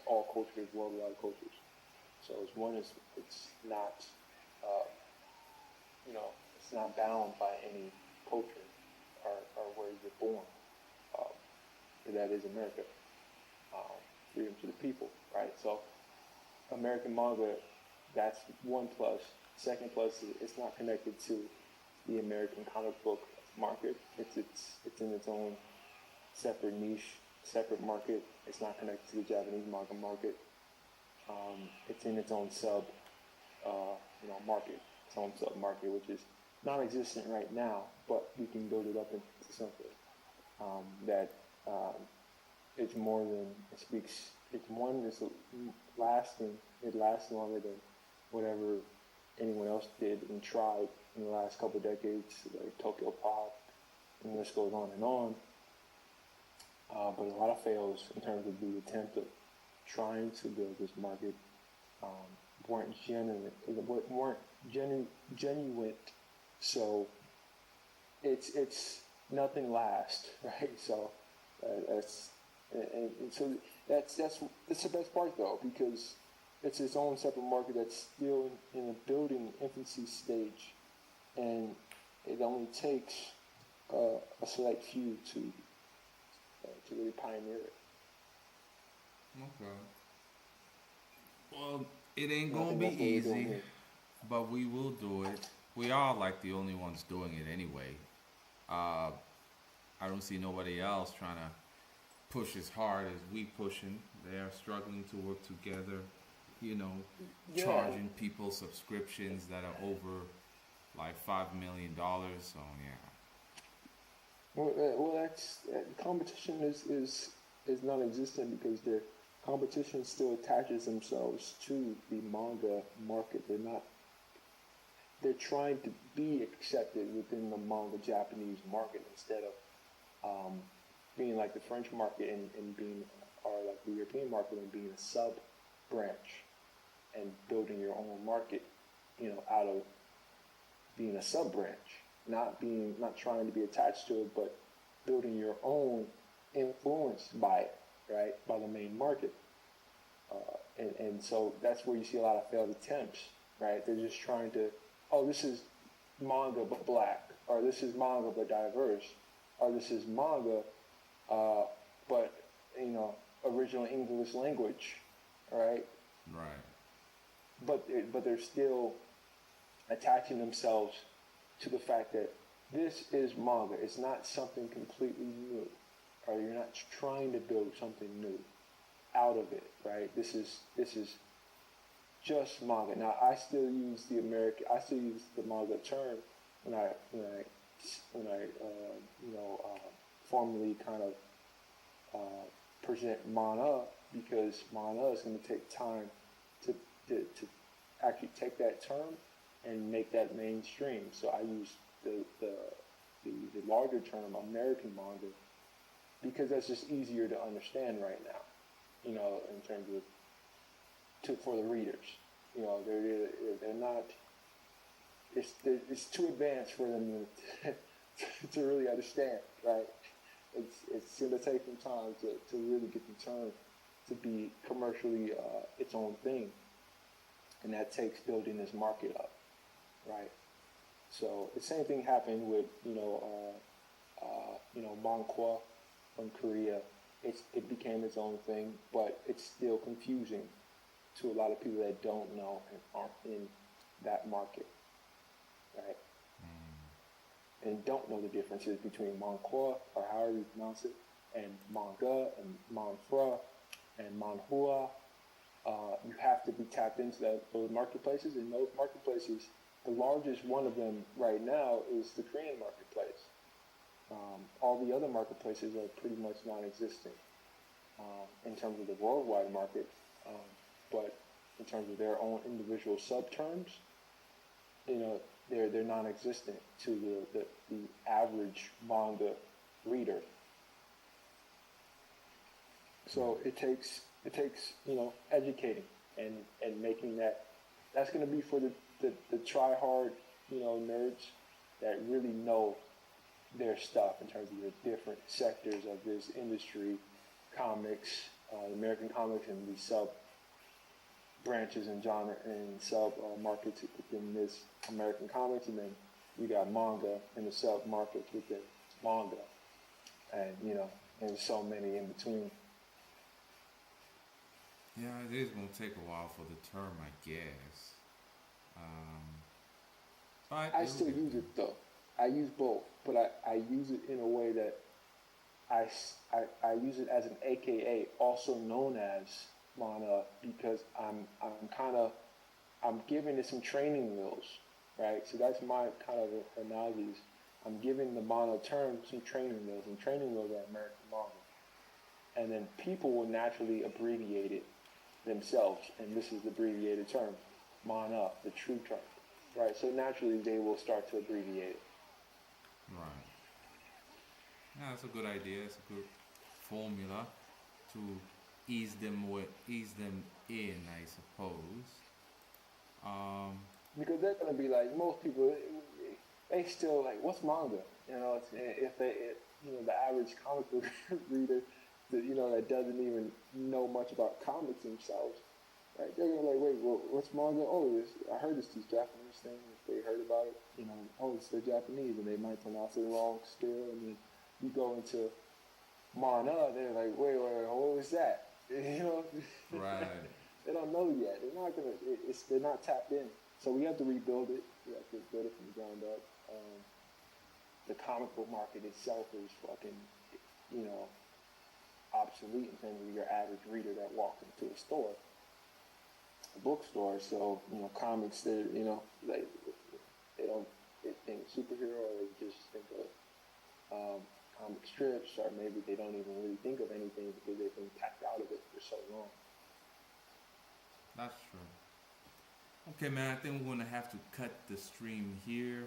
all cultures, worldwide cultures. So it's not it's not bound by any culture or where you're born. That is America. Freedom to the people, right? So American manga, that's one plus. Second plus is it's not connected to the American comic book market. It's in its own separate niche, separate market. It's not connected to the Japanese manga market. It's in its own market, its own sub market, which is non-existent right now, but we can build it up into something that it's more than it speaks. It's one that's lasting. It lasts longer than whatever anyone else did and tried in the last couple of decades, like Tokyo Pop, and the list goes on and on. But a lot of fails in terms of the attempt of trying to build this market weren't genuine. So it's nothing lasts, right? So so that's the best part though, because it's its own separate market that's still in a building infancy stage, and it only takes a select few to really pioneer it. Okay. Well, it ain't And I gonna think be that's what we're doing easy, here. but we will do it. We are like the only ones doing it anyway. Uh, I don't see nobody else trying to push as hard as we pushing. They are struggling to work together, you know, Yeah. charging people subscriptions that are over like $5 million. So yeah, Well, that's competition is non-existent because their competition still attaches themselves to the manga market. They're trying to be accepted within the manga Japanese market instead of being like the French market and being, or like the European market and being a sub branch and building your own market, out of being a sub branch, not trying to be attached to it, but building your own influenced by it, right? By the main market. And so that's where you see a lot of failed attempts, right? They're just trying to, oh, this is manga but black, or this is manga but diverse, or this is manga but original English language, right? right. But they're still attaching themselves to the fact that this is manga. It's not something completely new, or you're not trying to build something new out of it, right? This is just manga. Now I still use the manga term when I formally kind of present MANAA, because MANAA is going to take time to actually take that term and make that mainstream. So I use the larger term American manga because that's just easier to understand right now. In terms of for the readers, they're not. It's too advanced for them to really understand, right? It's going to take some time to really get the term to be commercially its own thing, and that takes building this market up, right? So the same thing happened with manhwa from Korea. It became its own thing, but it's still confusing to a lot of people that don't know and aren't in that market, right? And don't know the differences between manhwa, or however you pronounce it, and manga, and manhwa, and manhua. You have to be tapped into those marketplaces, and those marketplaces, the largest one of them right now is the Korean marketplace. All the other marketplaces are pretty much non-existent in terms of the worldwide market, but in terms of their own individual sub-terms, they're non-existent to the average manga reader. So it takes educating and making that's going to be for the try hard nerds that really know their stuff in terms of the different sectors of this industry, comics, American comics, and the sub branches and genre and sub markets within this American comics, and then you got manga in the sub markets within manga, and so many in between. Yeah, it is gonna take a while for the term, I guess. But I still use it though. I use both, but I use it in a way that I use it as an AKA, also known as MANAA, because I'm giving it some training wheels, right? So that's my kind of analogies. I'm giving the MANAA term some training wheels, and training wheels are American manga. And then people will naturally abbreviate it themselves, and this is the abbreviated term, MANAA, the true term, right? So naturally they will start to abbreviate it. right. Yeah, that's a good idea. It's a good formula to ease them in, I suppose. Because they're going to be like, most people, they still like, what's manga? If the average comic book reader, that doesn't even know much about comics themselves, right? They're going to be like, wait, well, what's manga? Oh, I heard it's this Japanese thing. If they heard about it, oh, it's the Japanese, and they might pronounce it wrong still. And then you go into MANAA, they're like, wait, what is that? You know, Right. they don't know yet. They're not gonna. They're not tapped in. So we have to rebuild it. We have to build it from the ground up. The comic book market itself is fucking, you know, obsolete in terms of your average reader that walks into a store, a bookstore. So, you know, comics, you know, like they think superhero, or they just think of comic strips, or maybe they don't even really think of anything because they've been tapped out of it for so long. That's true. Okay, man, I think we're gonna have to cut the stream here.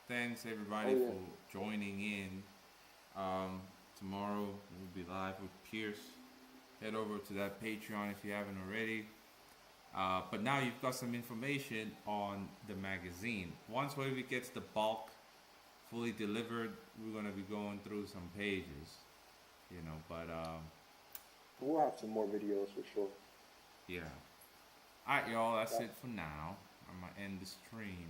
Thanks everybody for joining in. Tomorrow we'll be live with Pierce. Head over to that Patreon if you haven't already. But now you've got some information on the magazine. Once Wavy gets the bulk fully delivered, we're gonna be going through some pages, you know. But we'll have some more videos for sure. yeah. All right, y'all. That's it for now. I'm gonna end the stream.